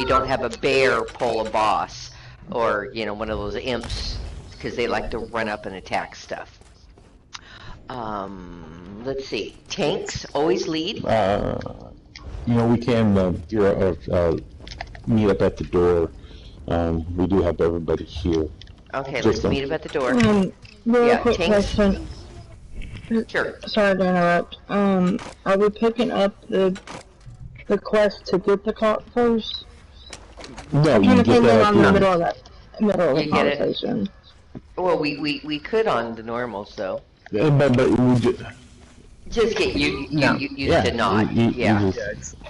you don't have a bear pull a boss, or, you know, one of those imps, because they like to run up and attack stuff. Let's see. Tanks always lead. You know, we can meet up at the door. We do have everybody here. Okay, let's meet up at the door. Real quick tanks. question. Sure. Sorry to interrupt. Are we picking up the quest to get the cart first? No, I'm you get that on the middle of the You conversation. Well, we could on the normals though. Yeah, but we just get used to not. Yeah.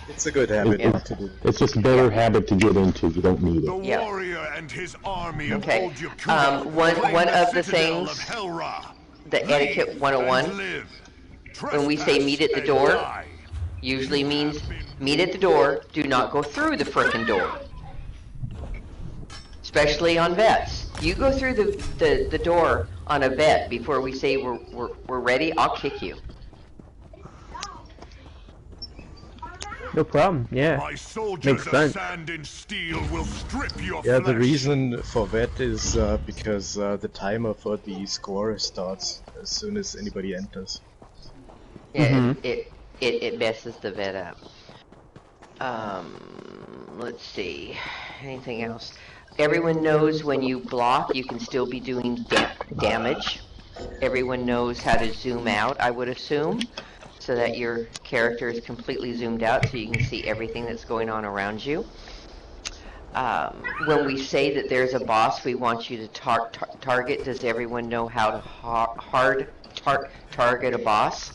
It's a good habit not to do. It's just a better habit to get into. You don't need it. The warrior and his army okay. One of the things, the etiquette 101, when we say meet at the door, usually means meet at the door. Do not go through the frickin' door. Especially on vets. You go through the door on a vet before we say we're ready, I'll kick you. No problem, yeah. Makes sense. Yeah, the reason for that is because the timer for the score starts as soon as anybody enters. Yeah, it messes the vet up. Let's see. Anything else? Everyone knows when you block, you can still be doing damage. Everyone knows how to zoom out, I would assume, so that your character is completely zoomed out so you can see everything that's going on around you. When we say that there's a boss we want you to target, does everyone know how to target a boss?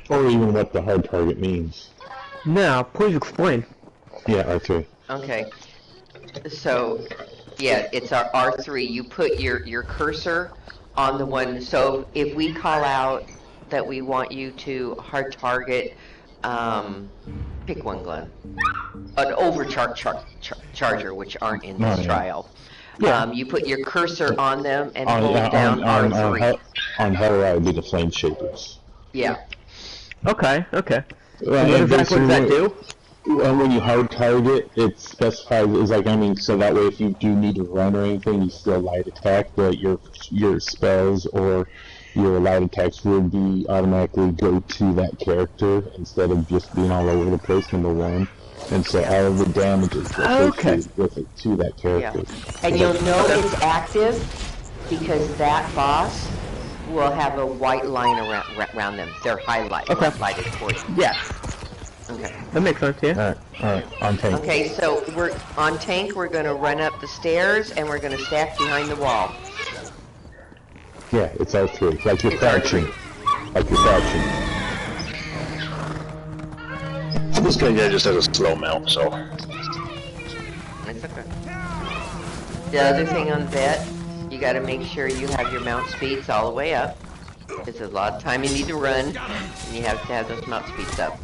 Or even what the hard target means. No, please explain. Yeah, R3. Okay. So, yeah, it's our R3. You put your cursor on the one. So if we call out that we want you to hard target, pick one, Glenn. An overcharger, which aren't in this trial. Yeah. You put your cursor on them and hold down R3. On Hellride would be the flame shapers. Yeah. Okay. What exactly does that do? When you hard target, it specifies so that way if you do need to run or anything, you still light attack, but your spells or your light attacks will be automatically go to that character instead of just being all over the place, number one. And so all of the damage is with it to that character. Yeah. And you'll know it's active because that boss will have a white line around them. They're highlighted for you. Yeah. Okay. That makes sense, yeah. Alright, on tank. Okay, so we're on tank, we're gonna run up the stairs and we're gonna stack behind the wall. Yeah, it's R3. Like you're crouching. This guy just has a slow mount, so. It's okay. The other thing on vet, you gotta make sure you have your mount speeds all the way up. There's a lot of time you need to run, and you have to have those mount speeds up.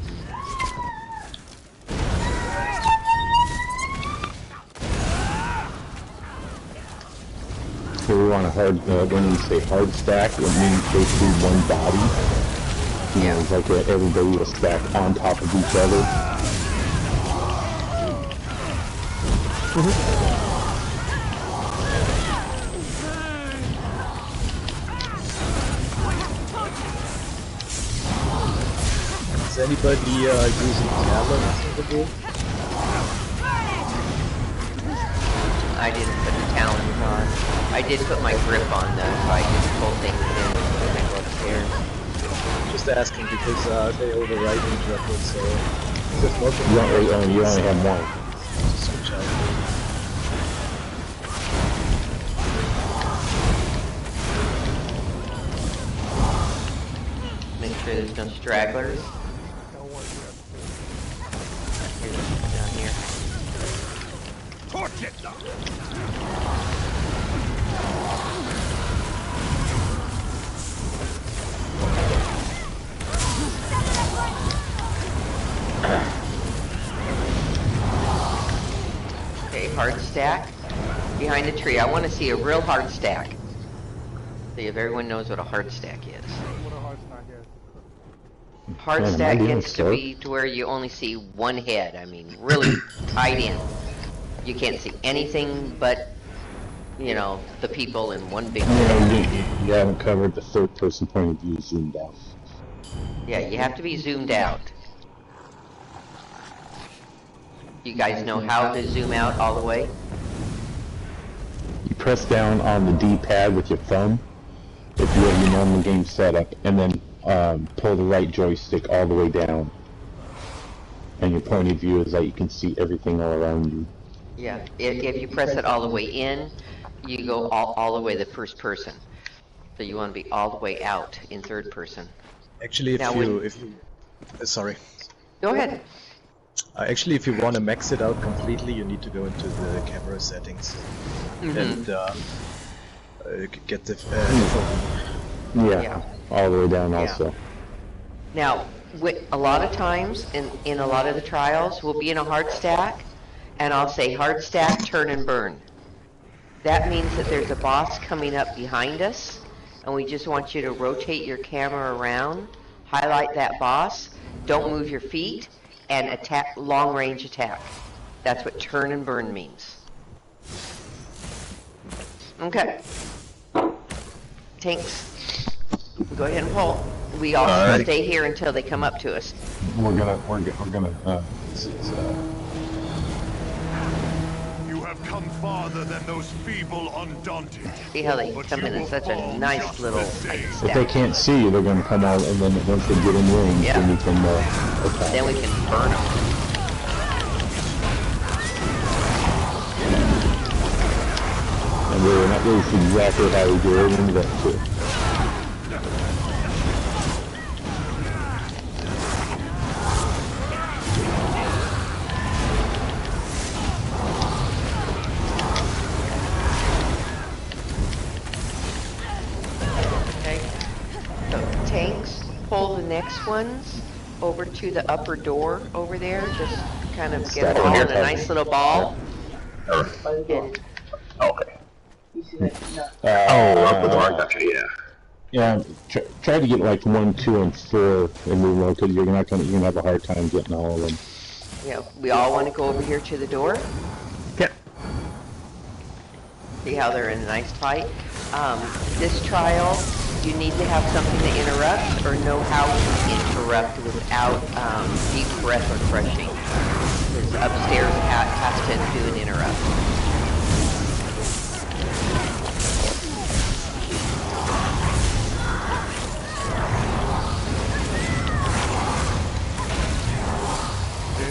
So we want to when we say hard stack, it means basically one body. You know, it's like everybody will stack on top of each other. Is anybody using talents in the game? I didn't put the talons on. I did put my grip on though, so I just pull things in when I go upstairs. Just asking because they override each other, so just you only have one. Switch out. Make sure there's no stragglers. Down here. Torch it! Okay, hard stack behind the tree. I want to see a real hard stack. See if everyone knows what a hard stack is. What a hard stack is. Hard Man, am I stack being gets to slow? be to where you only see one head. I mean, really tight in. You can't see anything but, you know, the people in one big head. You haven't covered the third person point of view zoomed out. Yeah, you have to be zoomed out. You guys know how to zoom out all the way? You press down on the D-pad with your thumb if you have your normal game setup, and then pull the right joystick all the way down. And your point of view is that you can see everything all around you. Yeah, if you press it all the way in, you go all the way to first person. So you want to be all the way out in third person. Actually, sorry. Go ahead. Actually, if you want to max it out completely, you need to go into the camera settings and get the Yeah, all the way down also. Now, a lot of times in a lot of the trials, we'll be in a hard stack, and I'll say hard stack, turn and burn. That means that there's a boss coming up behind us, and we just want you to rotate your camera around, highlight that boss, don't move your feet, and attack, long range attack. That's what turn and burn means. Okay. Tanks, go ahead and pull. We all stay here until they come up to us. We're gonna, You have come farther than those feeble undaunted. See how they come in such a nice little tight if stack. they can't see you, they're gonna come out, and then once they get in range, then you can attack. Then we can burn them. And that's exactly how we do it in that too. Pull the next ones over to the upper door over there. Just kind of get them all in a nice little ball. And Okay. Up the bar, gotcha, yeah. Yeah, try to get like 1, 2, and 4 in the row, because you're gonna have a hard time getting all of them. yeah, we all want to go over here to the door. Yep. See how they're in a nice fight. This trial, you need to have something to interrupt or know how to interrupt without deep breath or crushing. Because upstairs has to do an interrupt.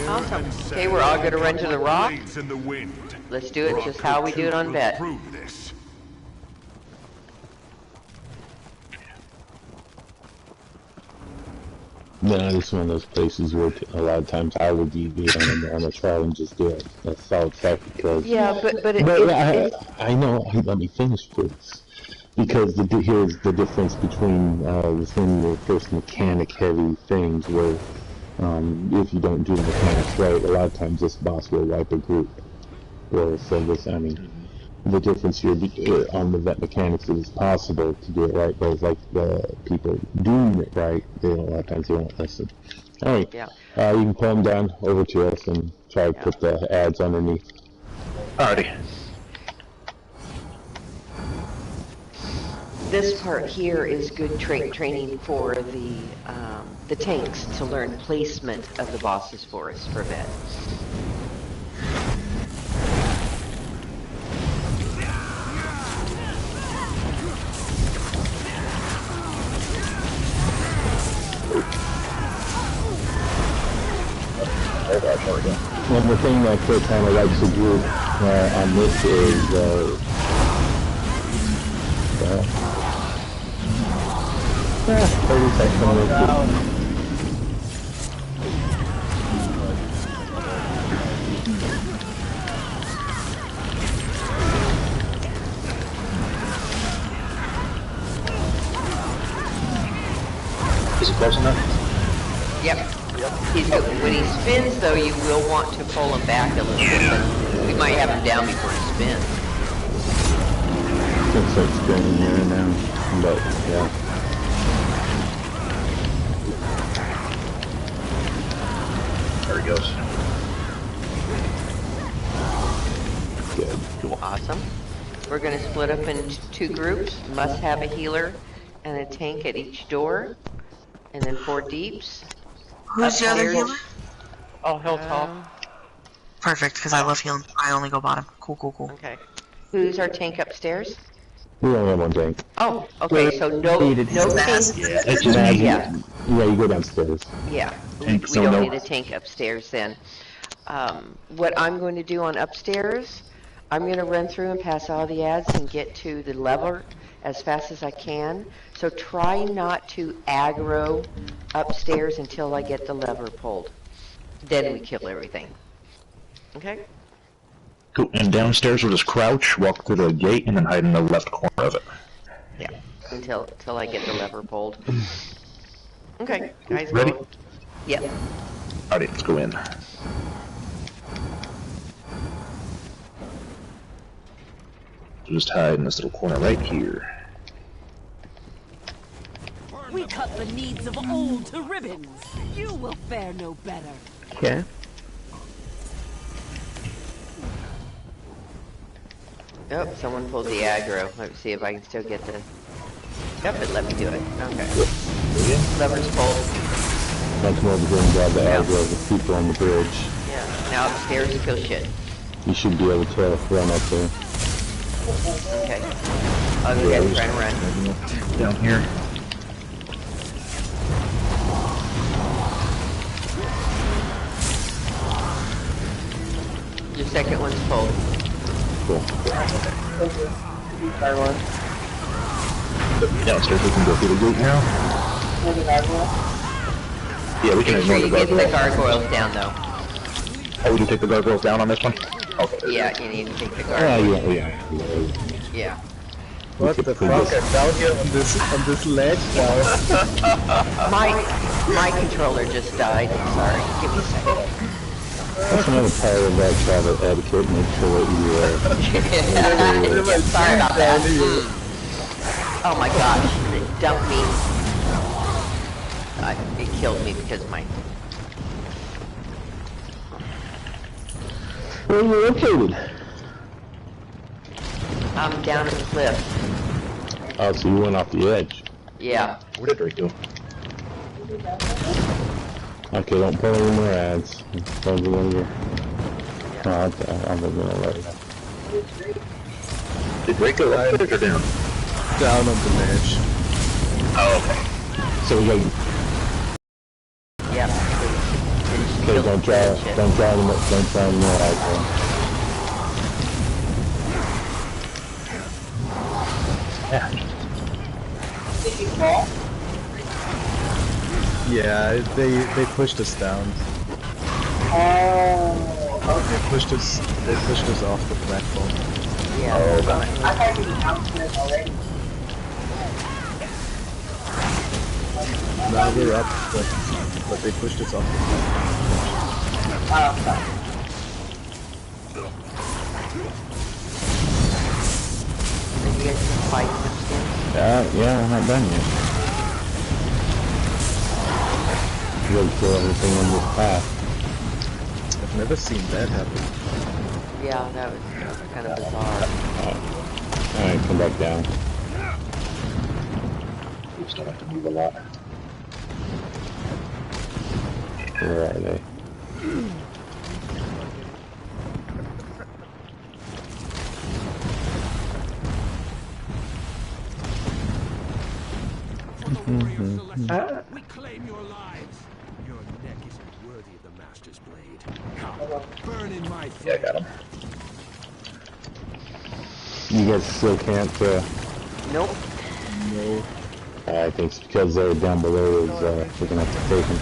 Awesome. Okay, we're all going to run to the rock. Let's do it just how we do it on Bet. No, this is one of those places where a lot of times I would deviate on a trial and just do a solid fact because... Yeah, but I know, let me finish please. Because here's the difference between within your first mechanic heavy things where if you don't do the mechanics right, a lot of times this boss will wipe a group. Or so this, I mean, the difference here on the vet mechanics is it's possible to do it right, but it's like the people doing it right, a lot of times they won't listen. Alright, yeah. You can pull them down over to us and try to put the ads underneath. Alrighty. This part here is good training for the tanks to learn placement of the bosses for us for Vet. And the thing that kind of likes to do on this is 30 seconds. Is it close enough? Yep. He's good. When he spins, though, you will want to pull him back a little bit, but we might have him down before he spins. It's like spinning here and now, but yeah. he goes. Good. Awesome. We're going to split up into 2 groups. Must have a healer and a tank at each door. And then 4 deeps. Who's the other healer? Oh, Hilltop. Perfect, because I love healing. I only go bottom. Cool, cool, cool. Okay. Who's our tank upstairs? We only have one tank. Oh, okay, so no tank. Yeah, it's just Yeah, me. Yeah, you go downstairs. yeah. We Tank, so don't no. need a tank upstairs then. What I'm going to do on upstairs, I'm going to run through and pass all the ads and get to the lever as fast as I can. So try not to aggro upstairs until I get the lever pulled. Then we kill everything. Okay? Cool. And downstairs we'll just crouch, walk through the gate, and then hide in the left corner of it. Yeah, until I get the lever pulled. Okay, guys. Ready? Go. Yep. Alrighty, let's go in. Just hide in this little corner right here. We cut the needs of old to ribbons. You will fare no better. Okay. Oh, someone pulled the aggro. Let's see if I can still get the... Yep, it let me do it. Okay. Lever's pulled. Don't come over here and grab the aggro of the people on the bridge. Yeah. Now upstairs to kill shit. You should be able to run up there. Okay. I'll go ahead and try and run. Down here. Your second one's pulled. Cool. Downstairs we can go through the gate now. Yeah, we can Make sure ignore the you get the gargoyle. gargoyles down though. Oh, we can take the gargoyles down on this one? Okay. Yeah, you need to take the Oh, gargoyles. yeah. Yeah. What the fuck? I'm down here on this ledge now. My controller just died. Sorry. Give me a second. That's another part of that travel etiquette. Make sure that you Sorry about that. Oh my gosh, it dumped me. It killed me because my... Where are you located? I'm down at the cliff. Oh, so you went off the edge. Yeah. Where did Drake go? Okay, don't pull any more ads. Don't do any more. No, I'm gonna let it. Did Drake go up or down? Down on the ledge. Oh, okay. So we got. Yeah. Okay, don't try anymore ads. Yeah. Did you fall? Yeah, they pushed us down. Oh, They pushed us off the platform. Yeah. I thought you announced it already. Now we're up, but they pushed us off the platform. Did you guys just fight upstairs? Yeah, I'm not done yet. You gotta kill everything on this path. I've never seen that happen. Yeah, that was kind of bizarre. Alright, come back down. We still have to move a lot. Where are they? We claim your lives. Your neck isn't worthy of the Master's blade. Come, burn in my flame. Yeah, I got him. You guys still can't, Nope. No. I think it's because they're down below is, we're gonna have to take them.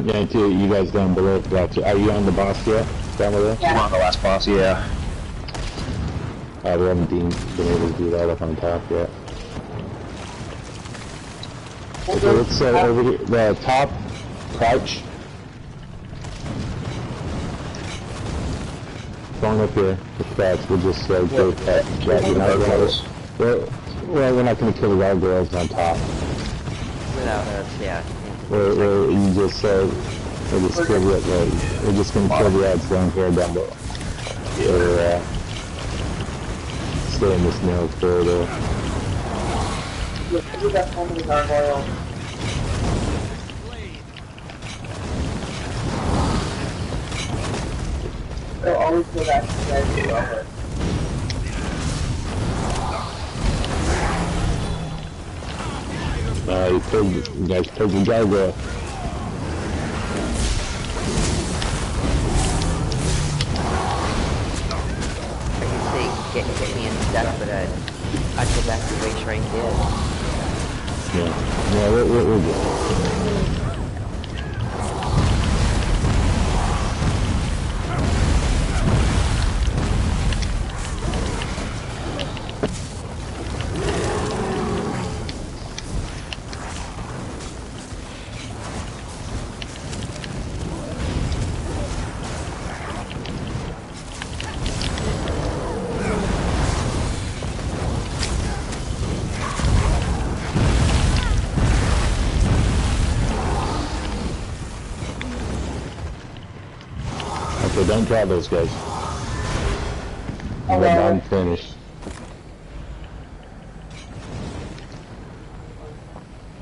Yeah, too, you guys down below, are you on the boss yet? Down below? I'm on the last boss, yeah. We haven't been able to do that up on top yet. Okay, let's over here, the top, crouch. Going up here, the crouch, we'll just go past that. You're not gonna, well, we're not gonna kill the gargoyles on top. Without us, yeah. Where you just We'll just kill the we're just gonna kill the ads down here down below. Or stay in this narrow corridor. We got so many gargoyles. They'll always go back to the idea. You guys killed the gargoyle. Get me and stuff, but I'd go back to the way Shrine did. Yeah, we're good. Okay, don't draw those guys. I'm finished.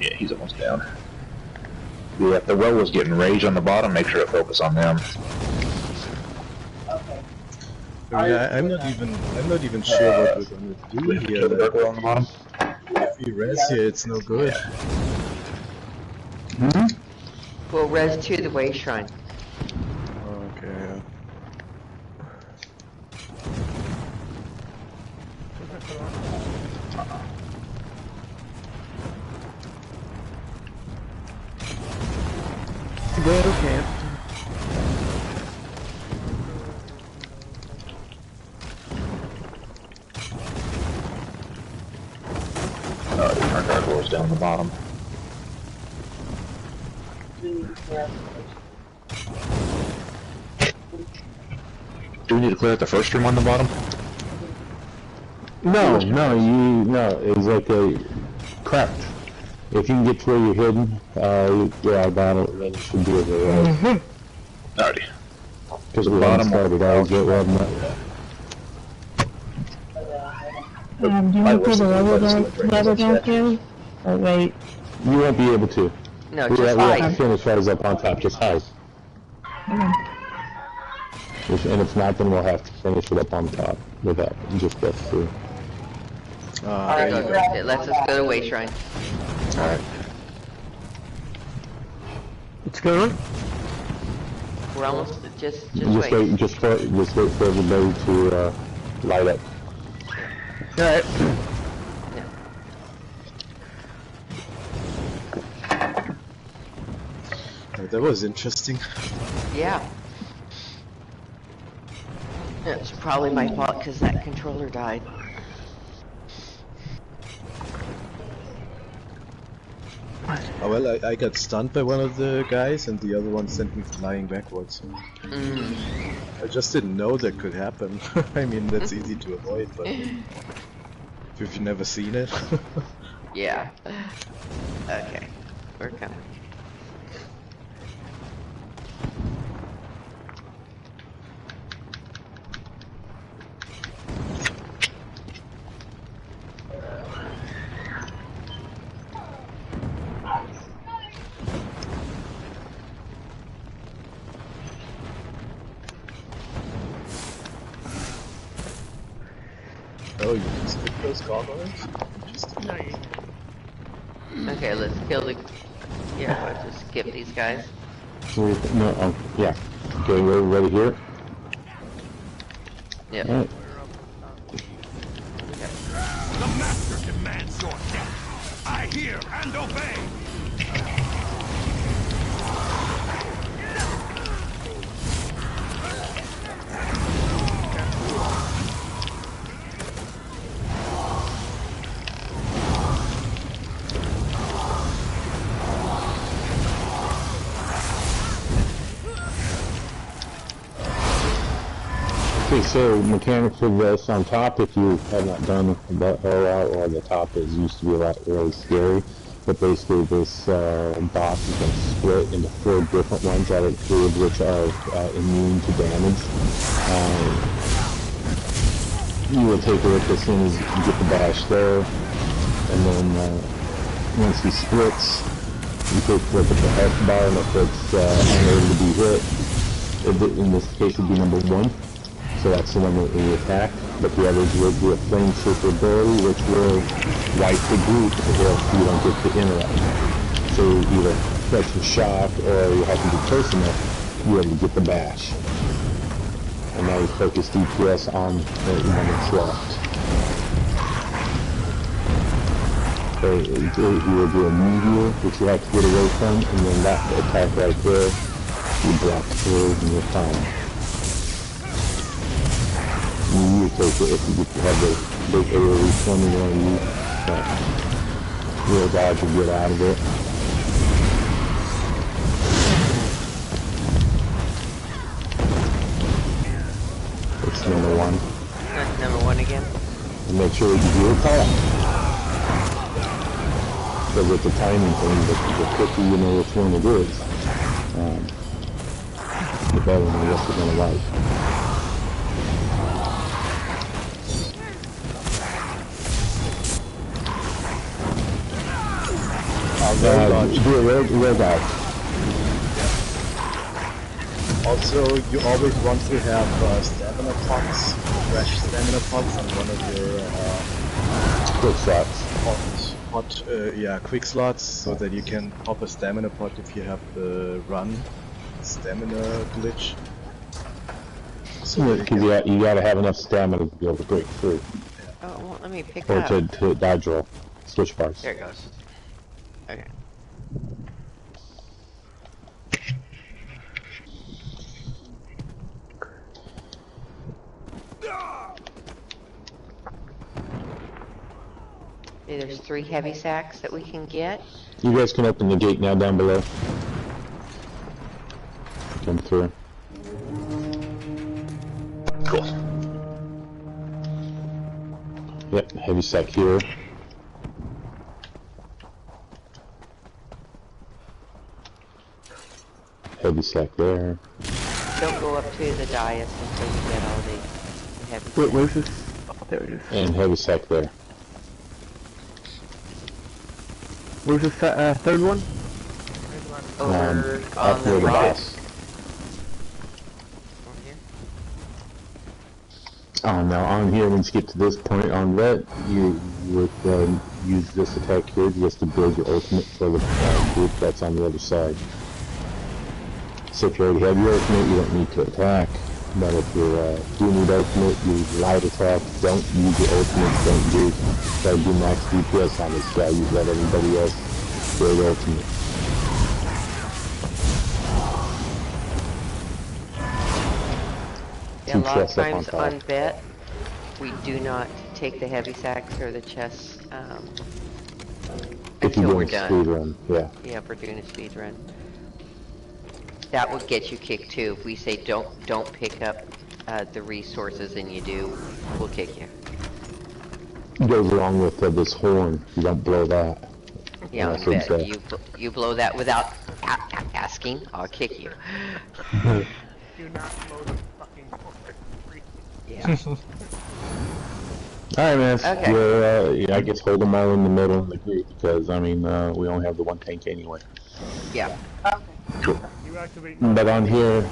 Yeah, he's almost down. Yeah, if the well was getting rage on the bottom, make sure to focus on them. Yeah, I'm not even sure what we're gonna do here. The gargoyle on the bottom. If we res here, it's no good. We'll res to the way Shrine. Okay. Well, okay. Our gargoyle's down the bottom. Do we need to clear out the first room on the bottom? No, it's like a cracked. If you can get to where you're hidden, yeah, about it, then it should be over there. Alrighty. Because we haven't started, I was get one. Do you want to put the lever downstairs? Oh, wait. You won't be able to. No, We just have to hide. finish ours up on top, just hide. And if not, then we'll have to finish it up on top with that, just us two. There you go. Let's just go to way Shrine. Alright. What's going on? We're almost just Just wait. wait for everybody to light up. Alright. That was interesting. Yeah. It's probably my fault because that controller died. Oh well, I got stunned by one of the guys and the other one sent me flying backwards. I just didn't know that could happen. I mean, that's easy to avoid, but if you've never seen it. Yeah. Okay. We're coming. Oh, you can skip those gargoyles? Interesting. Okay, let's kill the... Yeah, let's just skip these guys. No, yeah. Okay, we're ready here. Yep. Alright. The master demands your death. I hear and obey. Okay, so mechanics for this on top, if you have not done the rollout or the top, is used to be a lot really scary. but basically this boss is going to split into 4 different ones, out of 3 of which are immune to damage. You will take a look as soon as you get the bash there, and then once he splits, you take a look at the health bar, and if it's unable to be hit, in this case it would be number 1, so that's the one that we attack, but the others will do a flame shaper ability, which will wipe the group if you don't get to interact. So either catch a shock, or you have to be close enough, you're able to get the bash. And now you focus DPS on the one that's left. So you will do a meteor, which you have to get away from, and then that attack right there, you block through and you're fine. You take it if you have the big AoE forming on you, real dodge will get out of it. It's number 1. Number 1 again? And make sure that you do a call. Because it's a timing thing, but the quicker you know which one it is, the better the rest are going to like. Do a real dodge. Also, you always want to have stamina pots, fresh stamina pots on one of your quick slots. Quick slots, so that you can pop a stamina pot if you have the run stamina glitch. So because you gotta have enough stamina to be able to break through. Oh, well, let me pick or up. to dodge roll. Switch bars. There it goes. Okay. Okay, there's 3 heavy sacks that we can get. You guys can open the gate now down below. Come through. Cool. Yep, heavy sack here. Heavy sack there. Don't go up to the dais until you get all the heavy sacks. Where's this? Oh, there it is. And heavy sack there. Where's the third one? Over up on near the the right. boss. Over here. Now on here, once you get to this point on red, you would use this attack here just to build your ultimate for the group that's on the other side. So if you already have your ultimate, you don't need to attack. But if you do need ultimate, you light attack. Don't use your ultimate. Don't try to do max DPS on this guy. You let everybody else build ultimate. Yeah, a lot of times on bet, we do not take the heavy sacks or the chests until we're done. Speed run, yeah. Yeah, if we're doing a speed run. That would get you kicked too. If we say don't pick up the resources and you do, we'll kick you. It goes along with this horn. You don't blow that. Yeah, on bet. You blow that without asking, I'll kick you. Do not blow the fucking horn. Yeah. Alright, man. Okay. I guess hold them all in the middle of the group because, I mean, we only have the 1 tank anyway. Yeah. Cool. But on here,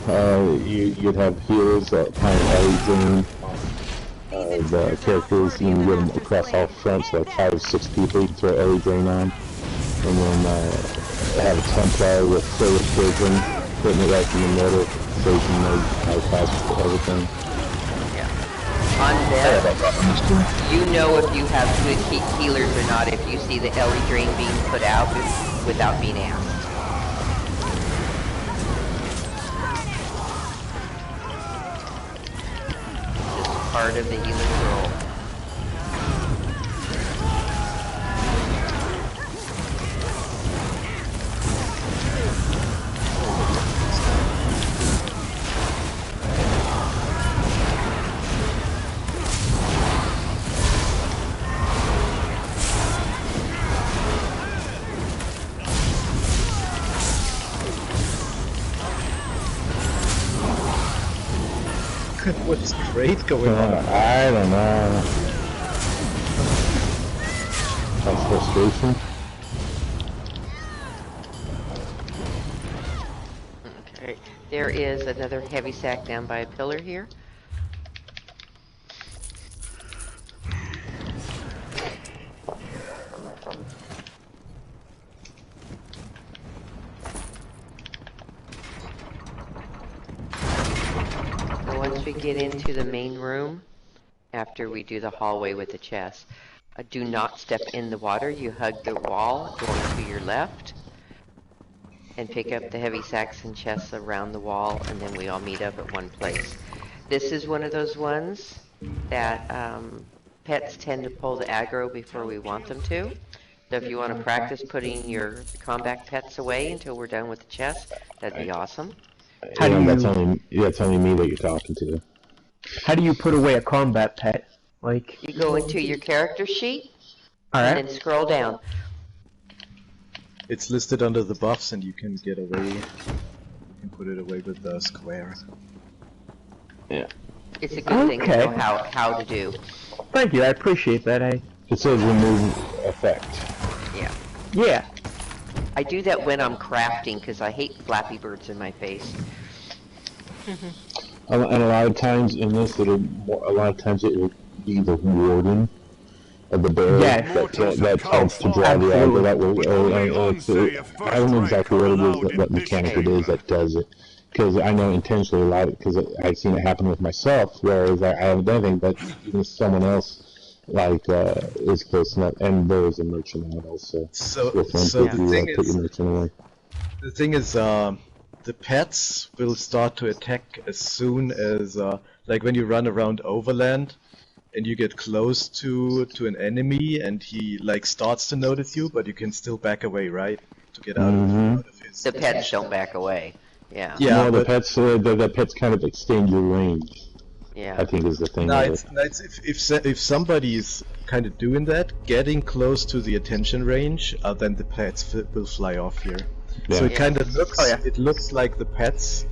you'd have healers that kind of always doing the characters. You can get them across all fronts, like 5 or 6 people you can throw LE Drain on. And then have a Templar with Solar Prison, putting it right in the middle so you can know how fast for everything. On that, you know if you have good healers or not if you see the LE Drain being put out without being asked. Just part of the healer's role. What is great going on? I don't know. That's frustration. Okay, there is another heavy sack down by a pillar here. And once we get into the main room, after we do the hallway with the chest, do not step in the water. You hug the wall going to your left and pick up the heavy sacks and chests around the wall, and then we all meet up at one place. This is one of those ones that pets tend to pull the aggro before we want them to. So if you want to practice putting your combat pets away until we're done with the chest, that'd be awesome. How do you... That's only me that you're talking to. How do you put away a combat pet? Like, you go into your character sheet, alright, and then scroll down. It's listed under the buffs, and you can get away. You can put it away with the square. Yeah. It's a good thing to know how to do. Thank you, I appreciate that. It says remove effect. Yeah. Yeah. I do that when I'm crafting because I hate Flappy Birds in my face. And a lot of times in this, it will be the warden of the bear that tends to draw the aggro that way. I don't know exactly what it is, what mechanic it is that does it. Because I know intentionally a lot, because I've seen it happen with myself, whereas I haven't done anything, but even someone else is close enough, and there is a merchant out also. So the thing is, the pets will start to attack as soon as, like when you run around overland, and you get close to an enemy, and he like starts to notice you, but you can still back away, right? To get out of his. The pets don't back away. Yeah. Yeah. No, the pets kind of extend your range. Yeah. I think is the thing. No, if somebody's kind of doing that, getting close to the attention range, then the pets will fly off here. Yeah. So it kind of looks, it looks like the pets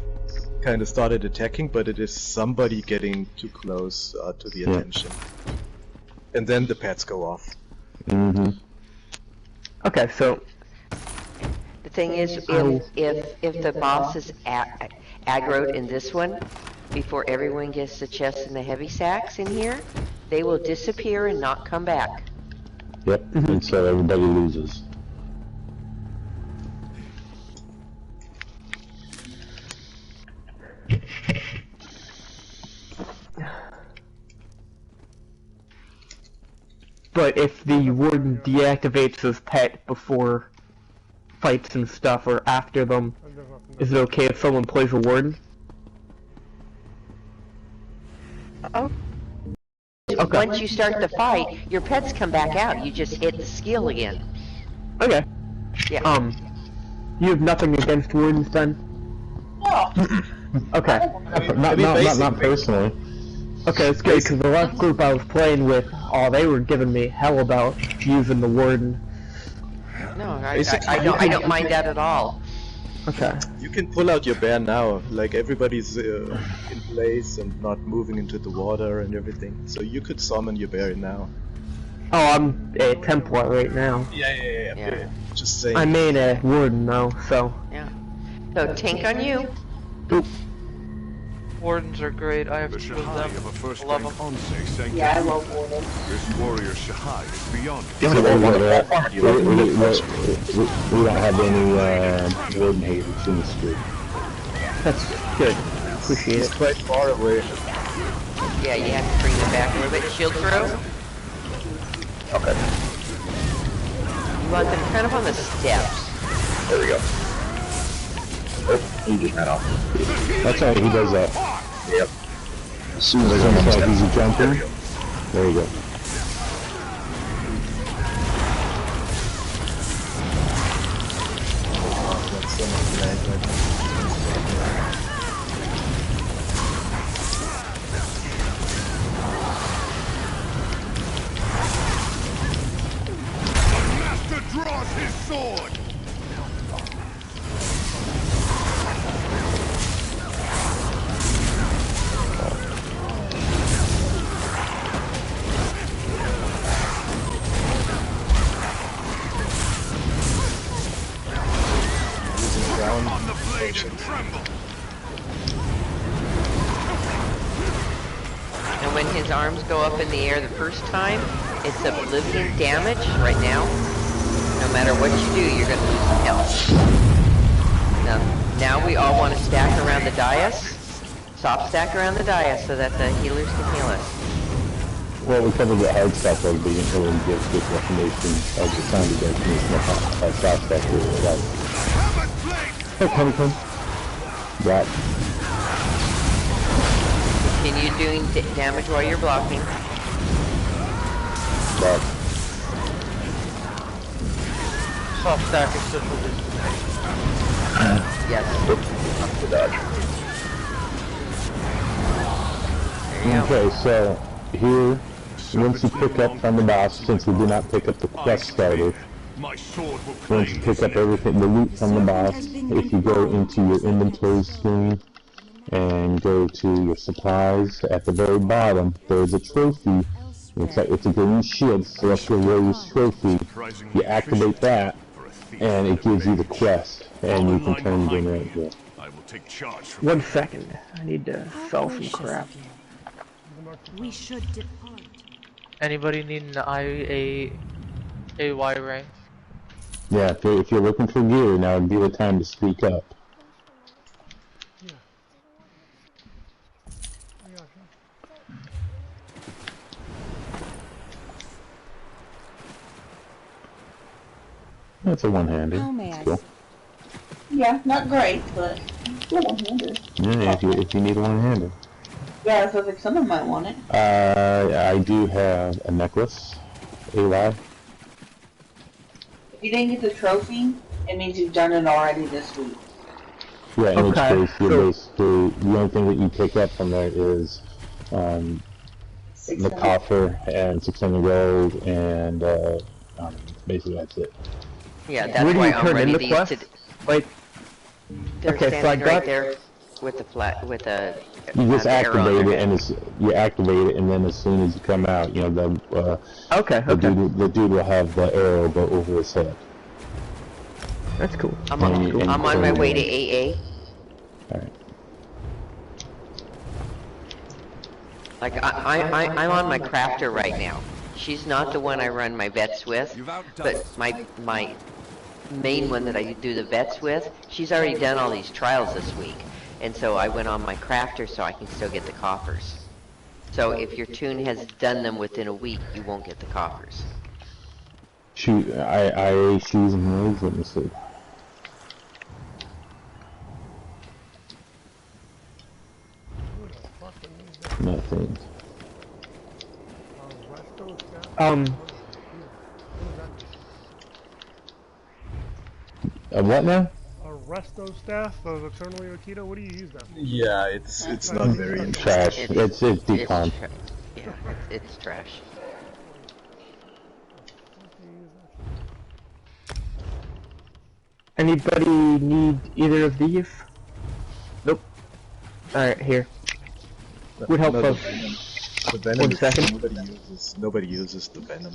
kind of started attacking, but it is somebody getting too close to the attention, and then the pets go off. Okay, so the thing is, if the boss is aggroed in this one, before everyone gets the chests and the heavy sacks in here, they will disappear and not come back. Yep, and so everybody loses. But if the warden deactivates his pet before fights and stuff, or after them, is it okay if someone plays a warden? Once you start the fight, your pets come back out. You just hit the skill again. Okay. Yeah. You have nothing against wardens then? No. Okay. Not personally. Okay, it's good, because the last group I was playing with, they were giving me hell about using the warden. No, I don't mind that at all. Okay. You can pull out your bear now, like everybody's in place and not moving into the water and everything. So you could summon your bear now. Oh, I'm a Templar right now. Yeah. Just saying. I main a warden though, so. Yeah. So tank on you. Oop. Wardens are great. I have two of them. I love them. Yeah, I love wardens. This warrior Shahai is beyond. We don't have any warden haters in this group. That's good. Appreciate it. It's quite far away. Yeah, you have to bring them back a little bit. Shield throw. Okay. You want them kind of on the steps. There we go. Oh, he just ran off. That's right, he does that. Yep. As soon as It's I almost like he's a jumper. There you go. The master draws his sword. when his arms go up in the air the first time, it's oblivion damage right now. No matter what you do, you're going to lose some health. Now we all want to stack around the dais. Soft stack around the dais so that the healers can heal us. Well, we covered the hard stuff, like we didn't really give good recommendations of the sound effects. Soft stack really like. Oh, come. Drop. Continue doing damage while you're blocking. Drop. Soft stack is simple distance. Yes. The dodge. Okay, so here, once you pick up from the boss, since we did not pick up the quest starter, once you pick up everything, the loot from the boss, if you go into your inventory screen and go to your supplies, at the very bottom, there's a trophy. It's a green shield, Celestial Warrior's trophy. You activate that, and it gives you the quest, and you can turn it in right here. 1 second. I need to sell some crap. We should depart. Anybody need an AY rank? Yeah, if you're looking for gear, now would be the time to speak up. That's a one-hander. Cool. Yeah, not great, but still one-hander. Yeah, if you need a one-hander. Yeah, so I think someone might want it. I do have a necklace. AY. If you didn't get the trophy, it means you've done it already this week. Yeah, in which Okay, case, you're basically, the only thing that you pick up from there is the coffer and 600 gold, and basically that's it. Yeah, that's why I'm ready these to... Wait. They're Okay, so I standing got... right there with the You just activate it, and and you activate it, and then as soon as you come out, you know, the dude will have the arrow go over his head. That's cool. I'm on my way to AA. Alright. Like I'm on my crafter right now. She's not the one I run my vets with, but my main one that I do the vets with, she's already done all these trials this week. And so I went on my crafter so I can still get the coffers. So if your tune has done them within a week, you won't get the coffers. Shoot, IA shoes and moves, let me see. Nothing. What now? A resto staff of Eternally Okita? What do you use that for? Yeah, it's not very trash. It's decon. Yeah, it's trash. Anybody need either of these? Nope. Alright, here. Would help us. The venom 1 second. Nobody uses the venom.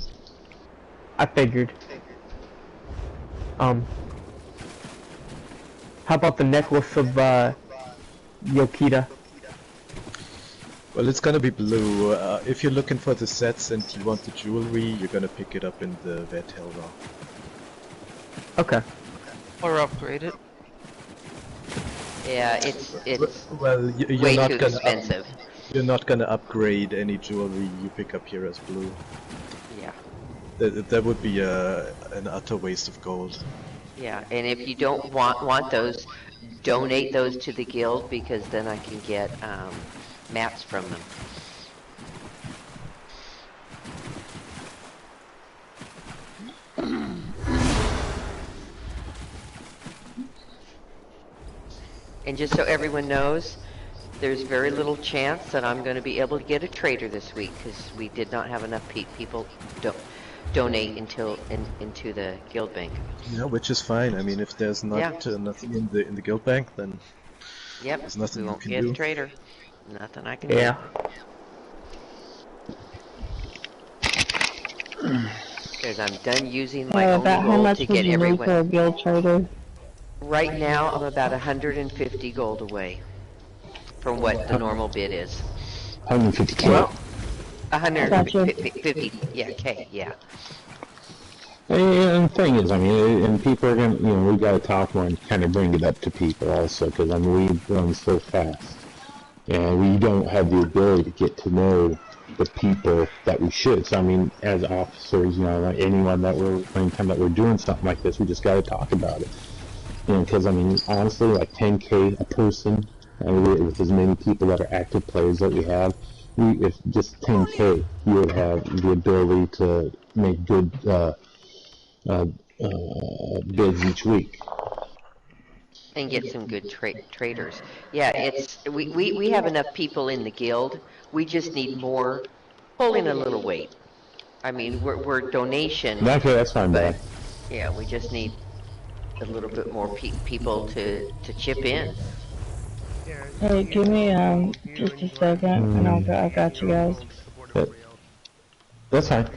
I figured. How about the necklace of Yokita? Well, it's gonna be blue. If you're looking for the sets and you want the jewelry, you're gonna pick it up in the Vet Helra. Okay. Or upgrade it. Yeah, it's well, you're way not too gonna expensive. You're not gonna upgrade any jewelry you pick up here as blue. Yeah. That would be an utter waste of gold. Yeah, and if you don't want those, donate those to the guild because then I can get mats from them. And just so everyone knows, there's very little chance that I'm going to be able to get a trader this week because we did not have enough people donate into the guild bank. Yeah, which is fine. I mean, if there's nothing in the guild bank, then there's nothing we won't you get can do. a trader. Nothing I can do. Because I'm done using my own about how gold much to would get you need everyone. for a guild trader? Right now, I'm about 150 gold away from what the normal bid is. 150k. Well, 150, yeah, K, yeah. And the thing is, I mean, and people are gonna, you know, we gotta talk more and kind of bring it up to people also, because I mean, we run so fast, and we don't have the ability to get to know the people that we should. So I mean, as officers, you know, like anyone that anytime that we're doing something like this, we just gotta talk about it. You know, because I mean, honestly, like 10K a person, with as many people that are active players that we have, if just 10K, you would have the ability to make good bids each week. And get some good traders. Yeah, it's we have enough people in the guild. We just need more pulling a little weight. I mean, we're donation. Okay, that's fine, but Brad. yeah, we just need a little bit more people to chip in. Hey, give me just a second, and I got you guys. That's fine.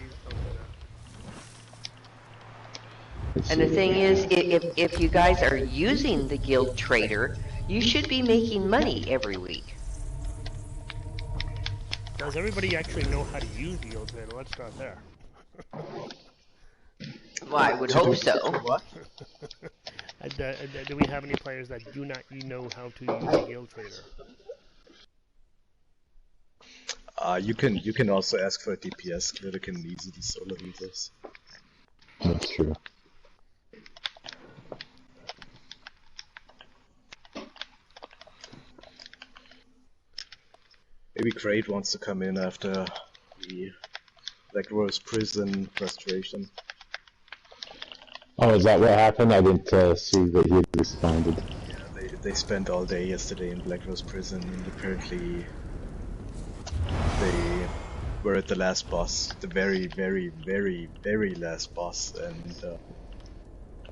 And the thing is, if you guys are using the guild trader, you should be making money every week. Does everybody actually know how to use the guild trader? Let's start there. Well, I would hope so. What? Do we have any players that do not know how to use the guild trader? You can also ask for a DPS clear that can easily solo heal this. That's true. Maybe Crate wants to come in after the Black Rose prison frustration. Oh, is that what happened? I didn't see that he had responded. Yeah, they spent all day yesterday in Black Rose prison, and apparently they were at the last boss, the very, very, very, very last boss, and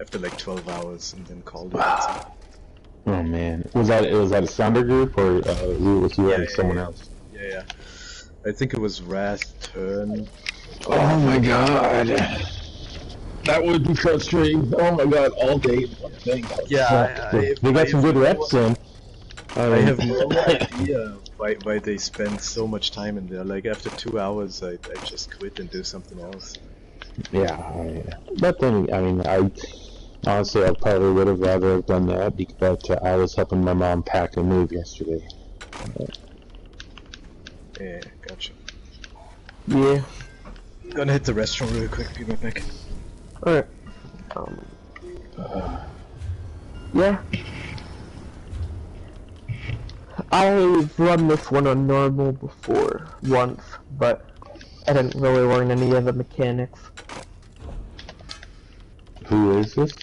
after like 12 hours, and then called it. Oh man, was that a Thunder group or was you or someone else? Yeah. I think it was Wrath's turn. Oh my god. That would be frustrating. Oh my god, all day. Yeah, they got some good reps in. I have no idea why they spend so much time in there. Like after 2 hours, I just quit and do something else. Yeah, but then I mean, honestly, I probably would have rather have done that because I was helping my mom pack and move yesterday. Yeah, gotcha. Yeah. Gonna hit the restroom real quick, be right back. Alright. Yeah. I've run this one on normal before, once, but I didn't really learn any of the mechanics. Who is this?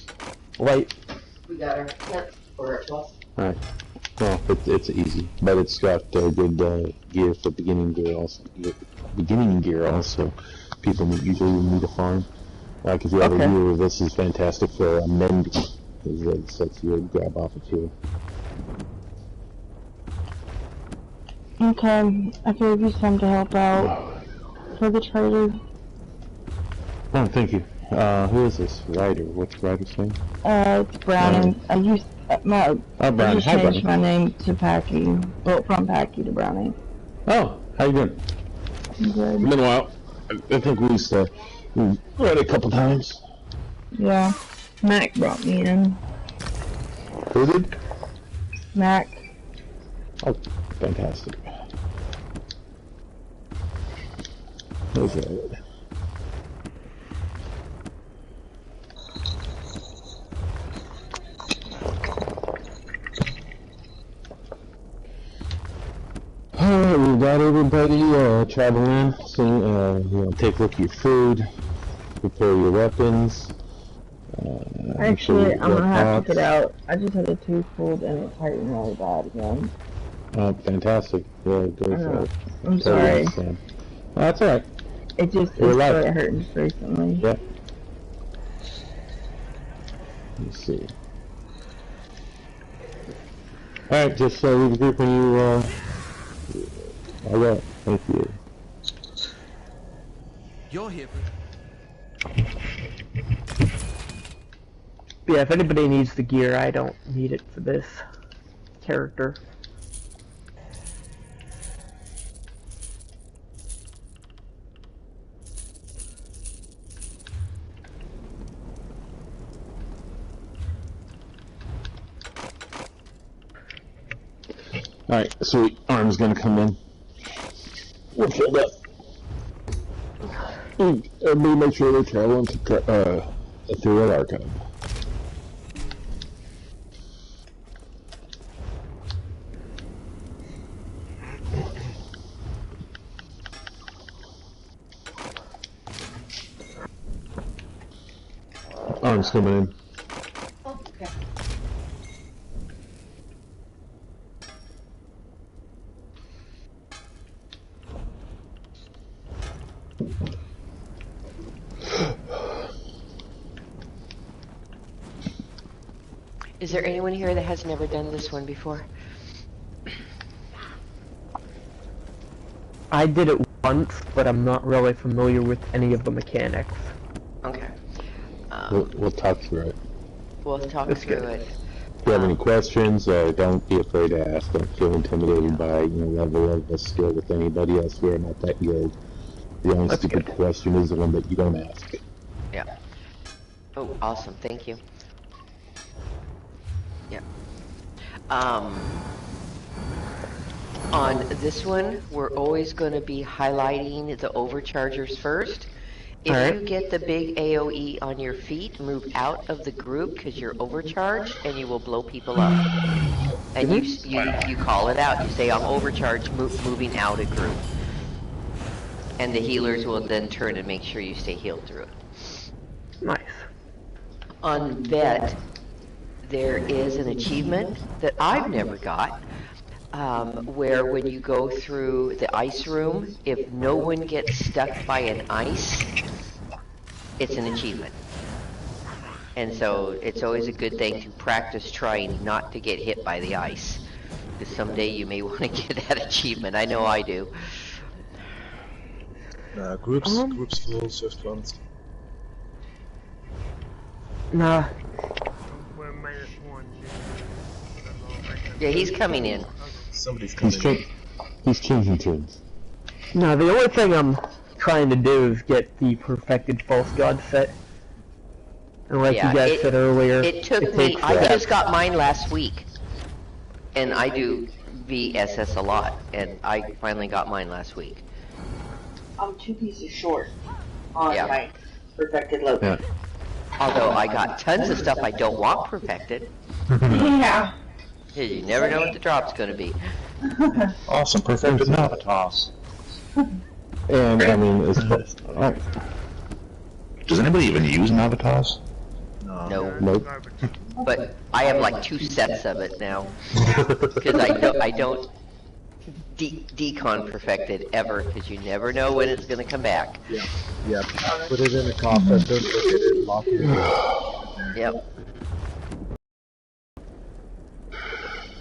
Light. We got our tent for it, boss. Alright. Well, it's easy, but it's got good gear for beginning gear also. People usually need a farm. Like if you have a gear, this is fantastic for mending. It sets you grab off of here. Okay, I gave you some to help out for the trader. Oh, thank you. Who is this? Ryder. What's Ryder's name? It's Brownie. I just changed my name to Packy. Well, from Packy to Brownie. Oh, how you doing? I'm good. It's been a while. I think we've read a couple times. Yeah. Mac brought me in. Who did? Mac. Oh, fantastic. Who's that? Alright, we got everybody traveling, so take a look at your food, prepare your weapons. Actually, I'm gonna have to get out. I just had a tooth pulled and it's hurting really bad again. Oh, fantastic. Yeah, go for it. I'm sorry. Oh, that's alright. It just started hurting just recently. Yep. Let's see. Alright, just leave the group when you, alright, thank you. You're here. Yeah, if anybody needs the gear, I don't need it for this character. Alright, sweet. Arm's gonna come in. We're filled up. Everybody make sure they're traveling to Ethereal Archive. Arm's coming in. Okay. Is there anyone here that has never done this one before? I did it once, but I'm not really familiar with any of the mechanics. Okay. We'll talk through it. We'll talk That's through good. it. If you have any questions, don't be afraid to ask. Don't feel intimidated by level of skill with anybody else. We're not that good. The only That's stupid good. question is the one that you don't ask. Yeah. Oh, awesome. Thank you. Yeah. On this one, we're always going to be highlighting the overchargers first. If Alright. you get the big AoE on your feet, move out of the group because you're overcharged and you will blow people up. And you call it out. You say, I'm overcharged, moving out of group. And the healers will then turn and make sure you stay healed through it. Nice. On vet, there is an achievement that I've never got, where when you go through the ice room, if no one gets stuck by an ice, it's an achievement. And so it's always a good thing to practice trying not to get hit by the ice. Because someday you may want to get that achievement. I know I do. Groups full, swiftones. Nah. We're -1. Yeah, he's coming in. Somebody's coming in. He's changing tunes. No, the only thing I'm trying to do is get the perfected false god set. And like Yeah, you guys said earlier, It took me, takes I forever. just got mine last week. And I do VSS a lot, and I finally got mine last week. I'm 2 pieces short on Yeah. my perfected load. Yeah. Although I got tons of stuff I don't want perfected. Yeah. Yeah, you never know what the drop's gonna be. Awesome, perfected Navitas. And I mean, Does anybody even use Navitas? No. nope. But I have like 2 sets of it now. Because I don't decon perfected ever, because you never know when it's gonna come back. Yeah, put it in a coffin, don't forget it, lock it in. Yep.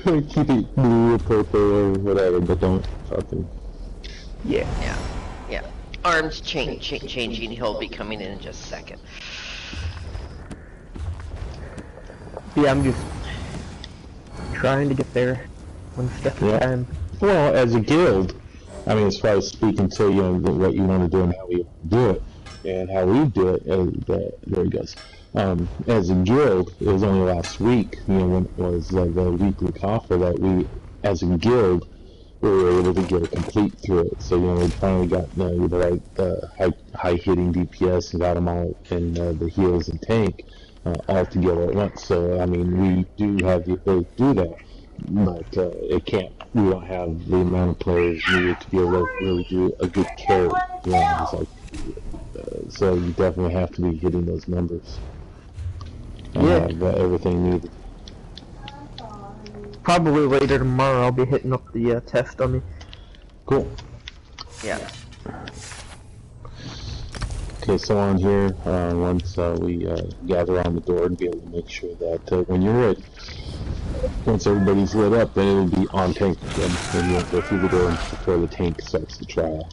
Keep it blue or purple or whatever, but don't fucking... Yeah. Yeah. Arms changing. He'll be coming in just a second. Yeah, I'm just trying to get there one step at a time. Well, as a guild, I mean, as far as speaking to, what you want to do and how we do it, and how we do it, there he goes. As a guild, it was only last week, when it was the weekly coffer that we, as a guild, we were able to get a complete through it. So, we finally got the high hitting DPS and got them all in the heals and tank all together at once. So, I mean, we do have the ability to do that, but we don't have the amount of players needed to be able to really do a good carry. So you definitely have to be hitting those numbers. And have everything needed. Probably later tomorrow I'll be hitting up the test dummy. Cool. Yeah. Okay, so on here, once we gather on the door and be able to make sure that when you're ready, once everybody's lit up, then it'll be on tank again, and you'll go through the door before the tank starts the trial.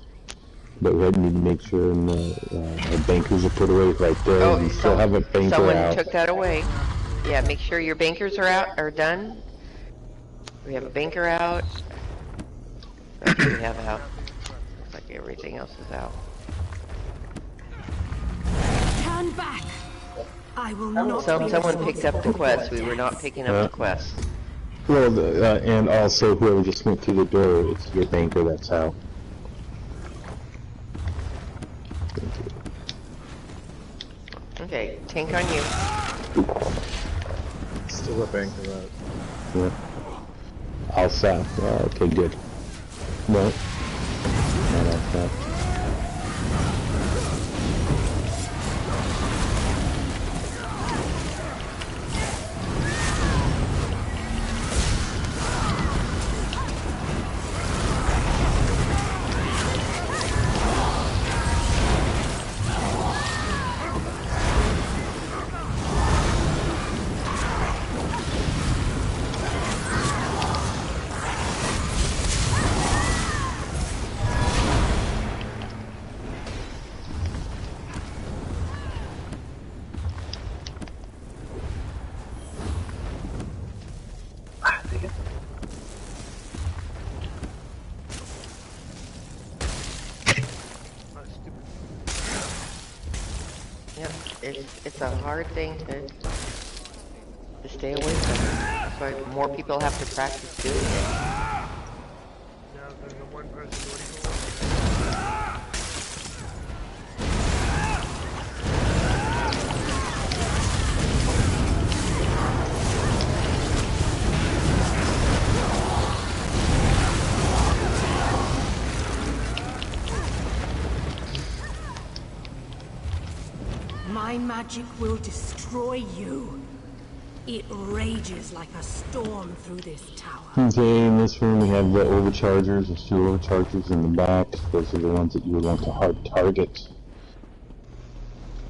But we need to make sure our bankers are put away right there. Oh, we still have a banker someone out. took that away. Yeah, make sure your bankers are done. We have a banker out. What do we have out? Looks like everything else is out. Stand back. I will not. Someone picked up the quest. We were not picking up the quest. Well, and also whoever just went through the door, it's your banker that's out. Okay, tank on you. Still a banker out. Yeah. I'll stop. Okay, good. No. No. It's a hard thing to stay away from. That's why more people have to practice doing it. Now there's the one person My magic will destroy you. It rages like a storm through this tower. Okay, in this room we have the overchargers. There's 2 overchargers in the back. Those are the ones that you would want to hard target.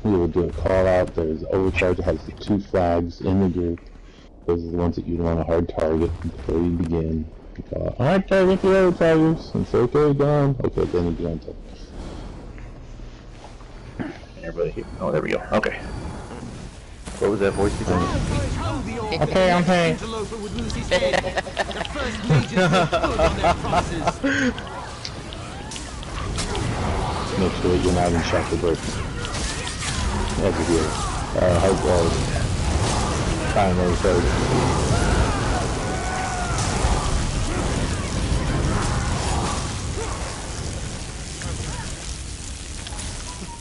We would do a call out. There's the overcharger, has the 2 flags in the group. Those are the ones that you would want to hard target before you begin. You call out, hard target the overchargers. And say, okay, done. Okay, then you begin to. Everybody here. Oh, there we go. Okay. What was that voice again? Okay, I'm paying. Make sure that you're not in shock alert. Over here. Finally,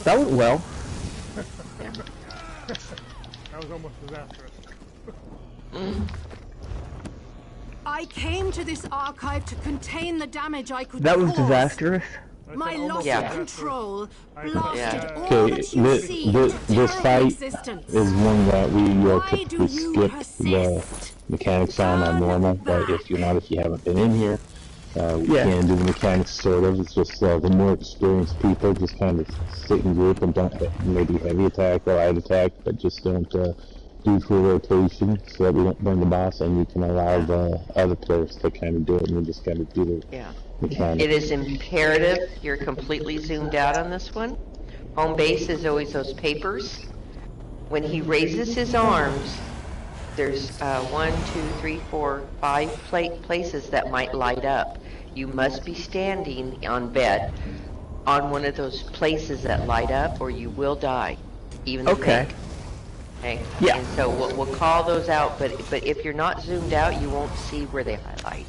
That went well. That was almost disastrous. I came to this archive to contain the damage I could That was cause. disastrous. My loss of control blasted all okay, that you see this fight existence. is one that we Why typically do you skip persist? the mechanics on normal, but if you haven't been in here, we can do the mechanics sort of. It's just the more experienced people just kind of sit in group and don't maybe heavy attack or light attack, but just don't do full rotation so that we don't burn the boss, and you can allow the other players to kind of do it, and we just kind of do the mechanics. It is imperative you're completely zoomed out on this one. Home base is always those papers. When he raises his arms, there's 1, 2, 3, 4, 5 places that might light up. You must be standing on bed on one of those places that light up, or you will die. Even the tank. Okay. Yeah. And so we'll call those out, but if you're not zoomed out, you won't see where they highlight.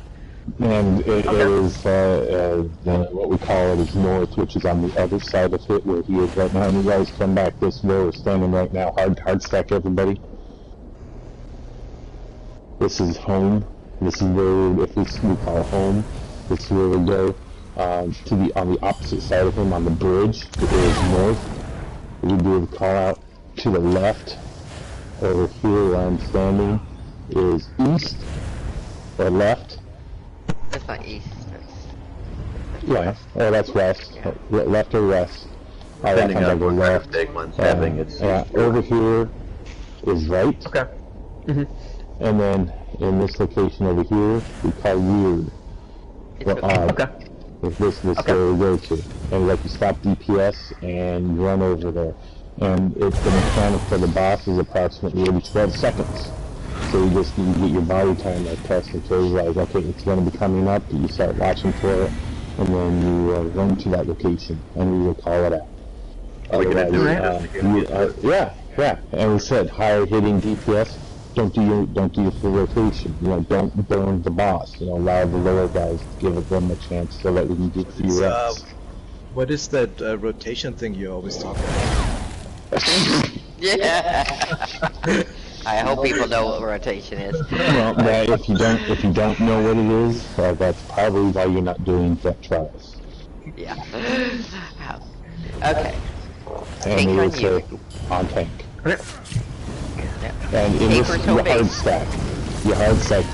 And it is what we call it is north, which is on the other side of it where he is right now. And you guys come back this way. We're standing right now. Hard stack everybody. This is home. This is where if we call home. This is where we go on the opposite side of him on the bridge. It is north. We do a call out to the left. Over here where I'm standing is east or left. That's not east. Yeah. Oh, that's west. Yeah. Left or west. Depending on go what kind left. of big one's having, it's over here is right. Okay. And then in this location over here, we call weird. Or odd. Okay. If this is where we go to. And like you stop DPS and run over there. And it's the mechanic for the boss is approximately every 12 seconds. So you just you get your body time like test until you realize, okay, it's going to be coming up, you start watching for it, and then you run to that location, and we will call it out. Are we going to do it? Yeah. And we said higher hitting DPS, don't do your full rotation. You know, don't burn the boss. You know, allow the lower guys to give them a chance so that we can get few reps. What is that rotation thing you always talk about? Yeah. I hope people know what rotation is. Well, if you don't know what it is, that's probably why you're not doing vet trials. Yeah. Okay. And it would say on tank. And in this, your hard stack. You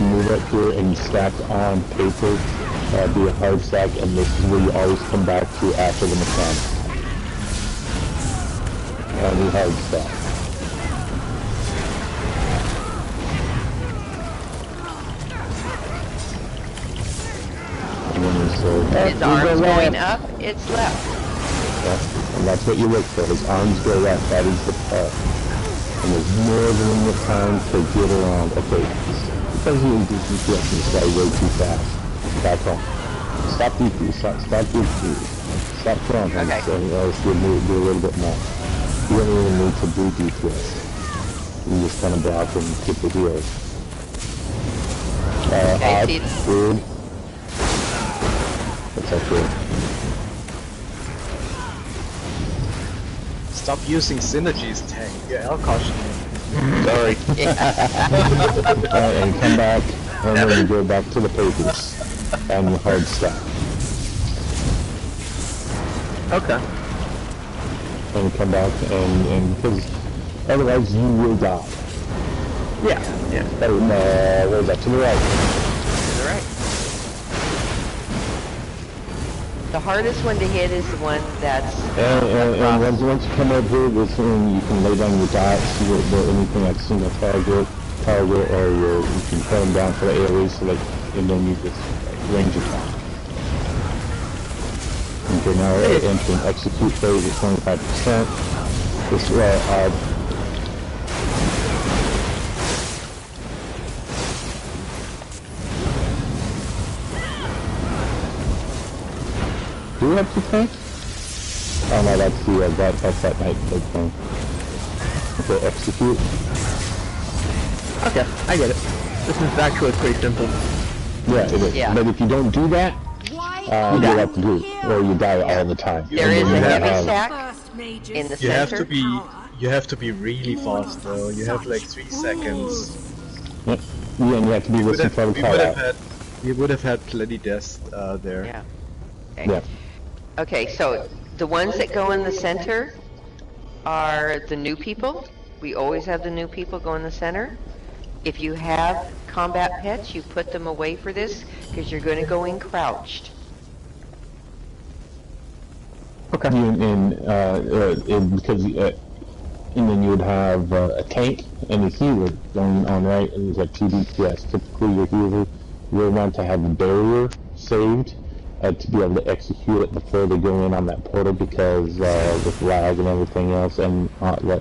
move up here and you stack on paper, do a hard stack, and this is where you always come back to after the mechanic. And the hard stack. His arms going up, it's left. And that's what you look for. His arms go left. That is the part. And there's more than enough time to get around. Okay, because you do DPS and this guy way too fast. Back home. Stop DP. Stop DP. Stop throwing him. Okay. So else you'll do a little bit more. You don't even need to do DPS. You just kind of block and get the heals. Okay, good. That's okay. Stop using synergies, tank. Yeah, I'll caution you. Sorry. And come back, and then you go back to the papers and the hard stack. Okay. And come back and because otherwise you will die. Yeah. What is that? To the right. To the right. The hardest one to hit is the one that's... And once you come over here, this one you can lay down your dot, see what anything that's single target, or you can put them down for the AoE select, and then you just range attack. Okay, now we're entering execute phase at 25%. This do we have two tanks? Oh no, that's the that's that night big thing. Okay, execute. Okay, I get it. This is actually pretty simple. Yeah, it is. Yeah. But if you don't do that, you have to do, or you die all the time. There is a heavy stack in the You center. you have to be really fast though. You have like 3 seconds. Yep. Yeah, and you have to be listening for the call out. We would have had plenty deaths there. Yeah. Okay. Yeah. Okay, so the ones that go in the center are the new people. We always have the new people go in the center. If you have combat pets, you put them away for this because you're going to go in crouched. Okay. And then you would have a tank and a healer going on right, and there's like 2 DPS. Typically your healer will want to have a barrier saved to be able to execute it before they go in on that portal, because with lag and everything else, and the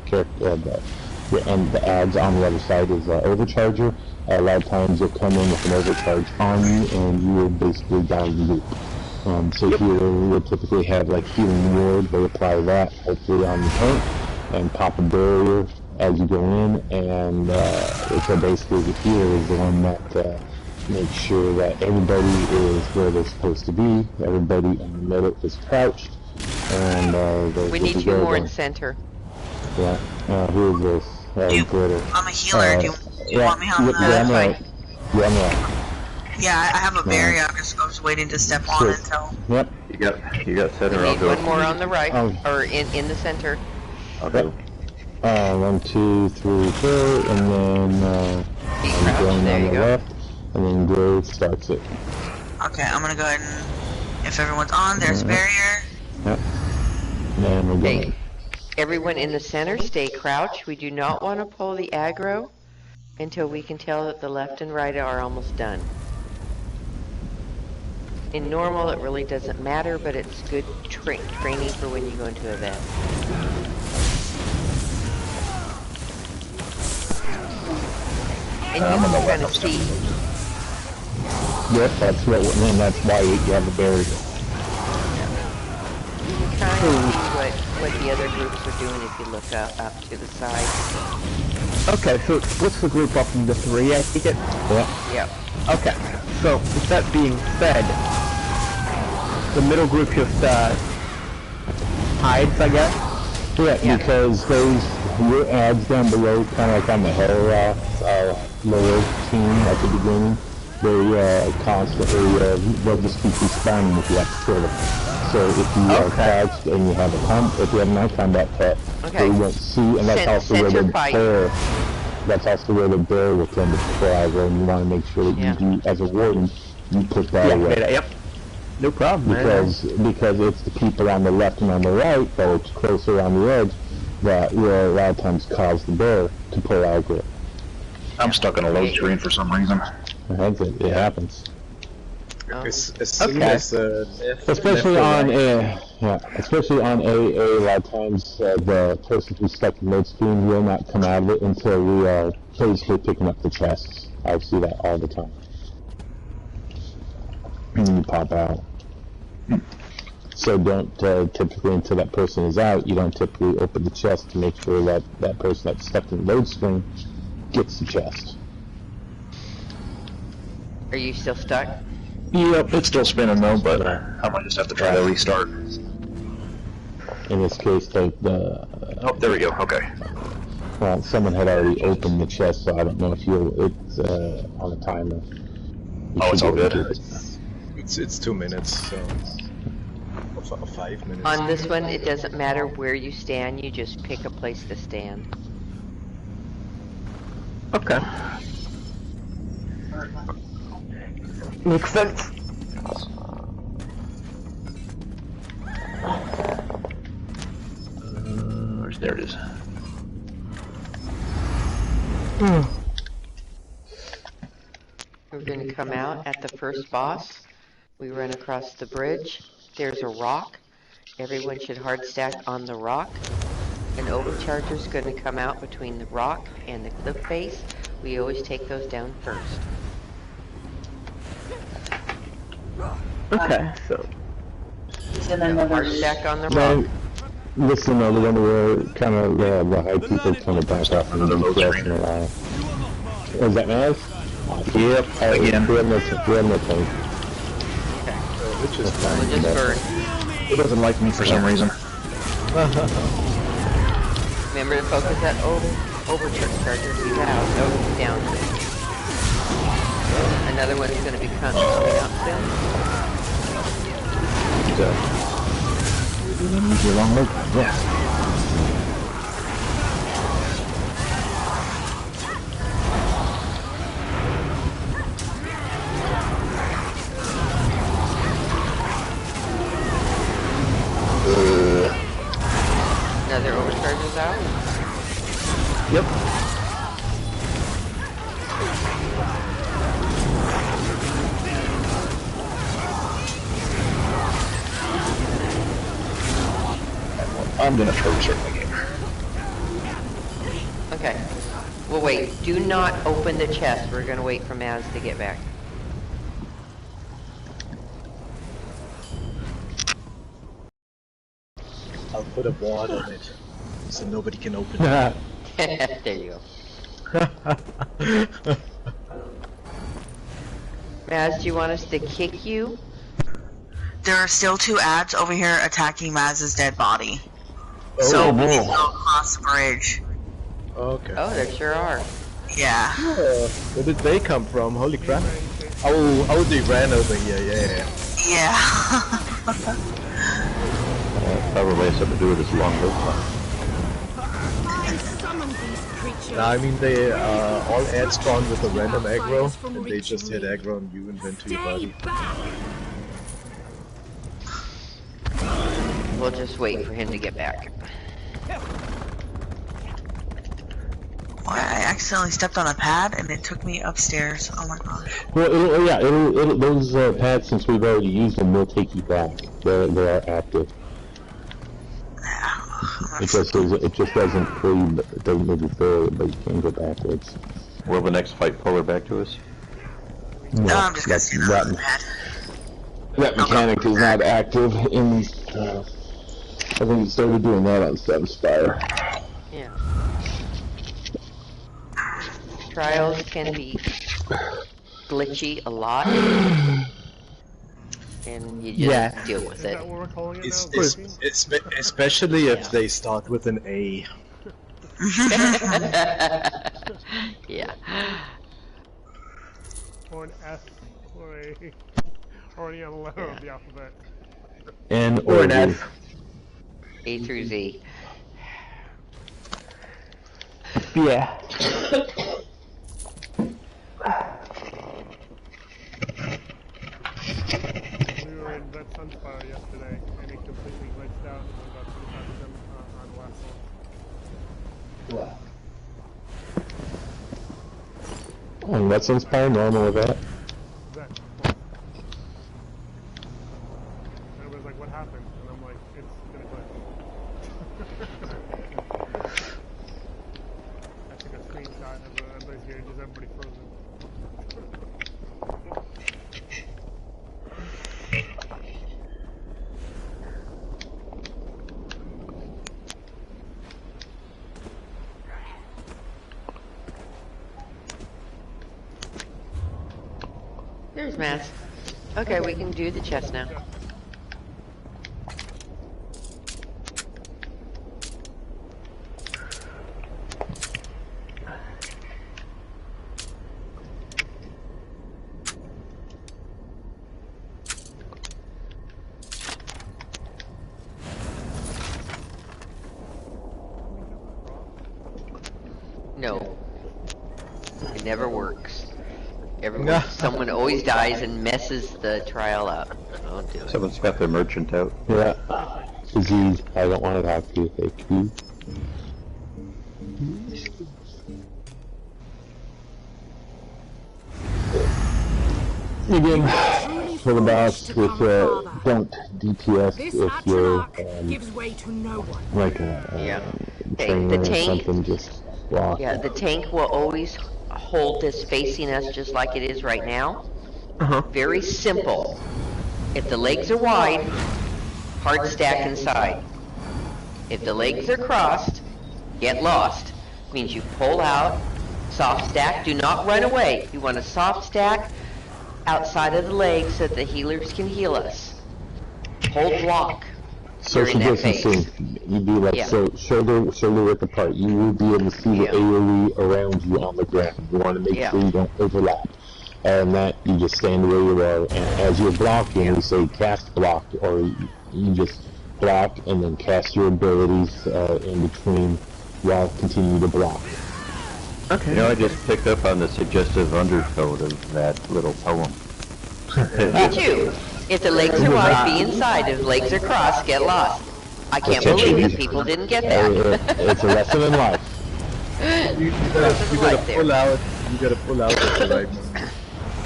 ads on the other side is overcharger. A lot of times you'll come in with an overcharge on you, and you will basically down the loop. So healer will typically have like healing ward. They apply that hopefully on the tank and pop a barrier as you go in, and so basically the healer is the one that make sure that everybody is where they're supposed to be, everybody in the middle is crouched, and we need 2 more in center. Yeah, who is this? Glitter. I'm a healer, do you want me on the... That's fine. Yeah, I have a barrier, I was waiting to step on until... Yep. You got center, We I'll need go. one more on the right, or in the center. I'll go. 1, 2, 3, 4, and then Be I'm crouched, going there on you the go. left, and then Grove starts it. Okay, I'm gonna go ahead and... If everyone's on, there's barrier. Yep. And we're going. Okay. Everyone in the center, stay crouched. We do not want to pull the aggro until we can tell that the left and right are almost done. In normal, it really doesn't matter, but it's good training for when you go into event. And you can kind of see. Yep, that's why you have a barrier. Kind see what the other groups are doing if you look up to the side. Okay, so what's the group up in the 3, I think it? Yeah. Yep. Okay, so with that being said, the middle group just hides, I guess? Yeah, because those, your ads down below, kind of like on the hill, lower team at the beginning, they constantly, they'll just keep respawning if you have to kill them. So if you are crouched and you have if you have a non-combat pet, they won't see, and that's also where the bear, the bear will tend to fly over, and you want to make sure that you do, as a warden, you put that away. Yep. No problem, because it's the people on the left and on the right, that are closer on the edge, that will a lot of times cause the bear to pull aggro. I'm stuck on a load screen for some reason. That's it. It happens. As soon as especially on especially on AA, a lot of times the person who's stuck in load screen will not come out of it until we are basically picking up the chests. I see that all the time. And then you pop out. So don't typically, until that person is out, you don't typically open the chest to make sure that that person that's stuck in the load screen gets the chest. Are you still stuck? Yep, it's still spinning though, but I might just have to try to restart. In this case, oh, there we go, okay. Well, someone had already opened the chest, so I don't know if it's on a timer. Oh, it's all good. It's 2 minutes, so... 5 minutes. On this one, it doesn't matter where you stand, you just pick a place to stand. Okay. Makes sense. There it is. We're going to come out at the first boss. We run across the bridge. There's a rock. Everyone should hard stack on the rock. An overcharger's going to come out between the rock and the cliff face. We always take those down first. Okay, so... Hard stack on the rock. This is another one where kind of the high people kind of back off and load screen. Is that nice? Yep, again. We have no point. Which is fine. We'll just burn. It doesn't like me for some reason. Remember to focus that overcharger if you have. Oh, down. Another one's going to be coming out soon. Long loop. Yeah. Another overcharger's out? Yep. I'm gonna try to restart my game. Okay. Well, wait. Do not open the chest. We're going to wait for Maz to get back. I'll put a ward on it, so nobody can open it. There you go. Maz, do you want us to kick you? There are still 2 ads over here attacking Maz's dead body. Oh, so we need to go across the bridge. Okay. Oh, there sure are. Yeah. Where did they come from? Holy crap. Oh, they ran over here, yeah. Yeah. Probably has something to do with this long loop. I mean, they all ads spawn with a random aggro, and they just hit aggro on you and then to your body. We'll just wait for him to get back. Well, I accidentally stepped on a pad and it took me upstairs. Oh my gosh. Well, those pads, since we've already used them, will take you back. They are active. It just doesn't pull you. It doesn't move you forward, but you can go backwards. Will the next fight pull her back to us? No, I'm just gonna stand on the pad. That mechanic is not active in I think you started doing that on Spire. Yeah. Trials can be glitchy a lot, and you just deal with Is it. that what we're calling it now? Especially if they start with an A. Yeah. Or an S, or any other letter of the alphabet. N Or an S. A through Z. Yeah. We were in Vet Sunspire yesterday, and it completely glitched out, and we got 25% on the last one. Oh, that's Inspire normal with that. Vet. And everybody's like, what happened? And I'm like, it's gonna glitch. I took a screenshot of everybody's here, just everybody frozen. There's Matt. Okay, we can do the chest now. No. It never works. Someone always dies and messes the trial up. Don't do it. Someone's got their merchant out. Yeah. Disease. I don't want to talk to you. Thank you. Again, for the boss with don't DPS if you're gives way to no one. like a trainer or something. Just block. Yeah, the tank will always hold this facing us just like it is right now. Very simple. If the legs are wide, hard stack inside. If the legs are crossed, get lost. Means you pull out, soft stack, do not run away. You want a soft stack outside of the legs so that the healers can heal us. Hold block. Social distancing, you'd be like shoulder width apart. You will be able to see the AoE around you on the ground. You want to make sure you don't overlap. And that, you just stand where you are, and as you're blocking, we say cast block, or you just block and then cast your abilities in between while continue to block. Okay. You know, I just picked up on the suggestive undertone of that little poem. Did you? If the legs are wide, be inside. If the legs are crossed, get lost. I can't believe that people didn't get that. It's a lesson in life. You gotta pull out. You gotta pull out at the right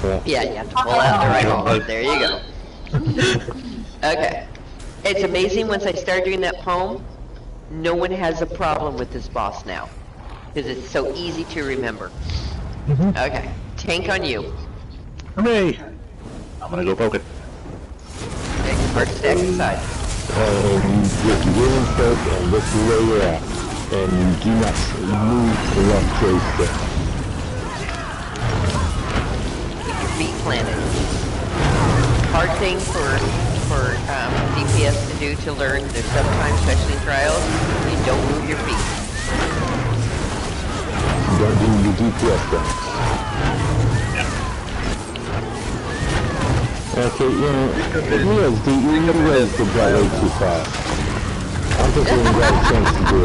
moment. Yeah, you have to pull out the right moment. There you go. Okay. It's amazing once I start doing that poem, no one has a problem with this boss now. Because it's so easy to remember. Okay. Tank on you. Hooray! I'm gonna go poke it. Hard stack inside. And you get really quick and look where you're at. And you do not move the left joystick. Keep your feet planted. Hard thing for DPS to do to learn. There's sometimes, especially in trials, you don't move your feet. You don't do your DPS then. Okay, you guys did that way too fast. I don't think we even got a chance to do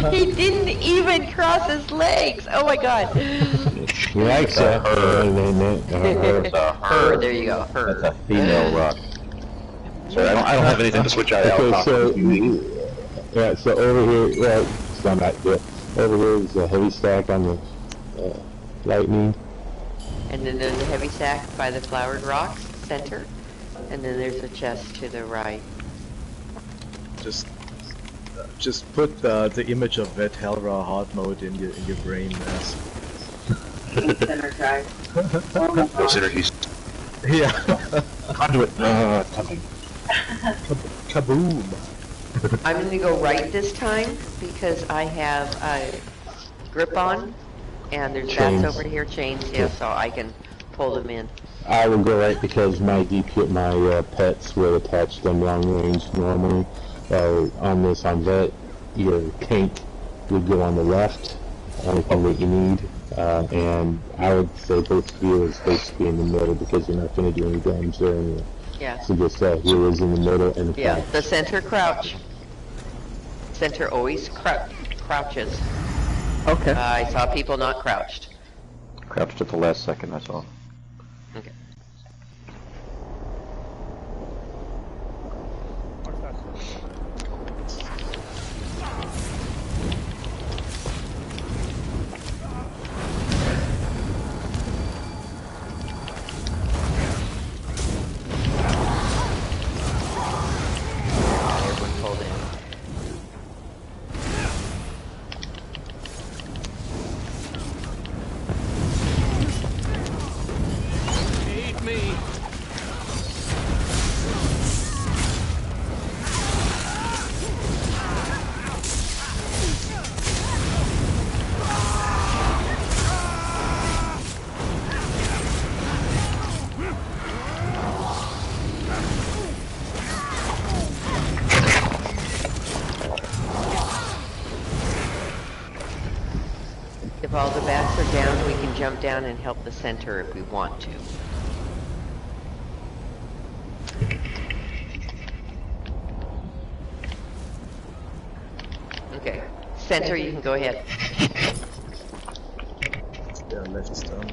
it. He didn't even cross his legs. Oh my god. You like that? Her. There you go. Her. That's a female rock. Sorry, I don't have anything to switch out. Okay, so over here, well, it's not that good. Over here is a heavy stack on the lightning. And then there's a heavy stack by the flowered rocks, center. And then there's a chest to the right. Just put the image of Vet Helra hard mode in your brain, Mass. Center drive. No synergies. Yeah. Conduit. Coming. Kaboom! I'm going to go right this time because I have a grip on, and there's Chains. bats over here, chains, yeah, so I can pull them in. I will go right because my pets will attach them long range normally. On vet, your tank would go on the left, only thing that you need. And I would say both healers basically in the middle because you're not going to do any damage there anyway. Yeah. So just healers in the middle and the Yeah, the center crouch. Center always crouches. Okay. I saw people not crouched. Crouched at the last second, that's all. Okay. Everyone pulled in. Aid me. If all the bats are down, we can jump down and help the center if we want to. Okay. Center, you can go ahead. Yeah, left's down.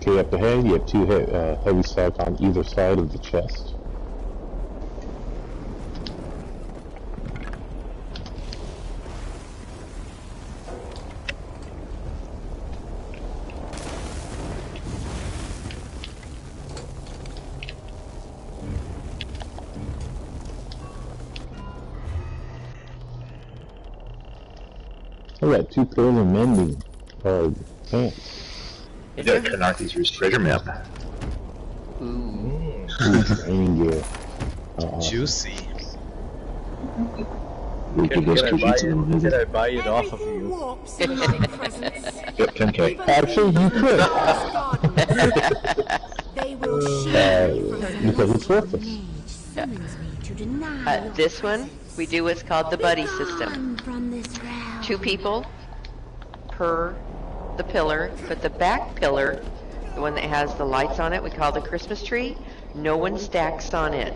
Okay, up ahead, you have two heavy stacks on either side of the chest. I got 2 pairs of mending pants. Yeah, Kanarki's treasure map. Ooh. Training gear. Juicy. We'll give those two sheets a little Can visit. I buy it off of you? Yep, 10k. Actually, you could. They will shield Because it's worthless. This one, we do what's called the buddy system. 2 people per the pillar, but the back pillar, the one that has the lights on it, we call the Christmas tree. No one stacks on it.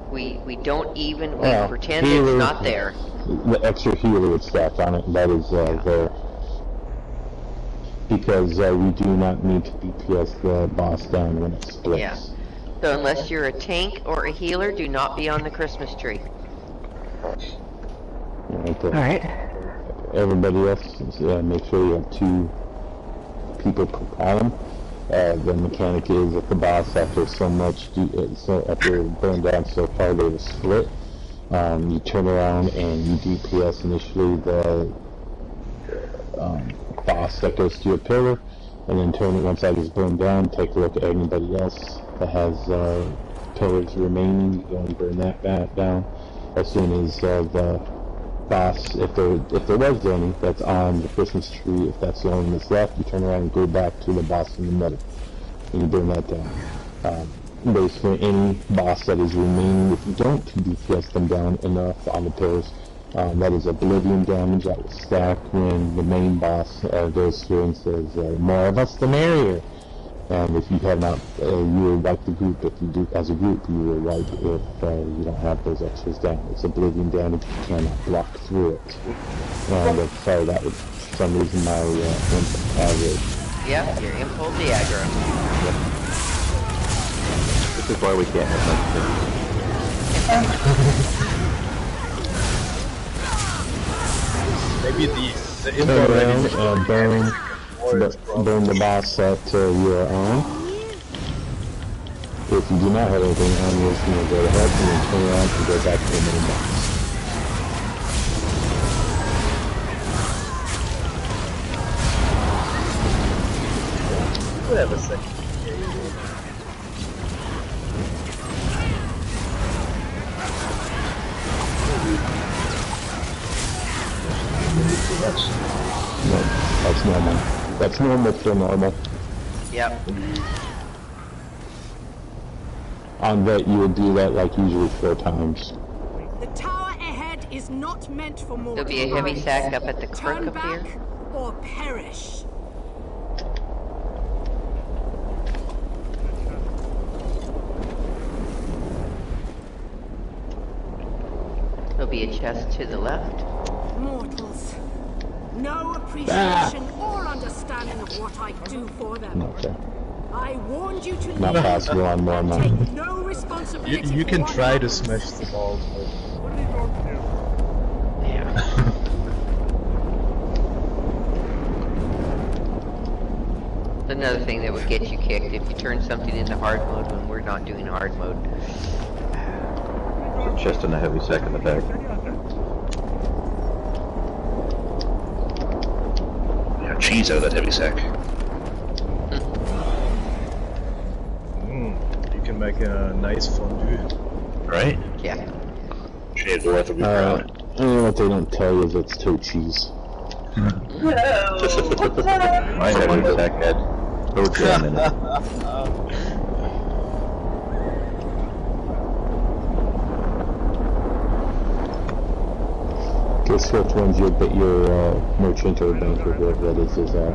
We don't even, we pretend it's not there. The extra healer would stack on it, and that is there. Because we do not need to DPS the boss down when it splits. Yeah. So unless you're a tank or a healer, do not be on the Christmas tree. Alright. Everybody else, make sure you have 2 people per column. The mechanic is that the boss, after so much, after burned down so far, they will split. You turn around and you DPS initially the boss that goes to a pillar, and then turn it once that is burned down. Take a look at anybody else that has pillars remaining. You go and burn that down. As soon as the boss, if there was any that's on the Christmas tree, if that's the only one that's left, you turn around and go back to the boss in the middle, and you burn that down. Basically, any boss that is remaining, if you don't DPS them down enough on the pillars, that is oblivion damage that will stack when the main boss goes through and says, more of us the merrier. And if you have not, you will wipe the group. If you do, as a group, you will wipe if you don't have those extras down. It's oblivion damage, you cannot block through it. And sorry, that was for some reason my imp average. Yeah, your imp pulled the aggro. Yep. This is why we can't have much Maybe the turn around and burn the boss that you are on. If you do not have anything on, you're just going to go ahead and then turn around and go back to the main boss. We'll have a second. No, that's normal. That's normal for normal. Yep. On that, you would do that like usually 4 times. The tower ahead is not meant for more. There'll be a heavy sack up at the crook up here. Or perish. There'll be a chest to the left. Mortals. No appreciation or understanding of what I do for them. Okay. I warned you to Not leave. possible on more Take money. no responsibility. You can for what try to happens. smash the balls, but... What are you going to do? Another thing that would get you kicked if you turn something into hard mode when we're not doing hard mode. Chest and a heavy sack in the back. Yeah, cheese out of that heavy sack. You can make a nice fondue. Right? Yeah. Shave the worth will be proud. You know what they don't tell you is it's toe cheese. My heavy sack had jam in it. Guess which one's your merchant or banker, whatever that is at.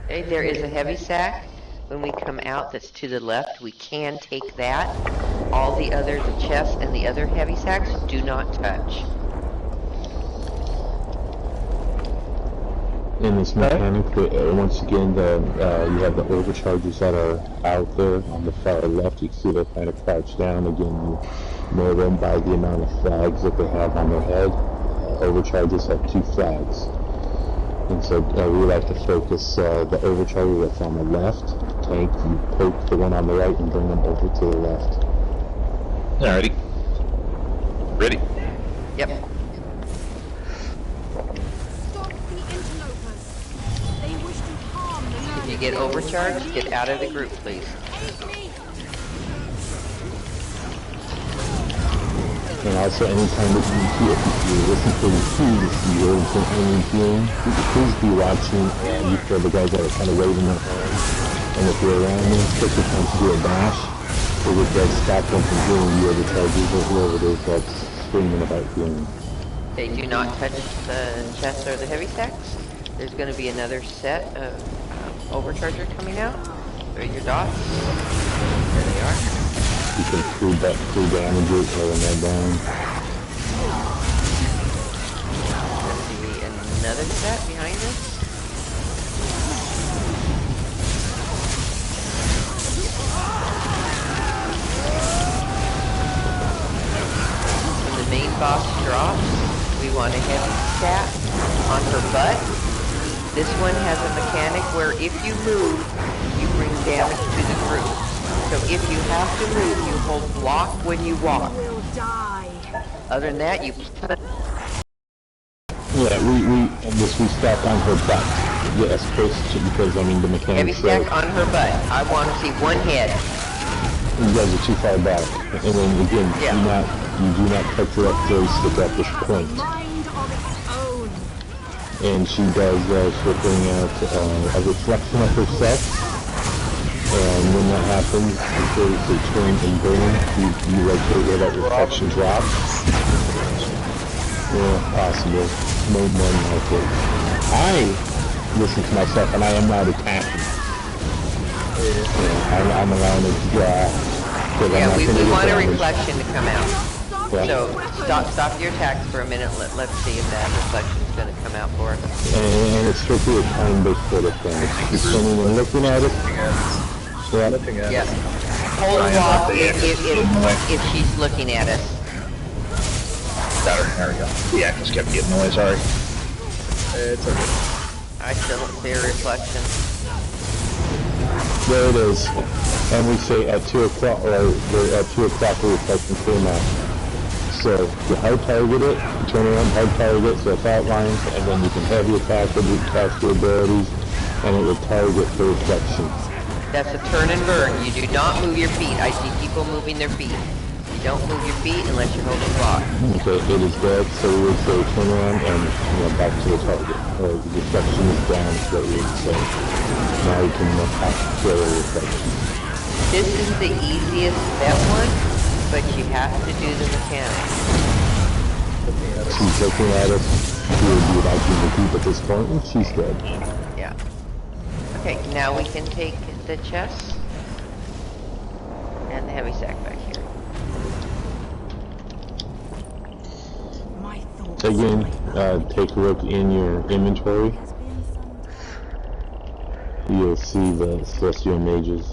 Okay, there is a heavy sack. When we come out, that's to the left. We can take that. All the other, the chest and the other heavy sacks, do not touch. In this mechanic, once again, you have the overcharges that are out there on the far left. You can see they're kind of crouched down. Again, you know them by the amount of flags that they have on their head. Overcharges have 2 flags. And so we like to focus the overcharger that's on the left tank. You poke the one on the right and bring them over to the left. Alrighty. Ready? Yep. Stop the interlopers. They wish to harm the If you get overcharged, get out of the group, please. And also, anytime that if you listen to the keys, you hear any healing, please be watching and you feel the guys that are kind of waving their hands. And if you're around them, take your time to do a dash. It would stop them from healing you over charges or whoever it is that's screaming about healing. They do not touch the chest or the heavy sacks. There's going to be another set of overcharger coming out. There are your dots. There they are. You can free damage it or run that down. There's going to be another set behind us. When the main boss drops, we want a heavy stack on her butt. This one has a mechanic where if you move, you bring damage to the group. So if you have to move, you hold block when you walk. Other than that, you... Yeah, we stack on her butt. Yes, first, because I mean the mechanics. Heavy stack on her butt. I want to see one head. You guys are too far back. And then again, you do not touch your up joystick at this point. And she does, she'll bring out a reflection of herself. And when that happens, before you turn and burn, you locate where that reflection drops. Yeah, possible. No more than likely. I listen to myself and I am not attacking. Yeah, I'm allowing it to drop. Yeah, we want a reflection to come out. Yeah. So stop your attacks for a minute. Let's see if that reflection's going to come out for us. And it's strictly a time-based sort of thing. You're standing and looking at it. Looking at it. hold off if she's looking at us. There we go. Yeah, just kept getting away, sorry. It's okay. I still don't see a reflection. There it is. And we say at 2 o'clock, or at 2 o'clock the reflection came out. So you hard target it, turn around, hard target, so it's outlined, and then you can have your attacker do cast your abilities, and it will target the reflection. That's a turn and burn. You do not move your feet. I see people moving their feet. You don't move your feet unless you're holding block. Okay, it is dead, so we would say turn around and back to the target. Or the reflection is down, is what we would say. Now you can attack kill the reflection. This is the easiest bet one, but you have to do the mechanics. She's looking at us. She would be like in the deep at this point, and she's dead. Yeah. Okay, now we can take the chest and the heavy sack back here. Again, take a look in your inventory. You'll see the Celestial Mage's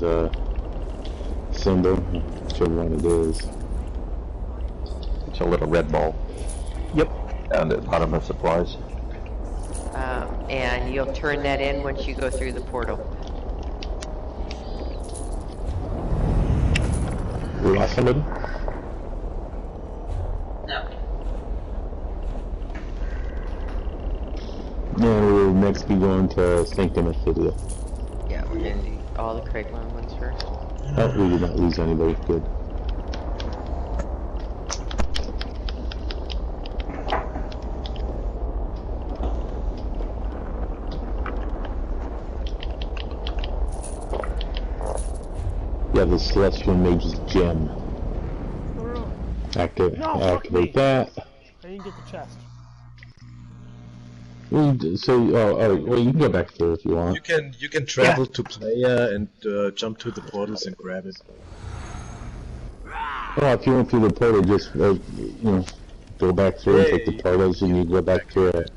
symbol, whichever one it is. It's a little red ball. Yep. And at the bottom of supplies. And you'll turn that in once you go through the portal. We lost somebody? And we'll next be going to Sanctum Ophidia. Yeah, we're gonna do all the Craigland ones first. Oh, we did not lose anybody. Good. Yeah, the Celestial Mage's gem. Activate that. I didn't get the chest. Well, well, you can go back there if you want. You can travel to player and jump to the portals and grab it. Oh, if you went through the portal, just go back through and take the portals, and you go back to it.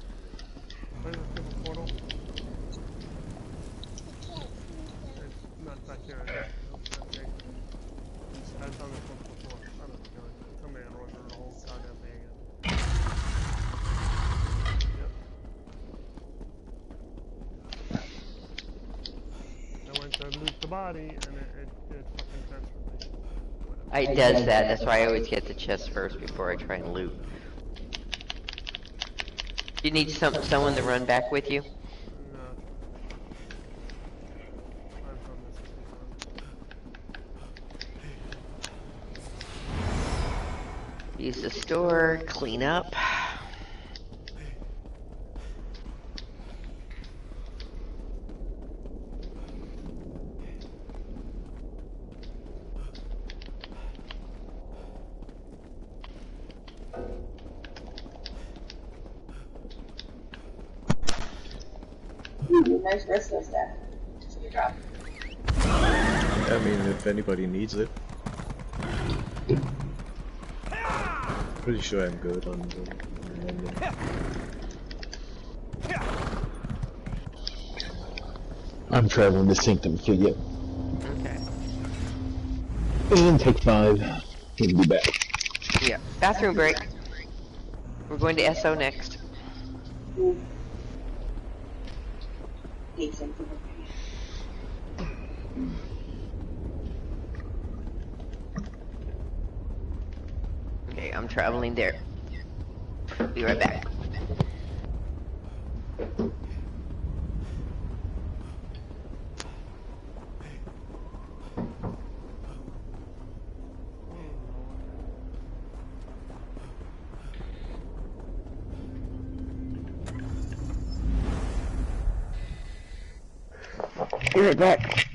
Where's the portal? It's not back here. Okay. I've done this one before. I don't know. Somebody had run through the whole goddamn thing again. I went to loot the body, and it fucking transferred me. It does that. That's why I always get the chest first before I try and loot. You need someone to run back with you? No. I've done this before. Use the store, clean up. Nice wrestler staff. That's a good job. I mean, if anybody needs it. Pretty sure I'm good on the... I'm traveling to Sanctum Ophidia. Okay. And take 5. We'll be back. Yeah. Bathroom break. We're going to SO next. Okay, I'm traveling there. Be right back. Be right back.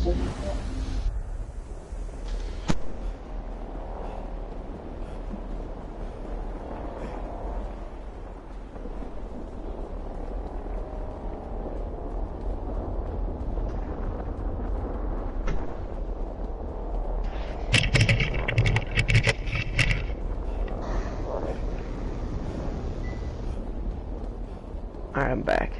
Alright, I'm back.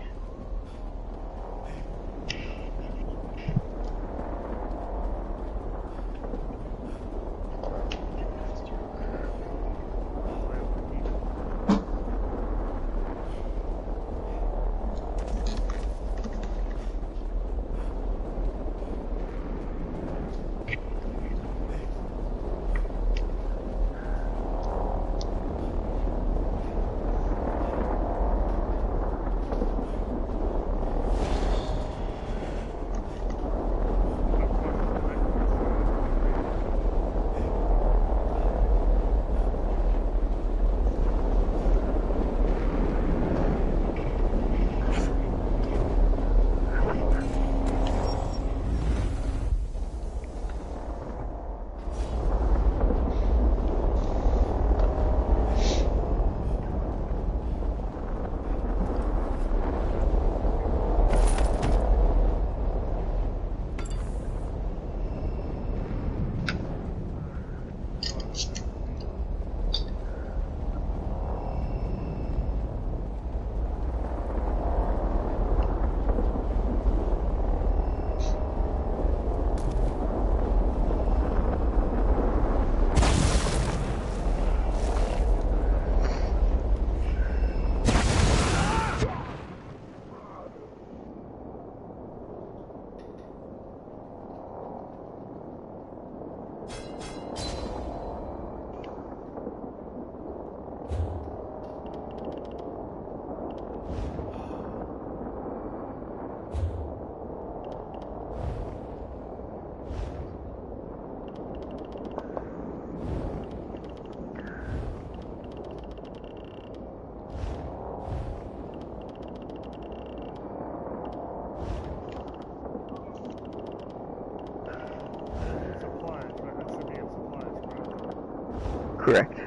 Correct.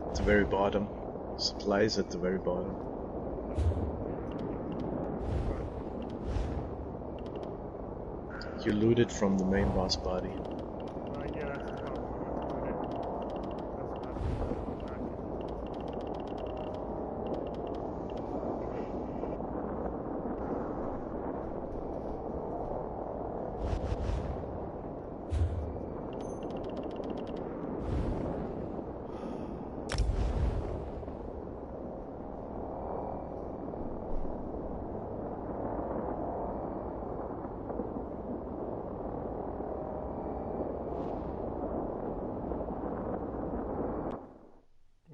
At the very bottom. Supplies at the very bottom. You looted from the main boss body. Yeah, that's the problem.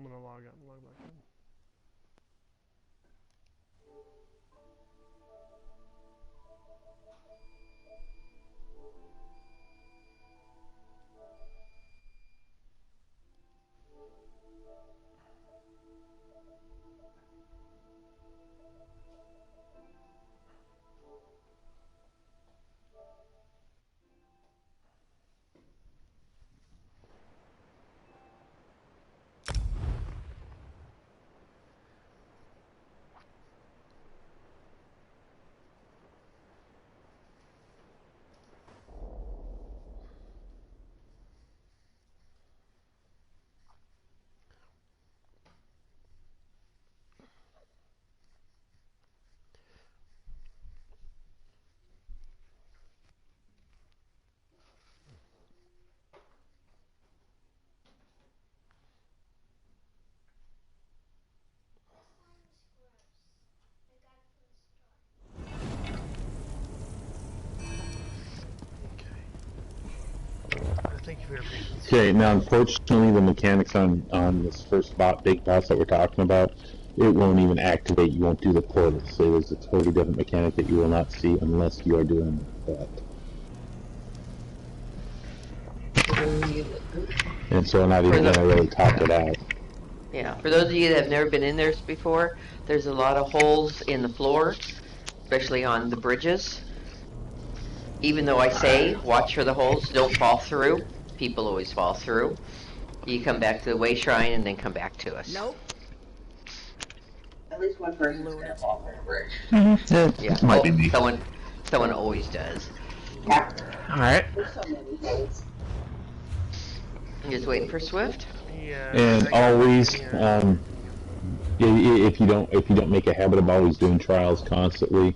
I'm gonna log out and log back in. Thank you for your patience. Okay, now unfortunately the mechanics on this first big boss that we're talking about, it won't even activate, you won't do the portal, so there's a totally different mechanic that you will not see unless you are doing that. And so I'm not even going to really top it out. Yeah, for those of you that have never been in there before, there's a lot of holes in the floor, especially on the bridges. even though I say watch for the holes, don't fall through. People always fall through. You come back to the way shrine and then come back to us. Nope. At least one person's gonna fall for a bridge. Yeah, Might be me. Someone always does. Yeah. Alright. There's so many holes. I'm just waiting for Swift. Yeah. And always, if you don't make a habit of always doing trials constantly,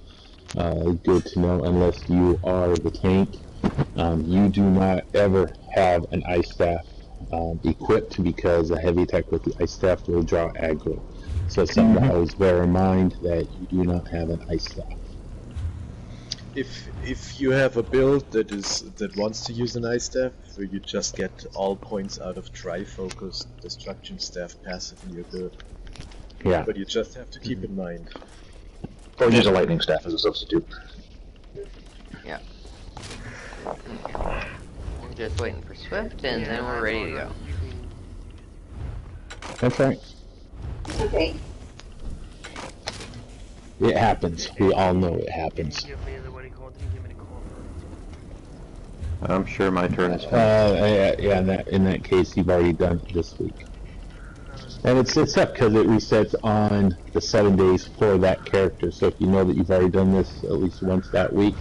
good to know. Unless you are the tank, you do not ever have an ice staff equipped, because a heavy attack with the ice staff will draw aggro. So it's something to always bear in mind, that you do not have an ice staff. If you have a build that wants to use an ice staff, where you just get all points out of tri-focused destruction staff passive in your build. Yeah. But you just have to keep in mind. Or use a lightning staff as a substitute. Yeah. I'm just waiting for Swift, and then we're ready to go. That's right. Okay. It happens. We all know it happens. Give me the what do you call it? Give me the call. I'm sure my turn is finished. Yeah. In that case, you've already done it this week. And it's up because it resets on the 7 days for that character. So if you know that you've already done this at least once that week,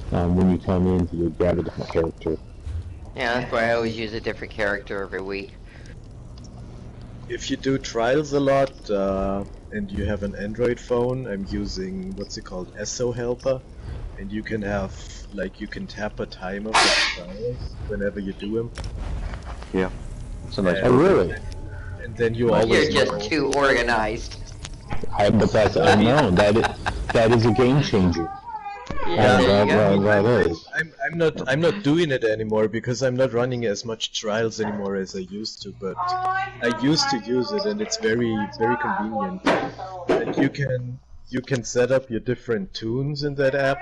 when you come in, you grab a different character. Yeah, that's why I always use a different character every week. If you do trials a lot, and you have an Android phone, I'm using, what's it called, SO Helper, and you can have, you can tap a timer for trials whenever you do them. Yeah. It's a nice Oh, really? And then you always You're just too organized. But that's unknown. That is a game changer. Yeah, that is. I'm not doing it anymore because I'm not running as much trials anymore as I used to, but I used to use it, and it's very convenient. And you can set up your different tunes in that app,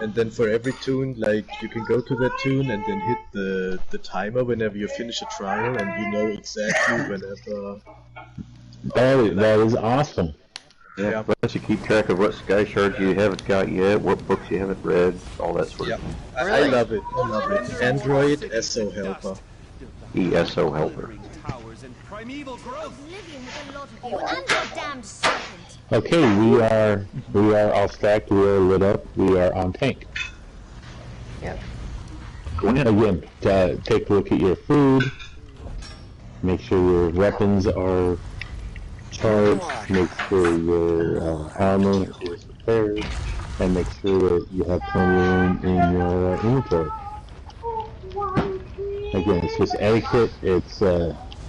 and then for every tune, you can go to that tune and then hit the timer whenever you finish a trial, and you know exactly whenever. That is awesome. Yeah, plus you keep track of what sky shards you haven't got yet, what books you haven't read, all that sort of thing. I love it. I love it. Android SO Helper. ESO Helper. Okay, we are all stacked. We are lit up. We are on tank. Yep. Again, take a look at your food. Make sure your weapons are charged. Make sure your armor is prepared, and make sure that you have plenty of room in your inventory. Again, it's just etiquette. It's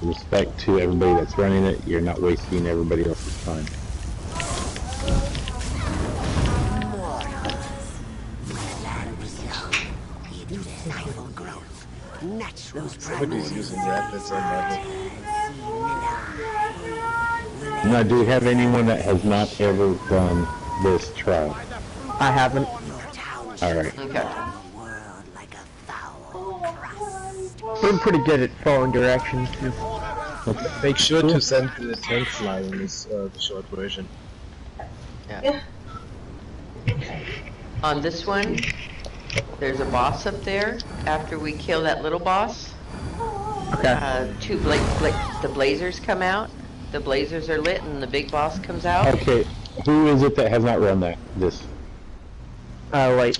respect to everybody that's running it. You're not wasting everybody else's time. Somebody's using rapids, I love it. Now, do we have anyone that has not ever done this trial? I haven't. Alright. Okay. I'm pretty good at following directions. Make sure to send the tank flying is the short version. Yeah. On this one, there's a boss up there. After we kill that little boss, Okay. the blazers come out. The blazers are lit, and the big boss comes out. Okay, who is it that has not run this? Wait.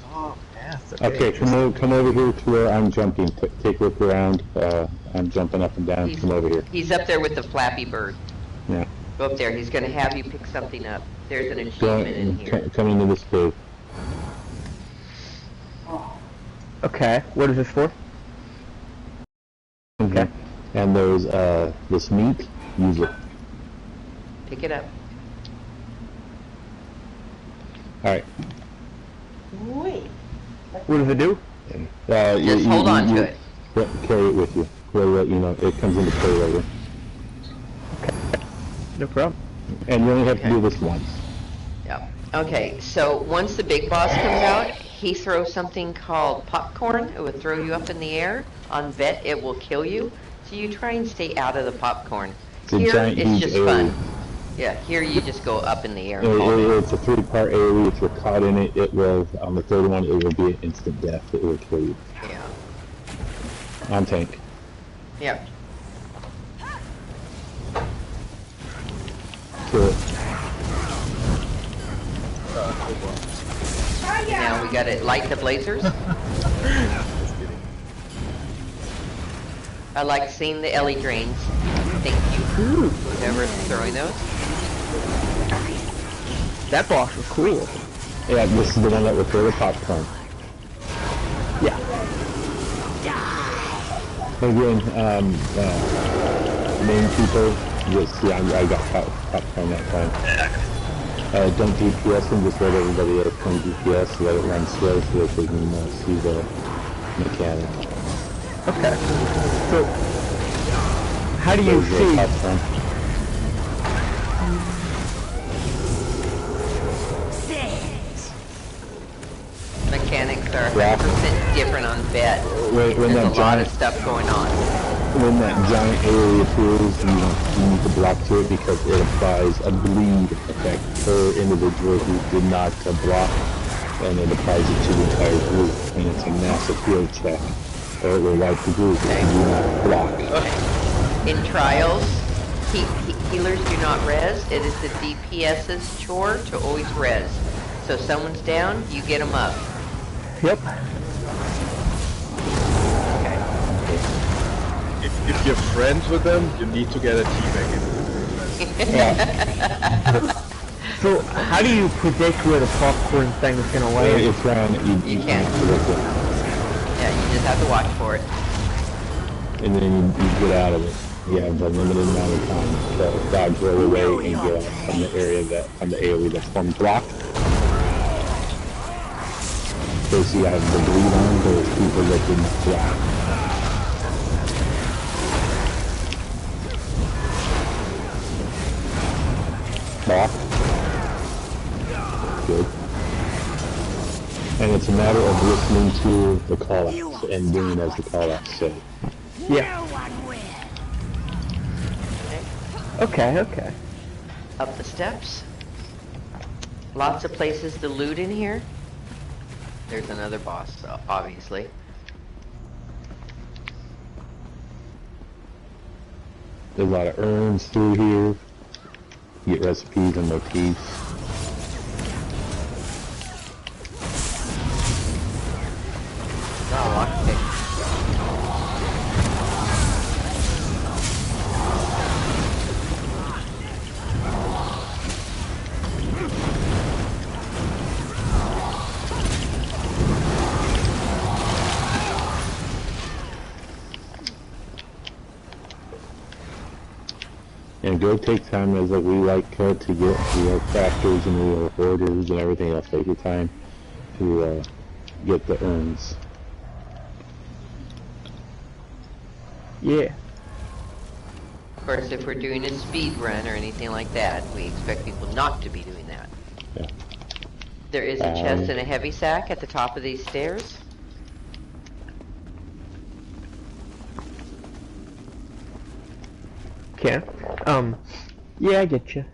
Okay, come over here to where I'm jumping. Take a look around. I'm jumping up and down. Come over here. He's up there with the Flappy Bird. Yeah. Go up there. He's going to have you pick something up. There's an achievement in here. Come into this cave. Okay, what is this for? Okay. And there's this meat. Use it. Pick it up. Alright. Wait. What does it do? Just hold on to it. Carry it with you. We'll let you know. It comes into play later. No problem. And you only have to do this once. Yeah. Okay, so once the big boss comes out, he throws something called popcorn. It will throw you up in the air. On bet, it will kill you. So you try and stay out of the popcorn. It's a Here, giant, it's huge just area. fun. Yeah, here you just go up in the air. And call it. It's a 3-part AoE. If you're caught in it, it will, on the third one, it will be an instant death. It will kill you. Yeah. On tank. Yeah. Kill it. Now we gotta light the blazers. I like seeing the Ellie drains. Thank you. Whoever's throwing those. That boss was cool. Yeah, this is the one that would throw the popcorn. Yeah. Again, main people, just, yeah, I got popcorn that time. Don't DPS and just let everybody else come DPS, let it run slow so that they can see the mechanic. Okay. So, how do you see? Mechanics are 100% different on vet. There's a lot of stuff going on. When that giant area appears, you need to block to it because it applies a bleed effect per individual who did not block, and it applies it to the entire group, and it's a massive heal check, or it will wipe the group if you do not block. In trials, healers do not res. It is the DPS's chore to always res. So if someone's down, you get them up. Yep. If you're friends with them, you need to get a teabag in. So, how do you predict where the popcorn thing is gonna land? It's around, you can't predict it. Yeah, you just have to watch for it. And then you get out of it. You have a limited amount of time to dodge roll away and get out from the area from the AoE that's formed blocked. So see, I have the bleed on, there's people that didn't block. Block. Good. And it's a matter of listening to the call-outs and doing as the call-outs say. Yeah. Okay. Up the steps. Lots of places to loot in here. There's another boss, obviously. There's a lot of urns through here. You get recipes and motifs. Got a lockpick. And go take time as we like to get real crafters and real hoarders and everything else. Take your time to get the urns. Yeah. Of course, if we're doing a speed run or anything like that, we expect people not to be doing that. Yeah. There is a chest and a heavy sack at the top of these stairs. Okay. Yeah, I get you.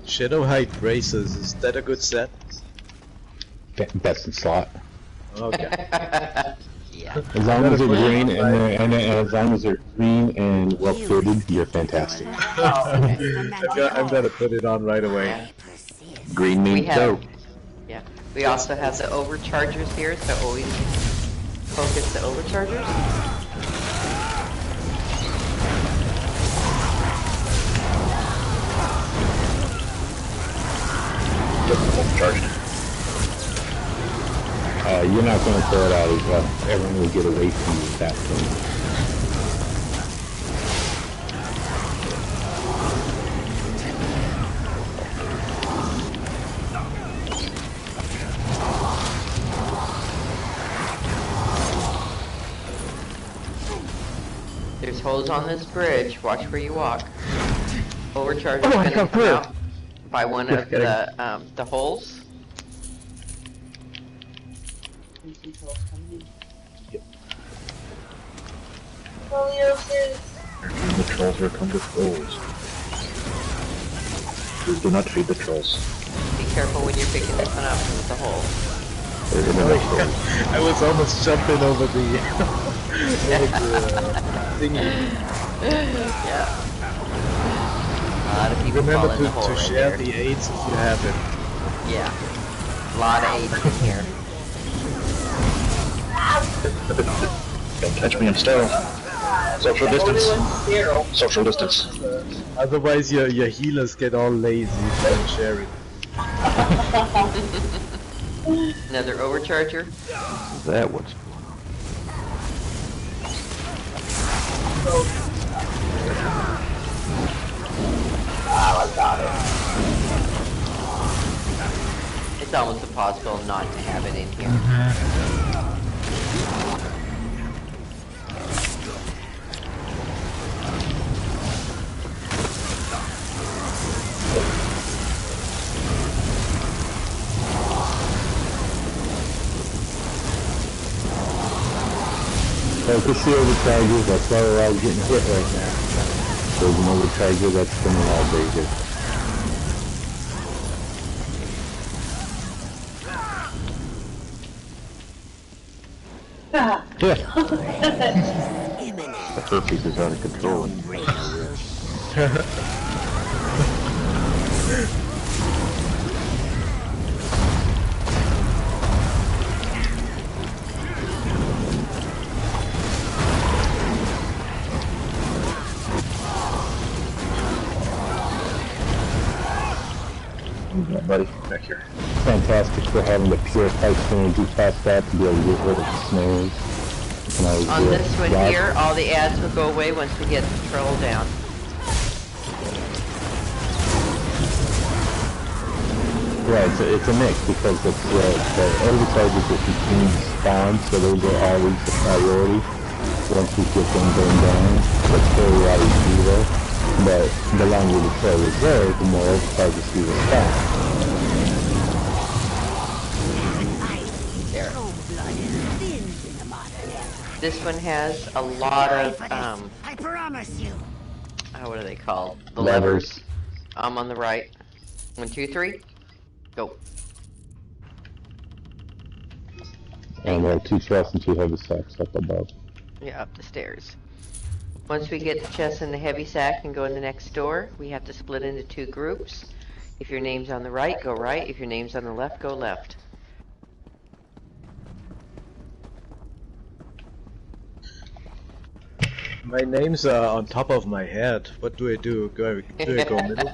Shadowhide braces, is that a good set? Best in slot. Okay. Yeah. As long as they're green and as long as they're green and well fitted, you're fantastic. I'm gonna put it on right away. Green means dope. Yeah. We also have the overchargers here, so always focus the overchargers. You're not going to throw it out as well. Everyone will get away from you at that point. There's holes on this bridge. Watch where you walk. Overchargers Oh, gonna come out by one of the holes. The trolls here come to trolls. Please do not feed the trolls. Be careful when you're picking this one up with the hole. I was almost jumping over the thingy. Yeah. A lot of people Remember fall in the hole to right share there. the aids if you have it. Yeah. A lot of aids in here. Don't catch me in stealth. Social distance. Social distance. Otherwise your healers get all lazy and share it. Another overcharger. That what's I got it. It's almost impossible not to have it in here. Focus the overcharges, that's why we're all getting hit right now. There's an overcharger that's spinning all day here. The herpes is out of control. Buddy, back here. Fantastic for having the pure pipe synergy past that to be able to get rid of the snares. On this one here, all the ads will go away once we get the troll down. Right, it's a mix because the overcharges will continue to spawn, so those are always the priority. Once we get them going down, the carry out is zero. But the longer the trail is there, the more overcharges we will spawn. There. This one has a lot of, I promise you. what are they called? The Levers. On the right. 1, 2, 3. Go. And there are 2 chests and 2 heavy sacks up above. Yeah, up the stairs. Once we get the chest and the heavy sack and go in the next door, we have to split into 2 groups. If your name's on the right, go right. If your name's on the left, go left. My names are on top of my head. What do I do? Do I go middle?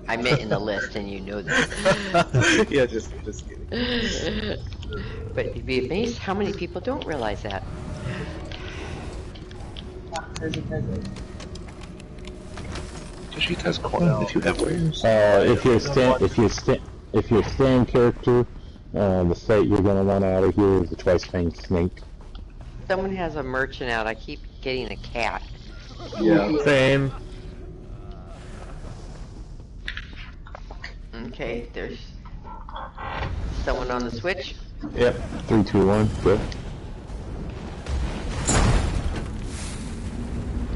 I meant in the list, and you know that. Yeah, just kidding. But you'd be amazed how many people don't realize that. She has corn if you have wares. If you're a stand character, the site you're gonna want out of here is the twice-fanged snake. Someone has a merchant out. I keep getting a cat. Yeah. Same. Okay, there's someone on the switch. Yep. 3, 2, 1. Good.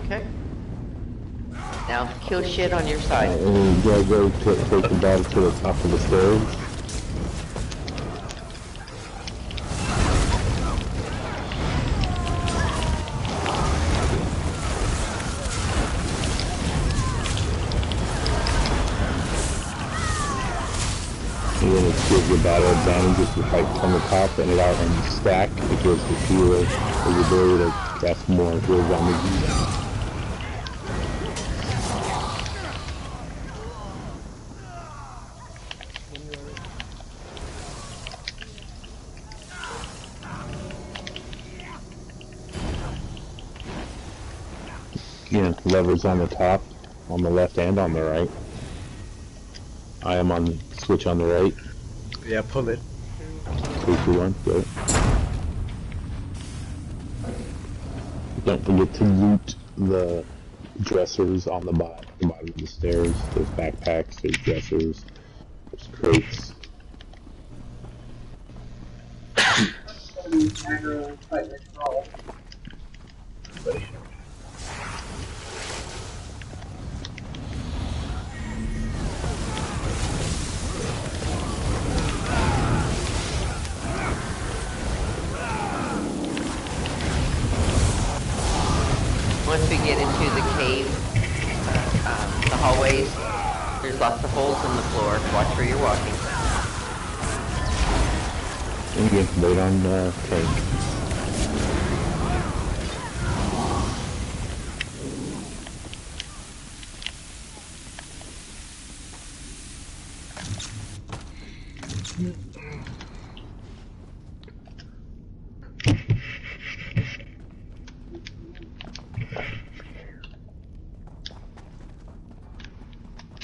Okay. Now kill shit on your side. And you gotta go take the battle to the top of the stairs. And then it gives you battle advantage if you fight from the top and it out and you stack. It gives the healer the ability to cast more heals on the unit. Yeah, levers on the top, on the left and on the right. I am on switch on the right. Yeah, pull it. 3, 2, 1, go. Don't forget to loot the dressers on the bottom of the stairs. There's backpacks, there's dressers, there's crates. pretty aggro and quite control. Once we get into the cave, the hallways, there's lots of holes in the floor. Watch where you're walking. And you can wait on the tank.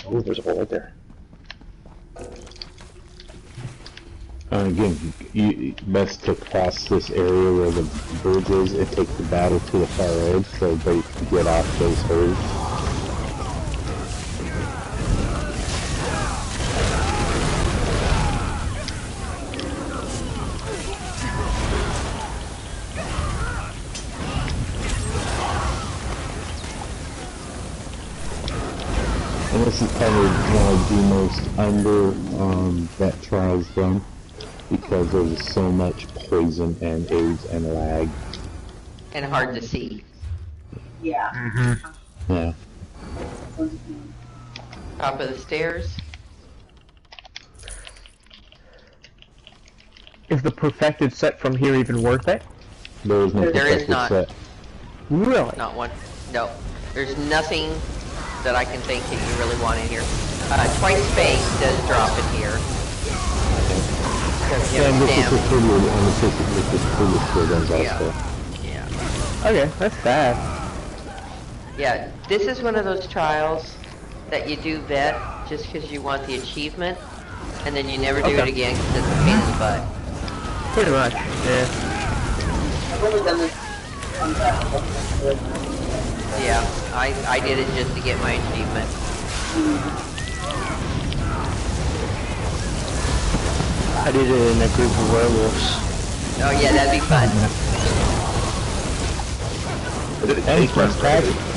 Oh, there's a hole right there. Again, best to cross this area where the bridge is and take the battle to the far edge so they can get off those herds. And this is probably one of the most under that trial's done, because there's so much poison and AIDS and lag. And hard to see. Yeah. Mm-hmm. Yeah. Top of the stairs. Is the perfected set from here even worth it? There is no There is perfected not. set. Really? Not one. No. There's nothing that I can think that you really want in here. Twice Space does drop in here. And this is pretty also. Yeah. Okay, that's bad. Yeah, this is one of those trials that you do vet just because you want the achievement, and then you never do it again because it's a pain in the butt. Pretty much, yeah. I've only done this one time. Yeah, I did it just to get my achievement. I did it in a group of werewolves. Oh yeah, that'd be fun. And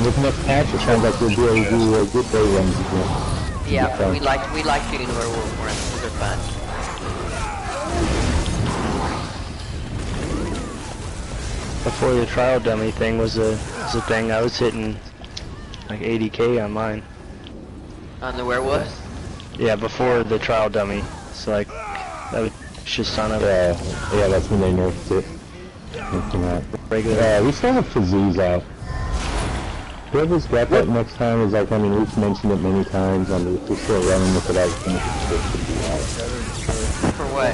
with enough patch, it sounds like we'll be able to do good day runs again. Yeah, we like doing werewolf runs because they're fun. Before the trial dummy thing was a thing, I was hitting like 80k on mine. On the werewolves? Yeah, before the trial dummy. So like, that was just on a... Yeah, that's when they nerfed it. Regular. We still have Fazooz out. Whoever's got that next time is like, I mean, we've mentioned it many times, and we're still running with it out. For what?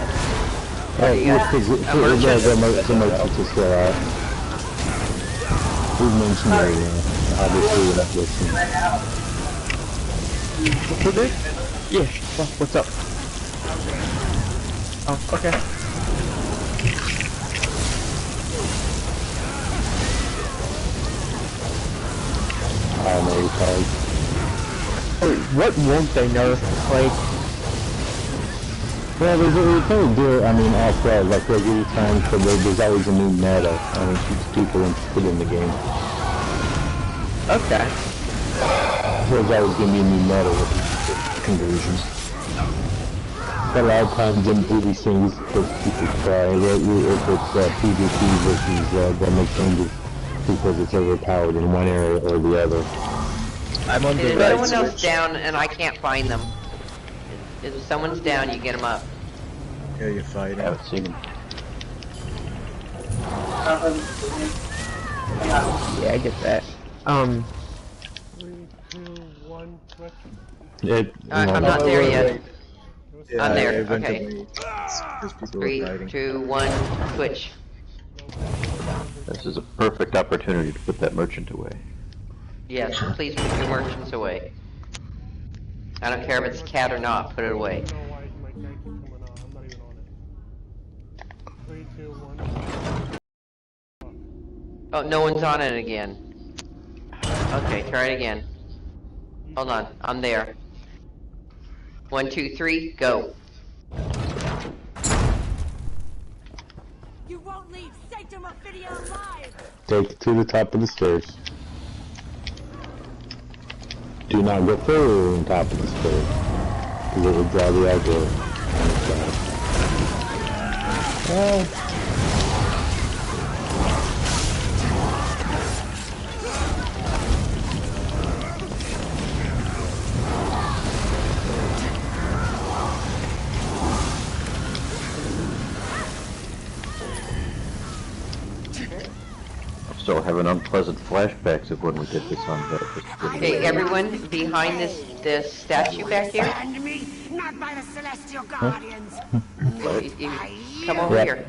The merchants are still out. We've mentioned it, obviously we're not listening. What's it? Yeah, what's up? Oh, okay. I don't know What won't they nerf? Like... Well, they kind of do it, I mean, all 12, like regular time, so there's always a new meta, I mean, keeps people interested in the game. Okay. So there's always going to be a new meta with conversions. But a lot of times in these things, because people try, if it's PvP versus them make changes, because it's overpowered in one area or the other. I'm on the If right someone else switch. down and I can't find them, if someone's down, you get them up. Yeah, you're fighting. I haven't seen him. Yeah, I get that. 3, 2, 1, switch. I'm not there yet. Yeah, I'm there, I went okay. away because people were 3, fighting. 2, 1, switch. This is a perfect opportunity to put that merchant away. Yes, please put your merchants away. I don't care if it's a cat or not, put it away. I don't know why my tank is coming on. I'm not even on it. 3, 2, 1. Oh, no one's on it again. Okay, try it again. Hold on, I'm there. 1, 2, 3, go. You won't Take it to the top of the stairs. Do not go further than the top of the stairs, because it will draw the aggro on the side. Still having unpleasant flashbacks of when we did this on the. Okay, everyone behind this statue back here. Not by the celestial guardians. Come over here.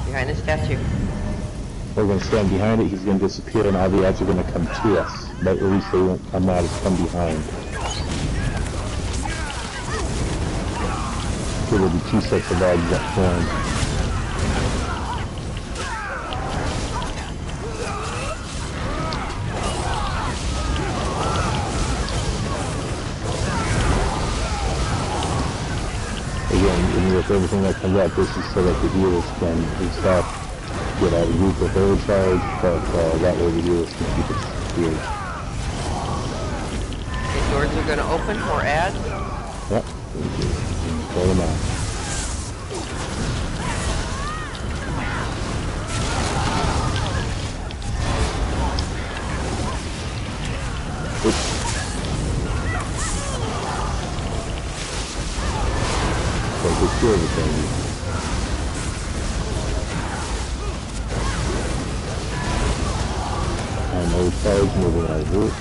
Behind the statue. We're going to stand behind it, he's going to disappear, and all the ads are going to come to us. But at least they won't come out, come behind. So there'll be two sets of ads that form. Again, and with everything that comes out, this is so that the healers can stop, get out of the group with overcharge, but that way the healers can keep it healed. The doors are going to open for ads. Yep, pull them out. Oops. Secure everything. And overcharge, moving out of route.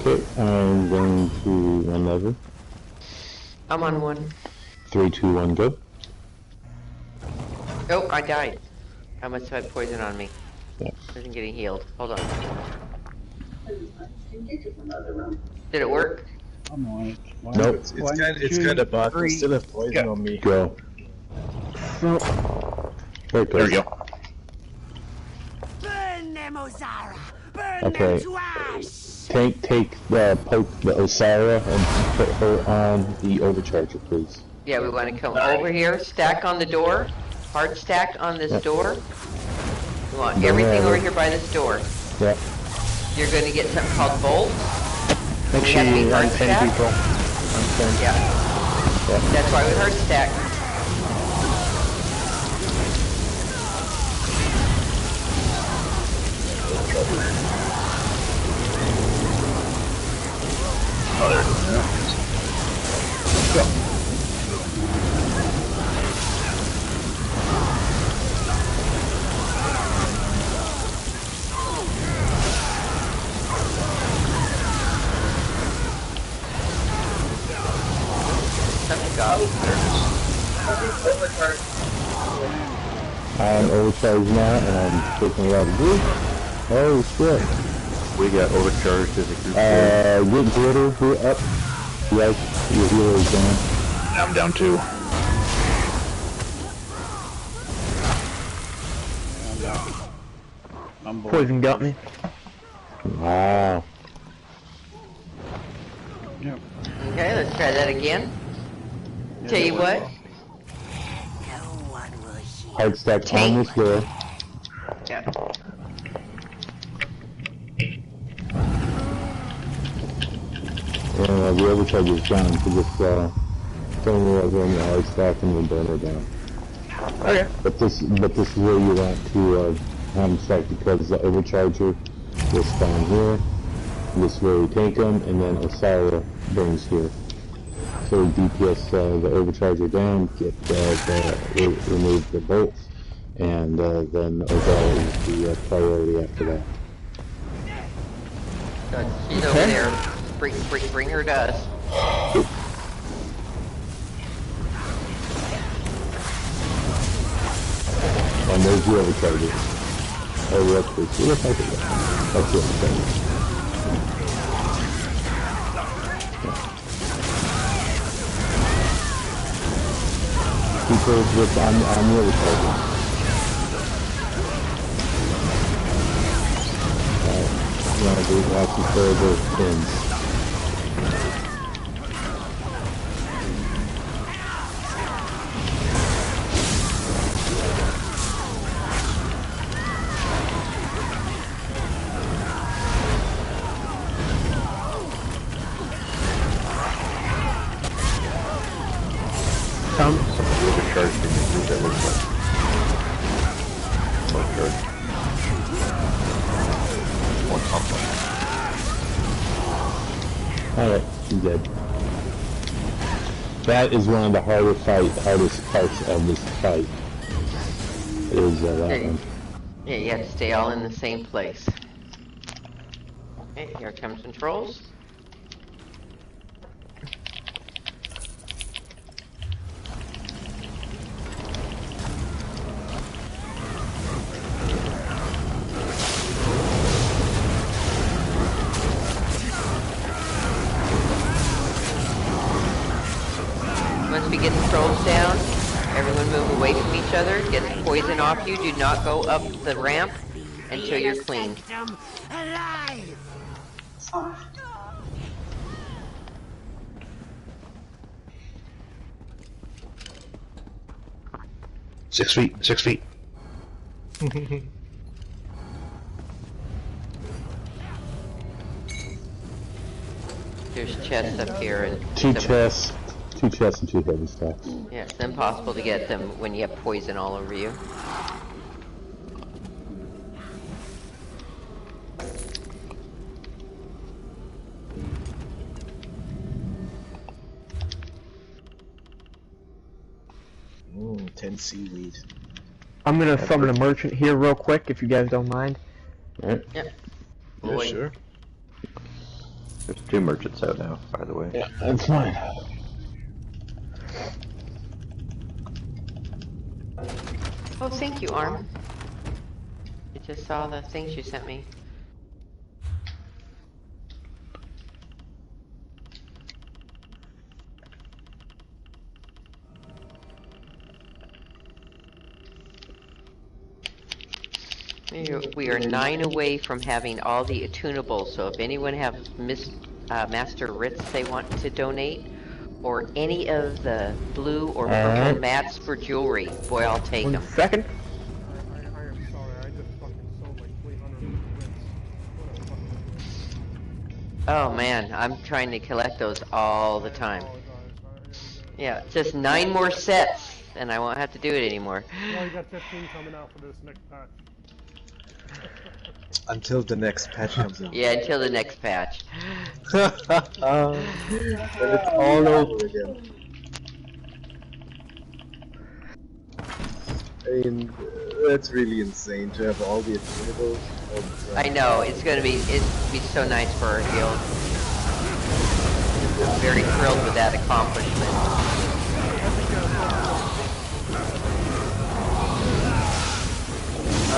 Okay, I'm going to one level. I'm on one. 3, 2, 1, go. Oh, I died. I must have had poison on me. Yeah. Isn't getting healed. Hold on. Did it work? I'm on it. Nope. It's kind of bad. I still have poison on me. Go. There it goes. There we go. Burn them, Ozara! Burn Okay. them to ash! Take the Osara and put her on the overcharger, please. Yeah, we want to come over here, stack on the door, hard stack on this door. We want everything over here by this door. Yep. You're going to get something called bolts. Make sure you run 10 people. Yeah. That's why we hard stack. Oh, there it is. Go. I'm overcharged now, and I'm taking a lot of group. Oh shit. We got overcharged as a group. Get glitter, who up? Yes, your hero is down. I'm down 2. Poison got me. Wow. Okay, let's try that again. Tell you what. Hard stack on this door. Yeah. The overcharge is down, so just tell me what going the hard stack and we'll burn her down. Okay. But this is where you want to have them stack, because the overcharger will spawn here. This is where we take them, and then Osara burns here. So we DPS the overcharger down, remove the bolts, and then Osara is the priority after that. She's over there. Bring her to us. And there's the overcharger. Oh, that's the overcharger. That's the overcharger. people with on the other target. You want to do actually throw those pins. Some of the charge thing that looks like. More charge. More complex. Alright, he's dead. That is one of the hardest parts of this fight. Is that one. Yeah, you have to stay all in the same place. Okay, here comes controls. Once we get the trolls down, everyone move away from each other, get the poison off you, do not go up the ramp until you're clean. Alive! 6 feet, 6 feet. There's chests up here and two chests and 2 heavy stacks. yeah, it's impossible to get them when you have poison all over you. Mmm, 10 seaweed. I'm gonna summon a merchant here real quick if you guys don't mind. Alright. Yep. Yeah, sure. There's 2 merchants out now, by the way. Yeah, that's fine. Oh, thank you, Arm. I just saw the things you sent me. We are 9 away from having all the attunables, so if anyone have Master Ritz they want to donate, or any of the blue or purple mats for jewelry, boy, I'll take them. 1 second. I am sorry, I just fucking sold like 300 wins. What a fucking... Oh man, I'm trying to collect those all the time. Yeah, just 9 more sets, and I won't have to do it anymore. Well, you got 15 coming out for this next patch. Until the next patch comes in. Yeah, until the next patch. Then it's all over again. I mean, that's really insane to have all the attunables all the time. I know, it'd be so nice for our guild. I'm very thrilled with that accomplishment.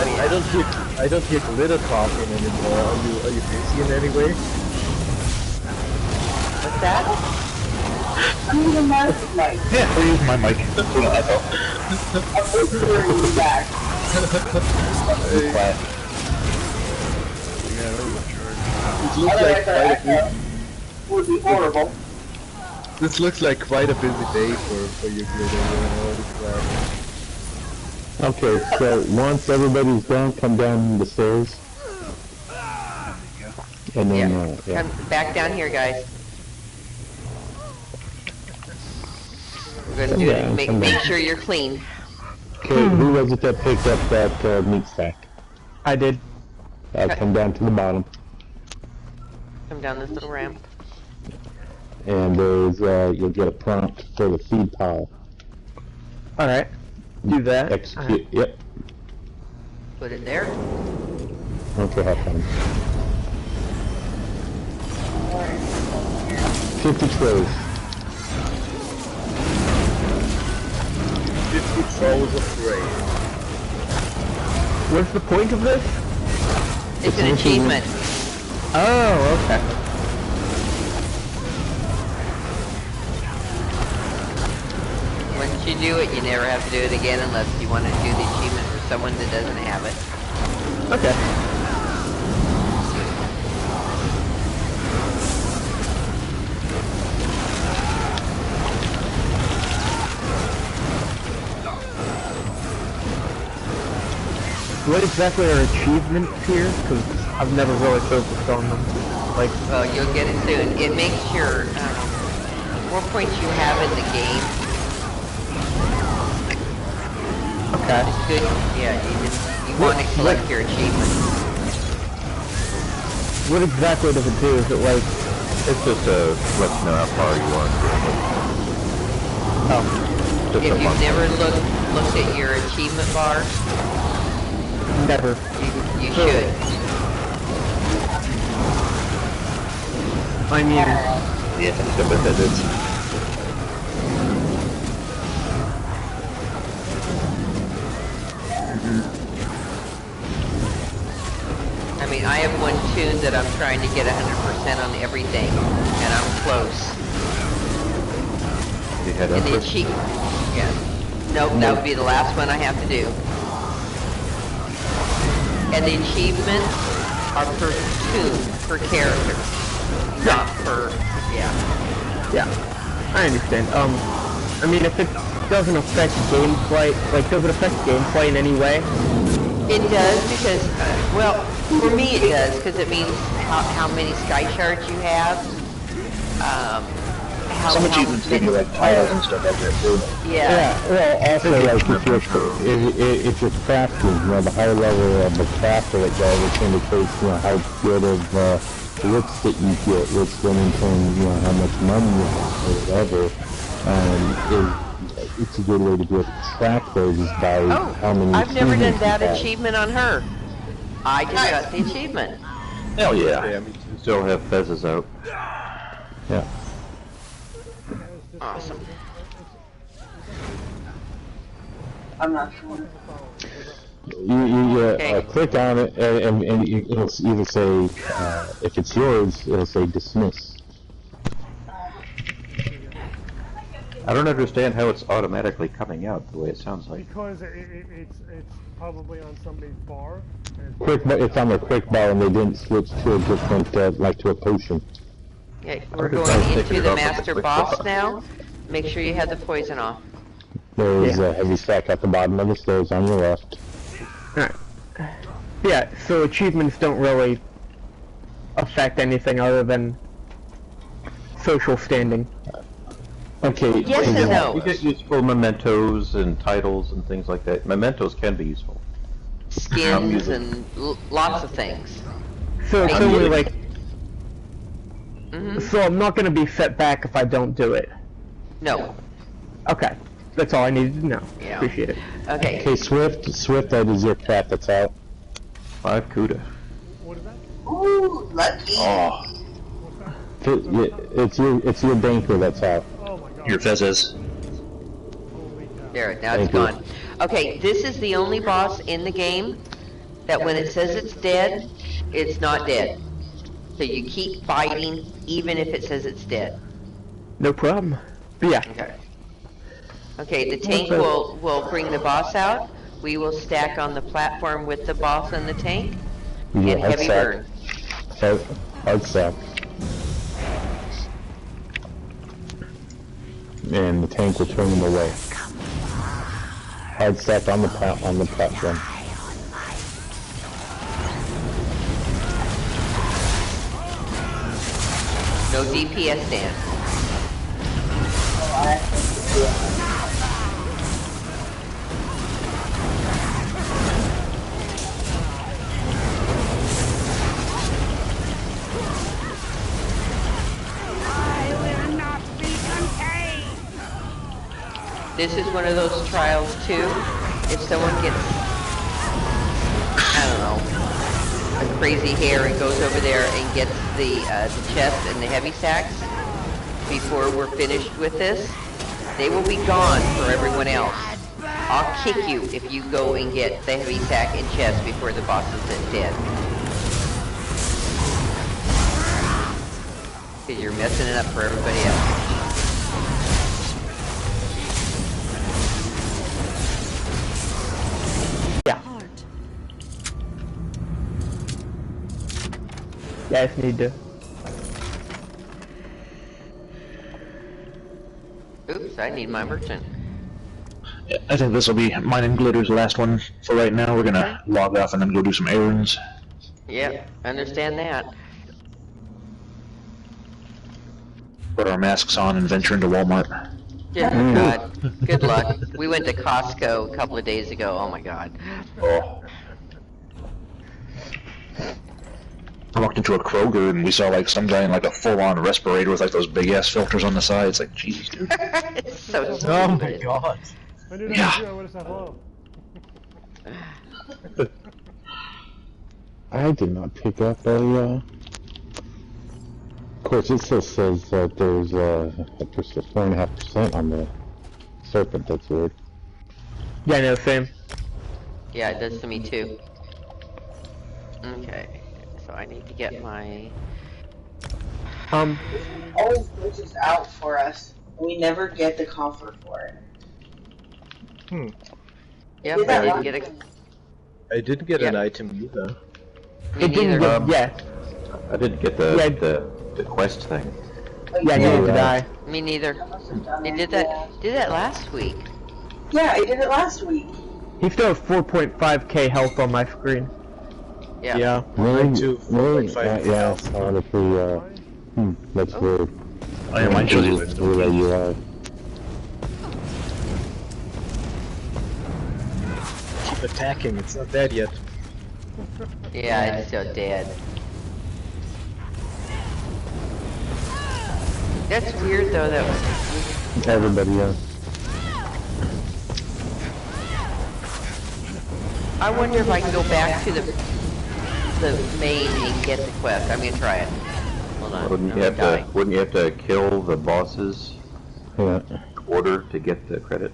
I don't hear glitter talking anymore. Are you busy in any way? What's that? I'm using my mic. Yeah, we're using my mic. I'm whispering you back. Quiet. Would be horrible. This looks like quite a busy day for you, glitter. Okay, so once everybody's done, come down the stairs. And then, Come back down here, guys. We're gonna do it. Make sure you're clean. Okay, who was it that picked up that meat stack? I did. Come down to the bottom. Come down this little ramp. And there's, you'll get a prompt for the feed pile. Alright. Do that. Execute, yep. Put it there. Okay, have fun. 50 trays. 50 trolls of prey. What's the point of this? It's an achievement. Oh, okay. Once you do it, you never have to do it again unless you want to do the achievement for someone that doesn't have it. Okay. What exactly are achievements here? Because I've never really focused on them. Like, well, you'll get it soon. It makes your more points you have in the game. Okay. It's good. Yeah, you want to collect your achievements. What exactly does it do? Is it like? It's just let you know how far you are. Oh. If you've never looked at your achievement bar. Never. You should. I mean... Yeah, but that is... I mean, I have one tune that I'm trying to get 100% on everything, and I'm close. You had and the achievement... Yeah. Nope, that would be the last one I have to do. And the achievements are per tune, per character, not per, Yeah, I understand. I mean, if it doesn't affect gameplay, like, does it affect gameplay in any way? It does because, well, for me it does because it means how many sky shards you have. Some achievements give you like titles and stuff like that too. Yeah. Well, also like if you're crafting, you know, the higher level of the craft of it guy, which indicates, you know, how good of looks that you get, which then in turn, you know, how much money you have or whatever. It's a good way to be able to track those is by how many. I've never done that achievement on her. I just got the achievement. Hell yeah. Yeah, me too. Still have fezzes out. Yeah. Awesome. I'm not sure. You click on it, and it'll either say, if it's yours, it'll say dismiss. I don't understand how it's automatically coming out the way it sounds like. Because it's probably on somebody's bar. It's on their quick bar, and they didn't switch to a different, like to a potion. Okay, we're going into the master boss now. Make sure you have the poison off. There's a heavy stack at the bottom of the stairs on your left. Alright. Yeah, so achievements don't really affect anything other than social standing. Okay. Yes and no. You get useful mementos and titles and things like that. Mementos can be useful. Skins and lots of things. So it's only like... Mm-hmm. So I'm not going to be set back if I don't do it? No. Okay. That's all I needed to know. Yeah. Appreciate it. Okay. Okay, Swift, that is your cat that's out. 5 Cuda. What is that? Ooh, lucky. Oh. It's your banker that's out. Oh my god. Your fezzes. There, now it's gone. Okay, this is the only boss in the game that when it says it's dead, it's not dead. So you keep fighting even if it says it's dead. No problem. Yeah. Okay. Okay, the tank will bring the boss out. We will stack on the platform with the boss and the tank. And heavy burn. Hard stack. And the tank will turn them away. Hard stack on the platform. No DPS stand. This is one of those trials too. If someone gets, I don't know, a crazy hair and goes over there and gets the chest and the heavy sacks before we're finished with this, they will be gone for everyone else. I'll kick you if you go and get the heavy sack and chest before the boss is dead. Because you're messing it up for everybody else. Yeah, I just need to. Oops, I need my merchant. I think this will be mine and Glitter's last one for right now. We're gonna log off and then go do some errands. Yep, understand that. Put our masks on and venture into Walmart. Yeah, God, good luck. We went to Costco a couple of days ago. Oh my God. Oh. I walked into a Kroger and we saw like some guy in like a full-on respirator with like those big-ass filters on the side. It's like, Jesus, dude. It's so stupid. Oh my God. I didn't Yeah. know I would have said hello. I did not pick up a, of course it still says that there's a 4.5% on the serpent, that's weird. Yeah, no, same. Yeah, it does to me too. Okay, so I need to get my... Always glitches out for us. We never get the coffer for it. Yep, I didn't get a... I didn't get an item either. Me neither. I didn't get the quest thing. Yeah, neither did I. Me neither. They did that last week. Yeah, I did it last week. He still has 4.5k health on my screen. Yeah. Yeah. Really? Really? Yeah, honestly, that's weird. Oh yeah, mine shows you. That you are. Keep attacking, it's not dead yet. Yeah, it's still dead. That's weird though, that Everybody, I wonder if I can go back to the main and get the quest. I'm gonna try it. Hold on. Wouldn't you have to kill the bosses in order to get the credit?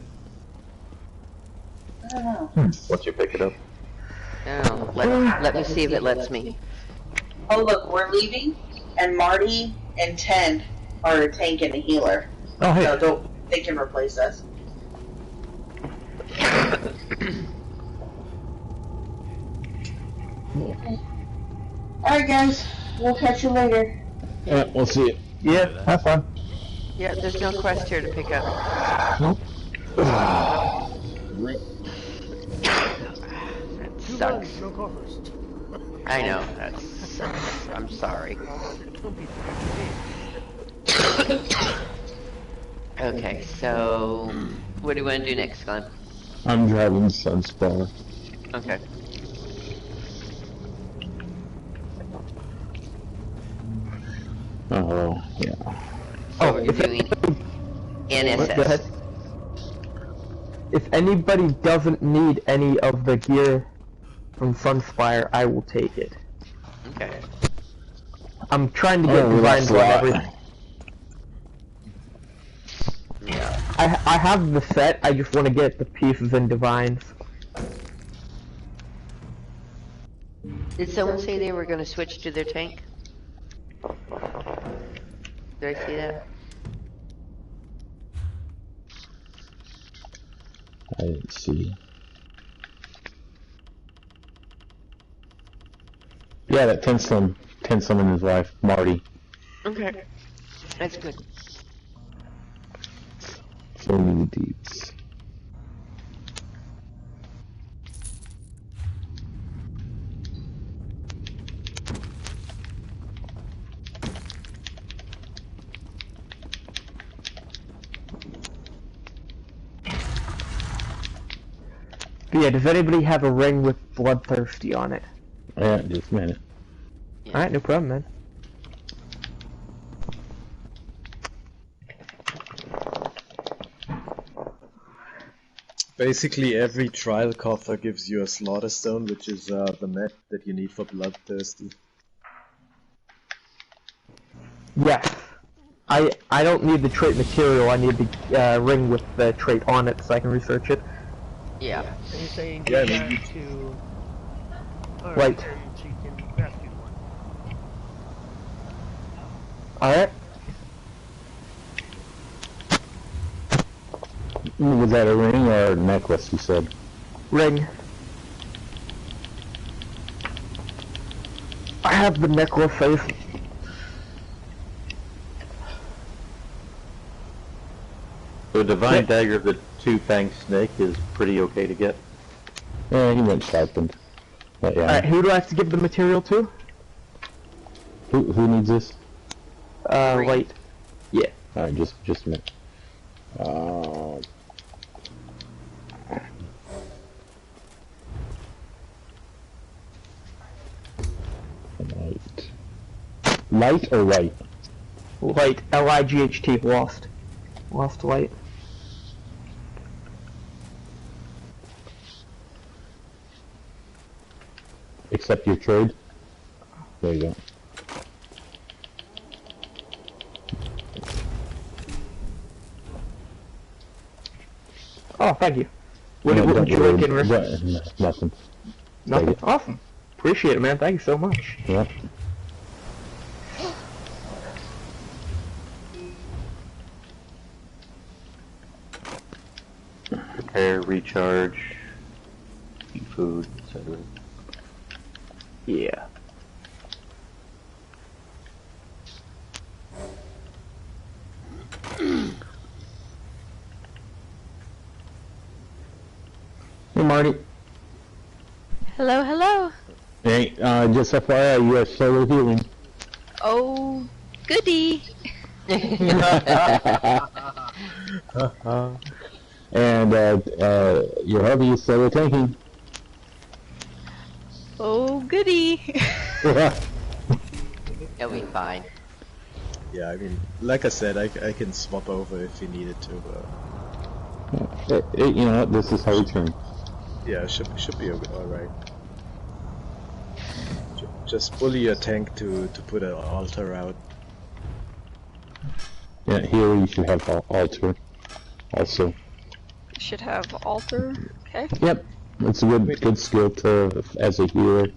I don't know. Once you pick it up. Oh, let me see if it lets me. Oh look, we're leaving, and Marty and 10 are a tank and a healer. Oh, hey. So they can replace us. Alright guys, we'll catch you later. Yeah, we'll see you. Yeah, have fun. Yeah, there's no quest here to pick up. Nope. That sucks. No coffers. I know, that sucks. I'm sorry. Okay, so what do you want to do next, Glenn? I'm driving Sunspire. Okay. Oh, yeah. So we're doing NSS. Go ahead. If anybody doesn't need any of the gear from Sunspire, I will take it. Okay. I'm trying to get designs on everything. Yeah. I have the set, I just want to get the pieces and divines. Did someone say they were going to switch to their tank? Did I see that? I didn't see. Yeah, that 10 Slim and his wife, Marty. Okay. That's good. So many deeds. But yeah, does anybody have a ring with Bloodthirsty on it? Yeah, just a minute. Yeah. Alright, no problem, man. Basically, every trial coffer gives you a slaughter stone, which is the map that you need for Bloodthirsty. Yes. I don't need the trait material, I need the ring with the trait on it so I can research it. Yeah. And you're saying Yeah, give I that mean, to her Right. and she can craft you one. Alright. Was that a ring or a necklace, you said? Ring. have the necklaces. The divine dagger of the two-fanged snake is pretty okay to get. Yeah, he went sharpened. But yeah. Alright, who do I have to give the material to? Who needs this? Light. Yeah. Alright, just a minute. Light or right? Light. L-I-G-H-T. Lost. Lost light. Accept your trade. There you go. Oh, thank you. What would you like in return? Nothing. Nothing? Awesome. Appreciate it, man. Thank you so much. Yeah. Prepare, recharge, eat food, etc. Yeah. Hey, Marty. Hello, hello. Hey, just FYI, you are solo healing. Oh, goody. And your hubby is solo tanking. Oh, goody. It'll be fine. Yeah, I mean, like I said, I can swap over if you needed to. You know what? This is how we turn. Yeah, should be alright. Just bully your tank to put an altar out. Yeah, here you should have altar. Also. Should have altar. Okay. Yep, it's a good skill to as a healer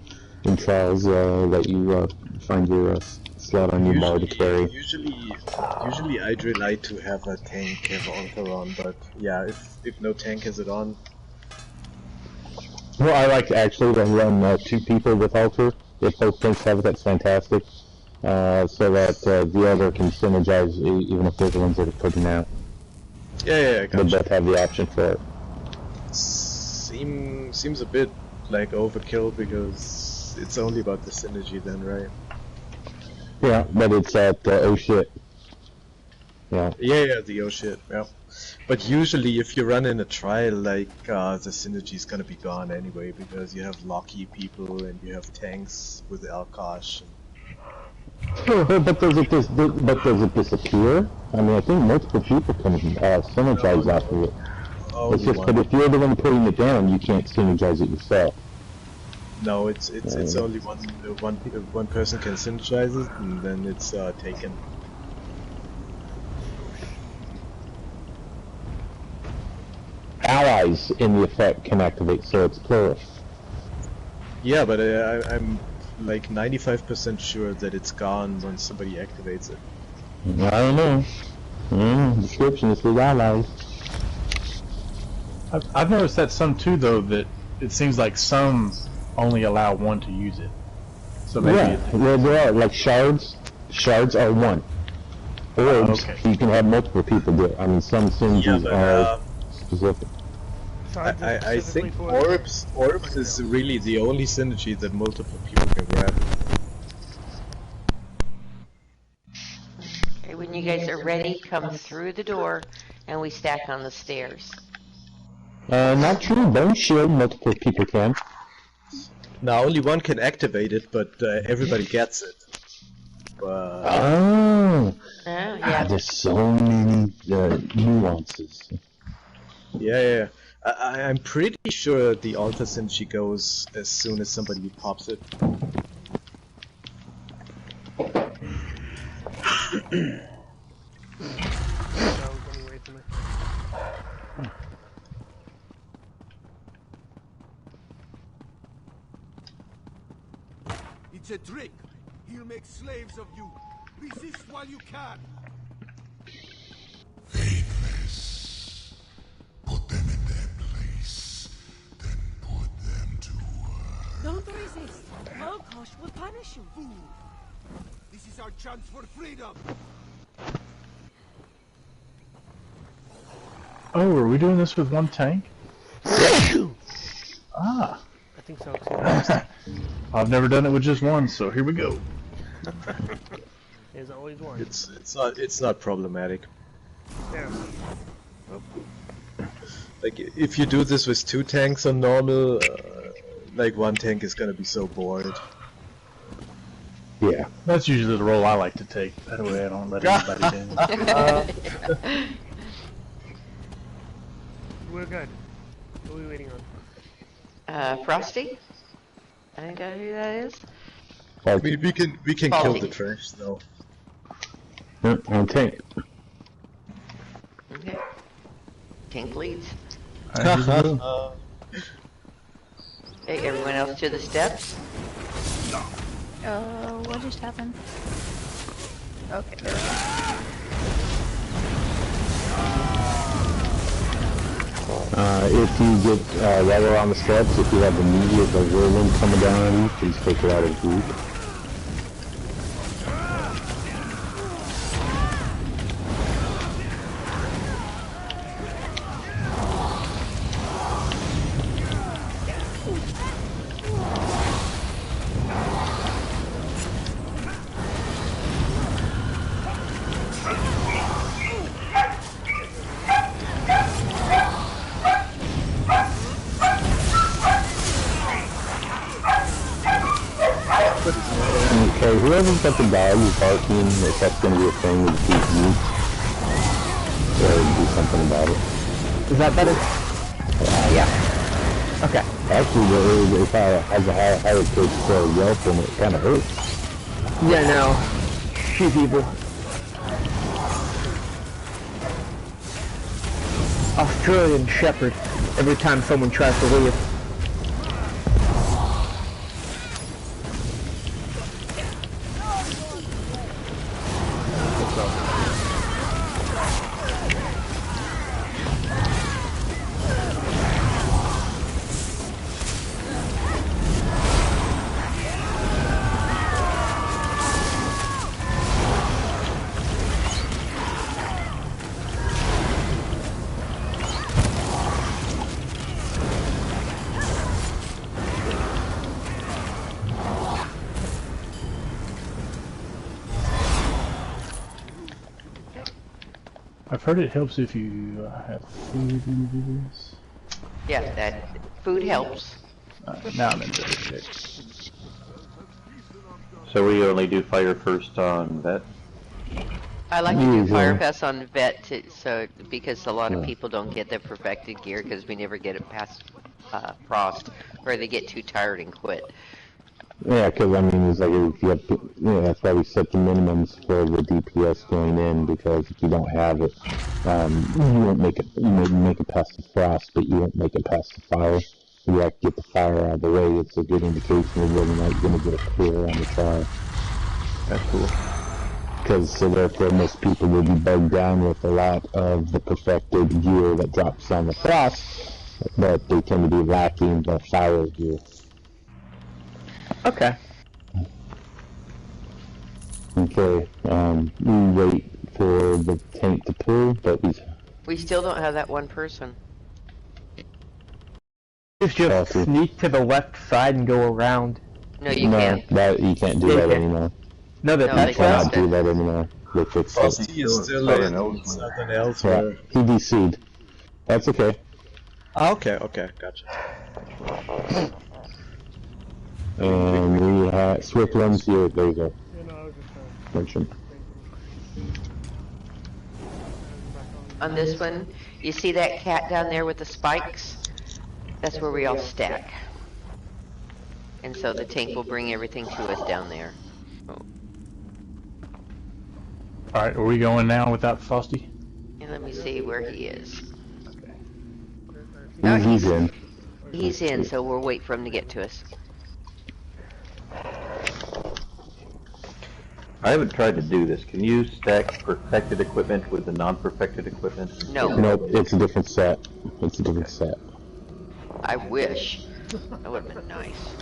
in trials that you find your slot on your bar to carry. Usually I'd like to have a tank have altar on, but yeah, if no tank has it on. Well, I like to actually run 2 people with altar. If both tanks have it, that's fantastic. So that the other can synergize even if they're the ones that are putting out. Yeah, They both have the option for it. Seems a bit like overkill because it's only about the synergy then, right? Yeah, but it's at oh shit. Yeah. Yeah, the oh shit, yeah. But usually if you run in a trial, like, the synergy is gonna be gone anyway, because you have Locky people and you have tanks with Alkosh. But does it disappear? I mean, I think multiple people can synergize off of it. It's just, but if you're the one putting it down, you can't synergize it yourself. No, it's only one person can synergize it, and then it's taken. Allies in the effect can activate, so it's plural. Yeah, but I'm like 95% sure that it's gone once somebody activates it. I don't know. Description is with allies. I've noticed that some too, though, that it seems like some only allow one to use it. So maybe Yeah, there are, like shards. Shards are one. Orbs, you can have multiple people do it. I mean, some synergies are specific. I think orbs is really the only synergy that multiple people can grab. Okay, when you guys are ready, come through the door and we stack on the stairs. Not true. Bone shield, multiple people can. Now only one can activate it, but everybody gets it. Yeah. There's so many nuances. Yeah. I'm pretty sure the altar synergy goes as soon as somebody pops it. It's a trick. He'll make slaves of you. Resist while you can. Faithless. Put them in their place, then put them to work. Don't resist. Volkosh will punish you. Fool! This is our chance for freedom! Oh, are we doing this with one tank? Ah. I think so too. I've never done it with just one, so here we go. There's always one. It's not problematic. Yeah. Like if you do this with 2 tanks on normal, like 1 tank is gonna be so bored. Yeah. That's usually the role I like to take. That way I don't let anybody down. We're good. What are we waiting on? Frosty? I think I know who that is. We can kill the trash though. Yep, on tank. Okay. Tank leads. Hey, everyone else to the steps? What just happened? Okay, there we go. If you get right around the steps, if you have immediate whirlwind coming down on you, please take it out of the group. Okay, whoever's got the dogs barking, if that's going to be a thing, would keep mute. Or do something about it. Is that better? Yeah. Okay. Actually, if I has a higher pitch yelp, and it kind of hurts. Yeah, no. She's evil. Australian Shepherd. Every time someone tries to leave. I've heard it helps if you have food when you do this. Yeah, that food helps. Now I'm into it. So we only do fire first on vet? I like to do fire pass on vet so because a lot of people don't get their perfected gear because we never get it past frost, or they get too tired and quit. Yeah, because I mean, it's like if you have, that's why we set the minimums for the DPS going in, because if you don't have it, you won't make it. You may make it past the frost, but you won't make it past the fire. You have to get the fire out of the way. It's a good indication of whether or not you're going to get a clear on the fire. That's cool. Because so therefore most people will be bugged down with a lot of the perfected gear that drops on the frost, but they tend to be lacking the fire gear. Okay. Okay, we wait for the tank to pull, but we still don't have that one person. Just sneak to the left side and go around. No, you can't. You can't do that anymore. No, you cannot do that anymore. They fixed it. Frosty is still in something else. Yeah, he DC'd. That's okay. Okay, gotcha. And we have Swift ones here. There you go. Mention. On this one, you see that cat down there with the spikes? That's where we all stack. And so the tank will bring everything to us down there. Alright, are we going now without Frosty? And let me see where he is. Okay. He's in. He's in, so we'll wait for him to get to us. I haven't tried to do this. Can you stack perfected equipment with the non-perfected equipment? No. Nope, it's a different set. It's a different set. I wish. That would have been nice.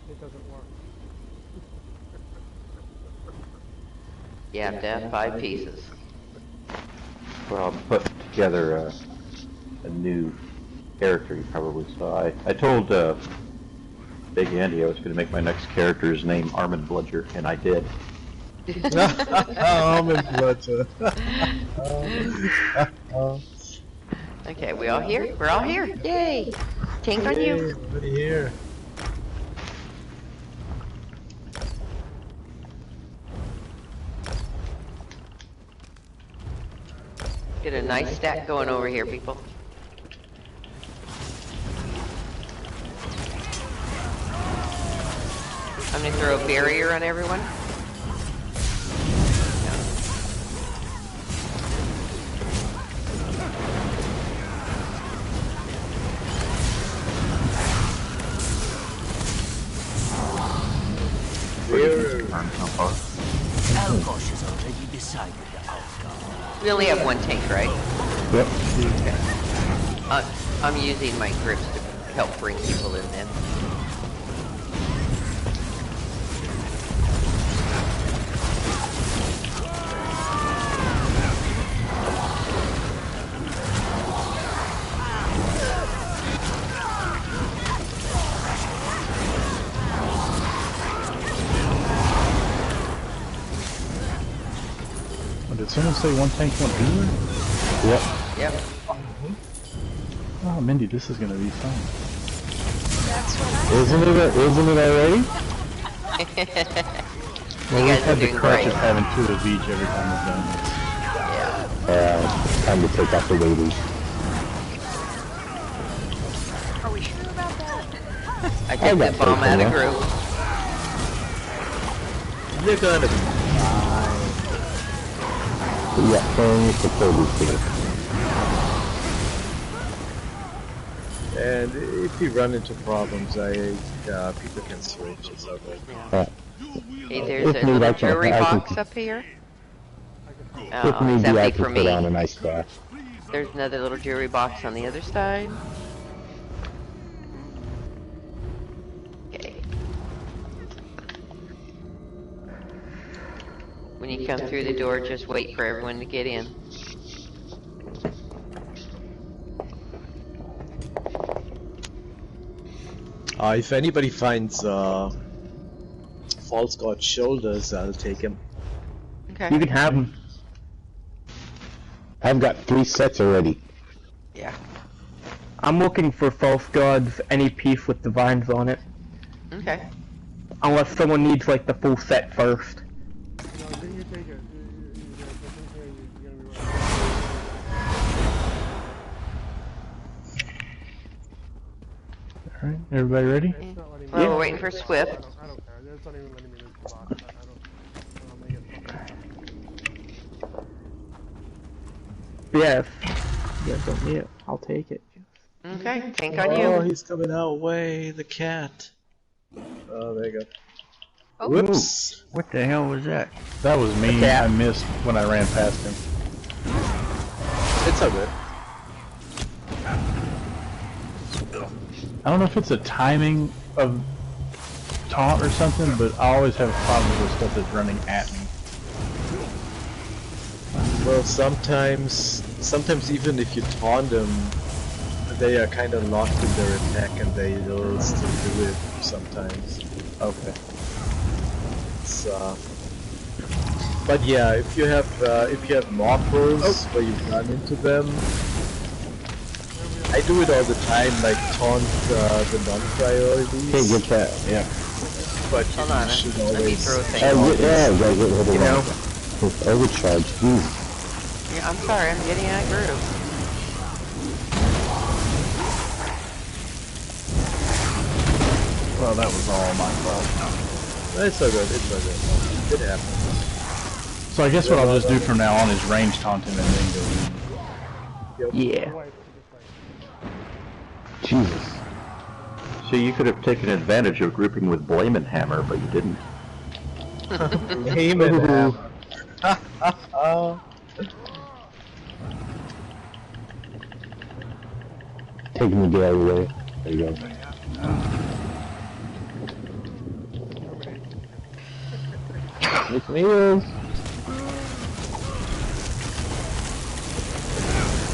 it doesn't work. You have to have 5 pieces. Well, I'm putting together a new character you probably saw. I told Big Andy I was going to make my next character's name Armin Bludger, and I did. Armin Bludger. Okay, we all here? We're all here. Yay! Tank on you. Everybody here. Get a nice stack going over here, people. I'm gonna throw a barrier on everyone. Algosh has already decided the outcome. We only have 1 tank, right? Yep. Okay. I'm using my grips to help bring people in then. Did someone say 1 tank, 1 healer? Yep. Yep. Oh, Mindy, this is gonna be fun. That's what Isn't it already? Well, we've had the doing crutch great. of having 2 of each every time we've done this. Time to take out the waiters. Are we sure about that? I took the bomb out of group. You're gonna be Yeah, thanks for today. And if you run into problems, people can switch. It's okay. Hey, there's a little jewelry box up here. If need It's be, I empty can for put on me. a nice bath. There's another little jewelry box on the other side. Okay. When you come through the door, just wait for everyone to get in. If anybody finds false god shoulders, I'll take him. Okay. You can have them. I've got 3 sets already. Yeah. I'm looking for false gods, any piece with divines on it. Okay. Unless someone needs like the full set first. No, you take it. You're gonna be right. Alright, everybody ready? Well, we're waiting for Swift. I don't care. It's not even letting me use the box. I don't make it Yes. You guys don't need it. I'll take it. Okay, tank on Oh, you. he's coming our way, the cat. Oh, there you go. Oh. Whoops. What the hell was that? That was me. I missed when I ran past him. It's all good. I don't know if it's a timing of taunt or something, but I always have problems with stuff that's running at me. Well, sometimes even if you taunt them, they are kind of locked in their attack and they will still do it sometimes. Okay. It's, but yeah, if you have morphos where you run into them, I do it all the time, like taunt the non-priorities. Okay, get that, yeah. But Hold on, you should let me always... throw a thing. Yeah, gotta get rid of You know? It's overcharged. Jeez. Yeah, I'm sorry, I'm getting out of groove. Well, that was all my fault. It's all good, it's all good. It happens. So I guess what I'll just do from now on is range taunt him and then go in. Yeah. Jesus. So you could have taken advantage of grouping with Blame and Hammer, but you didn't. Blame and Hammer. Taking the guy away. There you go. Make some heals.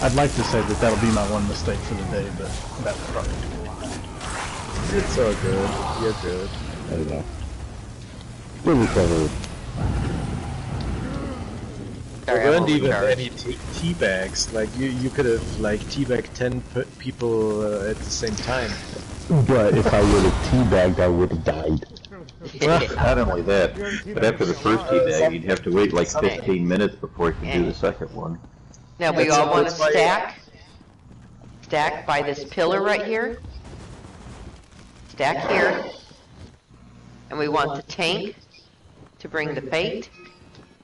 I'd like to say that that'll be my one mistake for the day, but that's probably too long. It's all good. You're good. There you go. Good recovery. There weren't even any tea bags. Like you could have like teabagged 10 people at the same time. But if I would have teabagged, I would have died. Well, not only that, but after the first teabag, you'd have to wait like 15 minutes before you could do the second one. Now we all want to stack by this pillar right here. Stack here. And we want the tank to bring the fate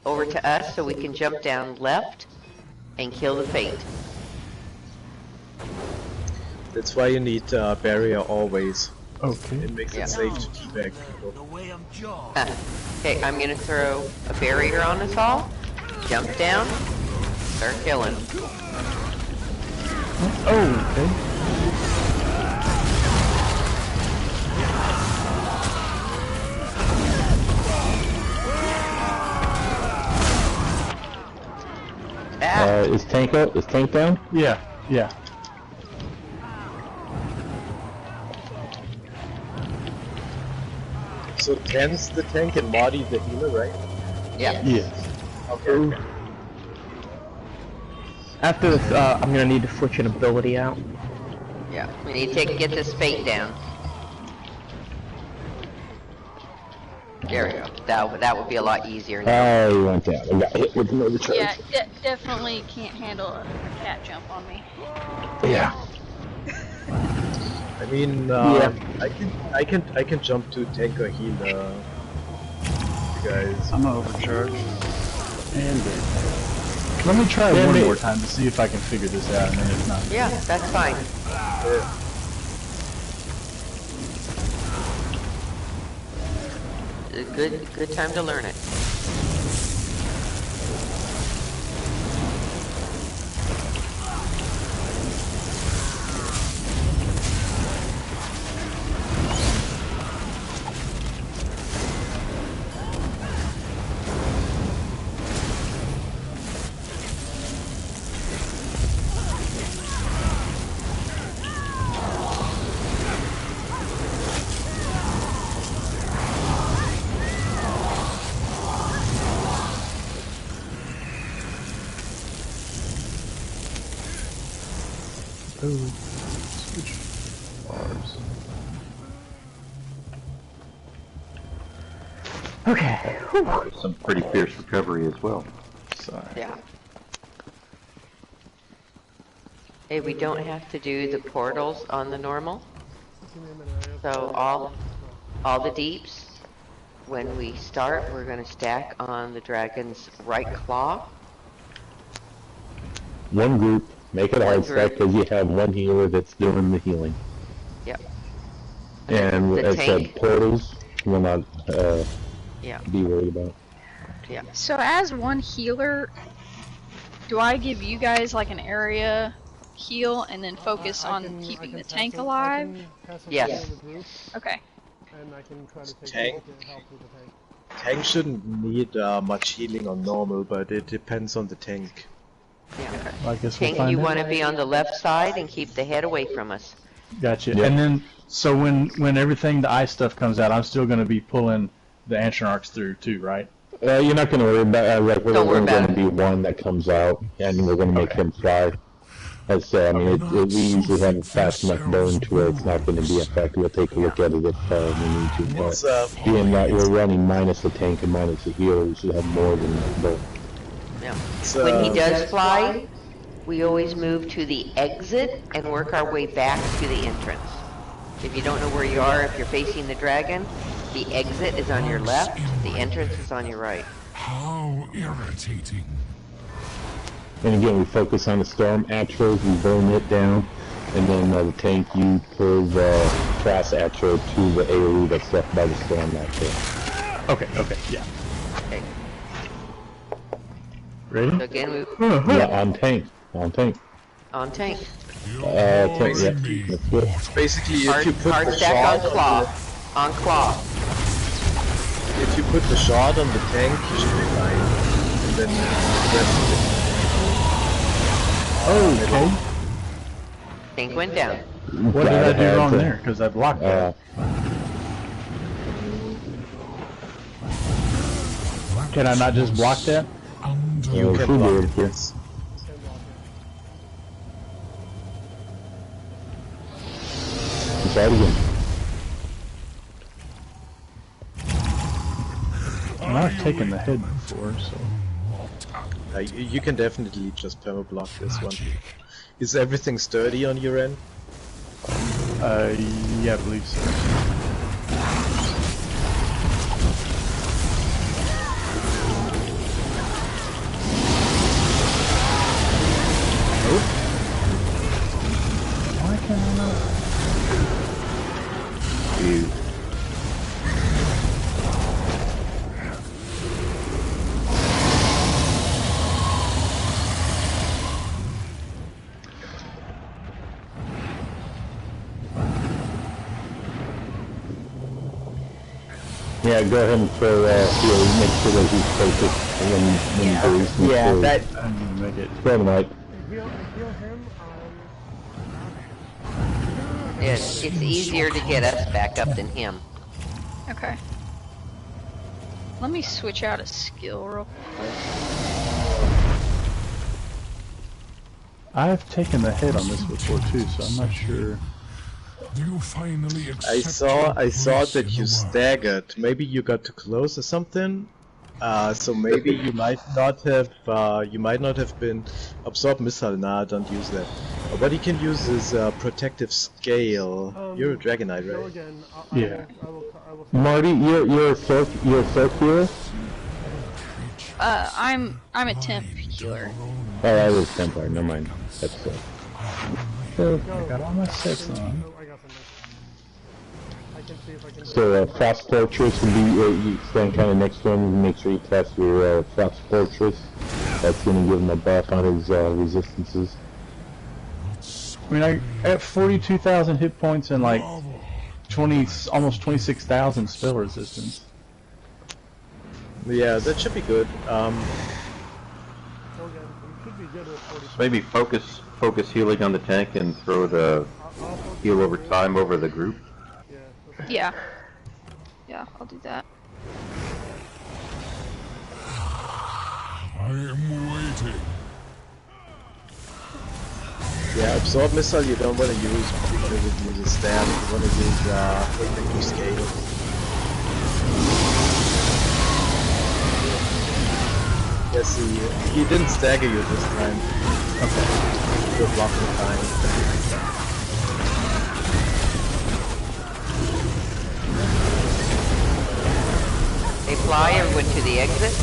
over to us so we can jump down left and kill the fate. That's why you need barrier always. Okay. It makes it safe to teabag people. Okay, I'm gonna throw a barrier on us all. Jump down. Start killing. Oh, okay. Is tank up? Is tank down? Yeah, yeah. So Ten's the tank and Marty the healer, right? Yeah. Yes. Okay. After this, I'm gonna need to switch an ability out. Yeah, we need to get this fate down. There we go. That would be a lot easier now. I went down. I got hit with another charge. Yeah, definitely can't handle a cat jump on me. Yeah. I mean, I can jump to tank or healer. You guys. I'm overcharged. And let me try one more time to see if I can figure this out, and then if not. Yeah, that's fine. Good time to learn it. Switch bars. Okay. Some pretty fierce recovery as well. Sorry. Yeah. Hey, we don't have to do the portals on the normal. So all the deeps, when we start, we're going to stack on the dragon's right claw. One group. Make it hard stack because you have one healer that's doing the healing. Yep. And The as I said, tank. portals will not Yeah. be worried about. Yeah. So as one healer, do I give you guys like an area heal and then focus on keeping the tank alive? Yes. Okay. And I can try to take Tank. help with the tank. Tank shouldn't need much healing on normal, but it depends on the tank. Yeah. Well, I guess we'll Tank, find you out. want to be on the left side and keep the head away from us. Gotcha. Yeah. And then, so when everything, the ice stuff comes out, I'm still going to be pulling the ancient arcs through too, right? You're not going to worry about like we're Don't worry going about to be one that comes out, and we're going to make them fly. As I mean, we usually have a fast enough burn to where it's not going to be affected. We'll take a look at it if we need to. But being that we're running minus the tank and minus the healer, we should have more than burn. Yeah. When he does fly, we always move to the exit and work our way back to the entrance. If you don't know where you are, if you're facing the dragon, the exit is on your left, the entrance is on your right. How irritating. And again, we focus on the storm atros, we burn it down, and then the tank, you pull the cross atro to the AoE that's left by the storm atro. Okay, yeah. Okay. Ready? So again, we Yeah, on tank. on tank. Tank, yeah, that's good. Basically, if Hard, you put hard the stack shot on claw. On claw. if you put the shot on the tank, you should be fine. And then the rest of it. Oh, okay. Tank went down. What did I do wrong there? Because I blocked that. Can I not just block that? You can block it, yes. Try it again. And I've taken the head before, so... You can definitely just perma block this one. Is everything sturdy on your end? Yeah, I believe so. Why can't I not? Yeah, go ahead and throw heal, make sure that he's focused, and then Bruce and Yeah, throw- that... I'm gonna make it. Throw him right. Heal him. It's easier to get us back up than him. Okay. Let me switch out a skill real quick. I've taken the hit on this before too, so I'm not sure. You finally I saw that you staggered. Maybe you got too close or something. So maybe you might not have been absorb missile. Nah, don't use that. What you can use is protective scale. You're a Dragonite, right? Again, Yeah. I will Marty, you're a third healer? I'm a temp healer. Oh, I was Templar, never mind. That's cool. I got all my sets on. I got something. I can see if I can... So, Frost Fortress would be, you stand kind of next to him, make sure you cast your Frost Fortress. That's going to give him a buff on his resistances. I mean, I have 42,000 hit points and like 20, almost 26,000 spell resistance. Yeah, that should be good. Maybe focus healing on the tank and throw the heal over time over the group. Yeah. Yeah, I'll do that. I am waiting. Yeah, absorb missile you don't want to use because it uses stab. You want to use protective scale. Yes, he didn't stagger you this time. Okay. You're blocking time. They fly everyone to the exit.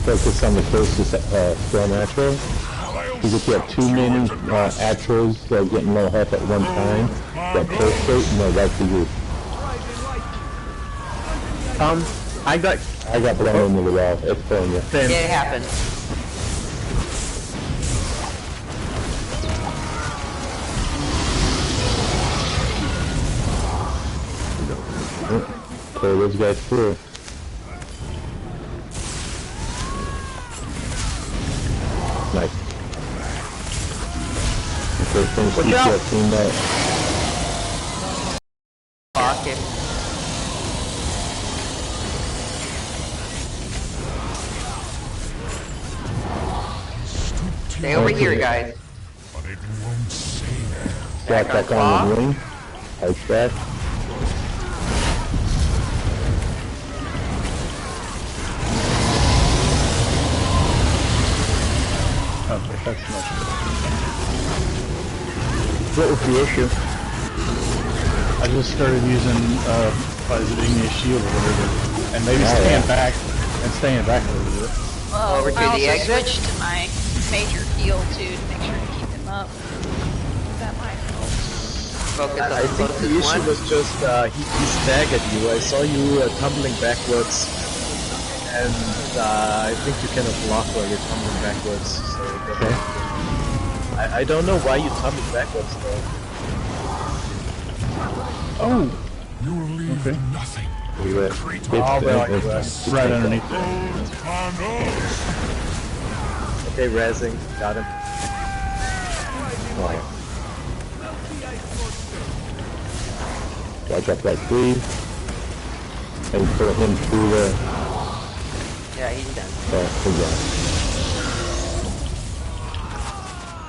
Focus on the closest spell natural. Because if you have too many atros that are getting low health at one time, that prostrate and they'll right for you. I got blown into the wall. It's throwing you. It happened. Pull those guys through. Nice. Okay, finish Look each out! team out. Pocket. Stay over here, guys. But it won't save. Back on the ring. Ice back. Okay, that's much better. What was the issue? I just started using, Igneous Shield or whatever, and maybe staying back a little bit. Well, Over to I the also exit? switched to my major heal too to make sure to keep him up. That might help. Focus on I the think the closest issue one. was just he staggered you. I saw you tumbling backwards, and I think you cannot block while you're tumbling backwards. So Okay. I don't know why you tumbled backwards though. Oh! You will leave Okay. nothing. We went. Right underneath there. Okay, rezzing. Got him. Alright. I got that sleeve. And put him through the... Yeah, he's done. Oh, he's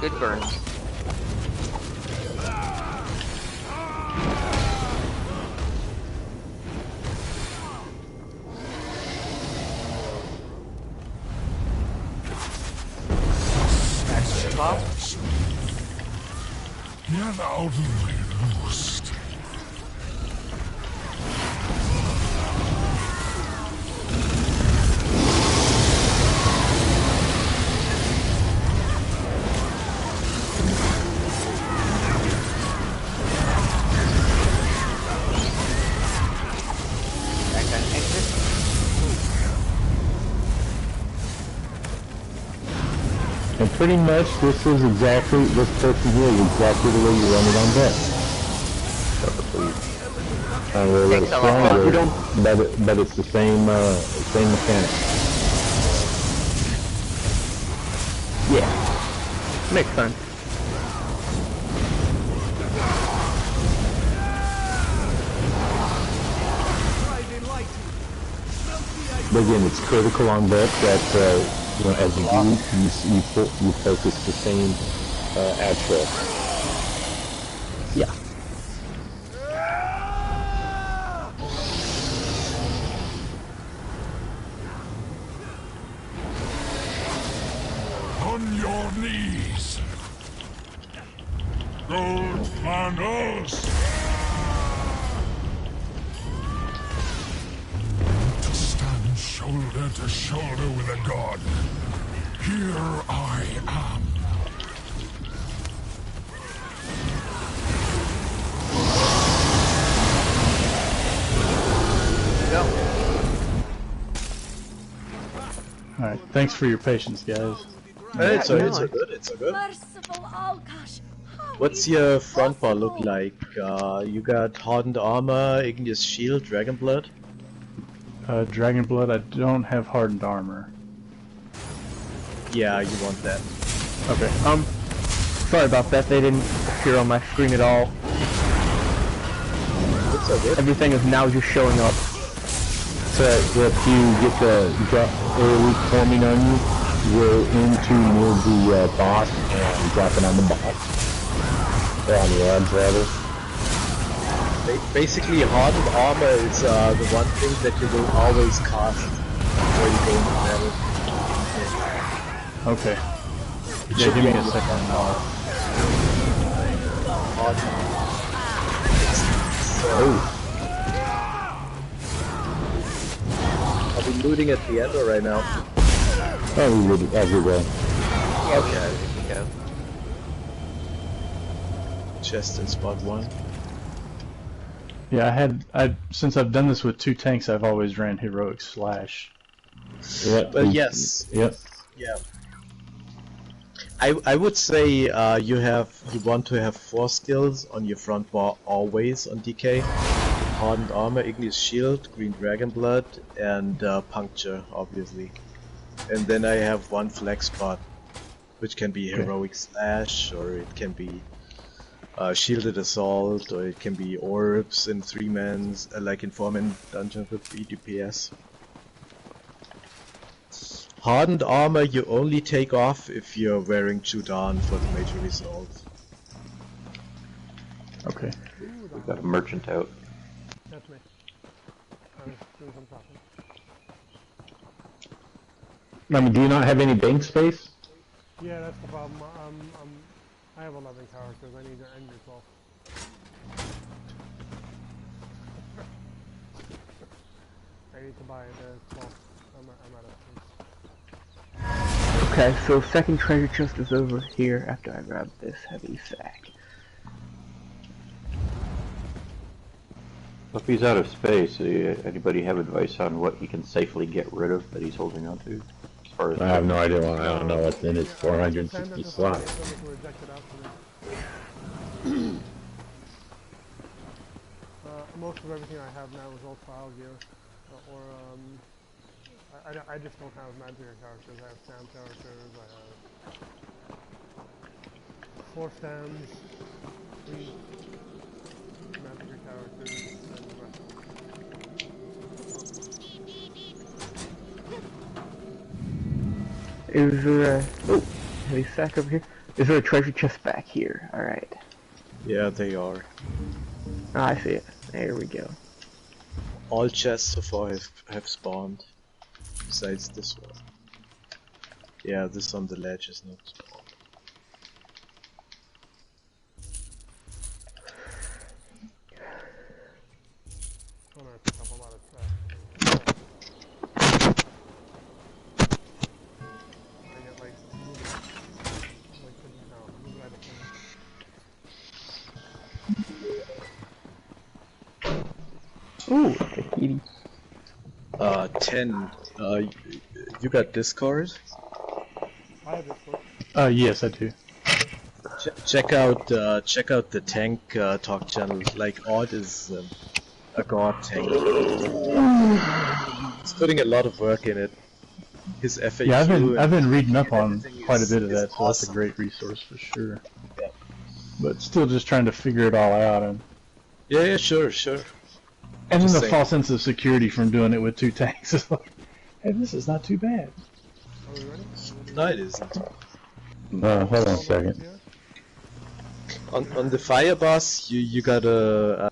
Good burn. Bob? Get out of my roost. And pretty much this person here is exactly the way you run it on deck. And we're a little stronger, but it's the same mechanic. Yeah. Makes sense. But again, it's critical on that you know, as you you focus the same actual. Yeah. On your knees. Gold Flanders. To stand shoulder to shoulder with a god. Here I am. Go. Alright, thanks for your patience, guys. Hey, it's a good. What's your front bar look like? You got hardened armor, igneous shield, dragon blood? Dragon blood, I don't have hardened armor. Yeah, you want that. Okay, sorry about that, they didn't appear on my screen at all. It's so good. Everything is now just showing up. So if you get the early forming on you, you're into near the boss and dropping on the boss. Or on the edge, rather. Basically, hardened armor is the one thing that you will always cast before you go into battle. Okay. Yeah, give me a second. Are we looting at the end or right now? Oh, we would everywhere. Okay, there we go. Chest in spot 1. Yeah, since I've done this with 2 tanks, I've always ran heroic slash. Yep. Yes. Yep. Yeah. I would say you want to have 4 skills on your front bar always on DK. Hardened armor, igneous shield, green dragon blood, and puncture, obviously. And then I have 1 flex spot, which can be heroic slash, or it can be shielded assault, or it can be orbs in 3-mans, like in 4-man dungeons with 3 DPS. Hardened armor you only take off if you're wearing Judan for the major resolve. Okay. We've got a merchant out. That's me. I was doing some talking. I mean, do you not have any bank space? Yeah, that's the problem. I have 11 characters. I need to end your 12. I need to buy the 12. I'm out of space. Okay, so second treasure chest is over here after I grab this heavy sack. If he's out of space, anybody have advice on what he can safely get rid of that he's holding on to? As far as I have no idea why. I don't know what's in his 460 slots. I'm most of everything I have now is all trial gear, I just don't have magic characters. I have stand characters. I have 4 stands, 3 magic characters, and the rest. Is there a... Oh, heavy sack over here. Is there a treasure chest back here? Alright. Yeah, they are. Oh, I see it. There we go. All chests so far have spawned, besides this one. Yeah, this on the ledge is not spawned. I'm gonna pick up a lot of trash. I get like move right up Ooh, Tahiti. 10. You got Discord? I have Discord. Yes, I do. Check out the tank talk channel. Like Odd is a god tank. He's putting a lot of work in it. His FAQ. Yeah, I've been reading up on quite a bit of that, so awesome. that's a great resource for sure. Yeah. But still, just trying to figure it all out. And yeah, sure. And then Just the saying. false sense of security from doing it with 2 tanks is like, hey, this is not too bad. Are we ready? No, it isn't. Hold on a second. On the fire boss, you gotta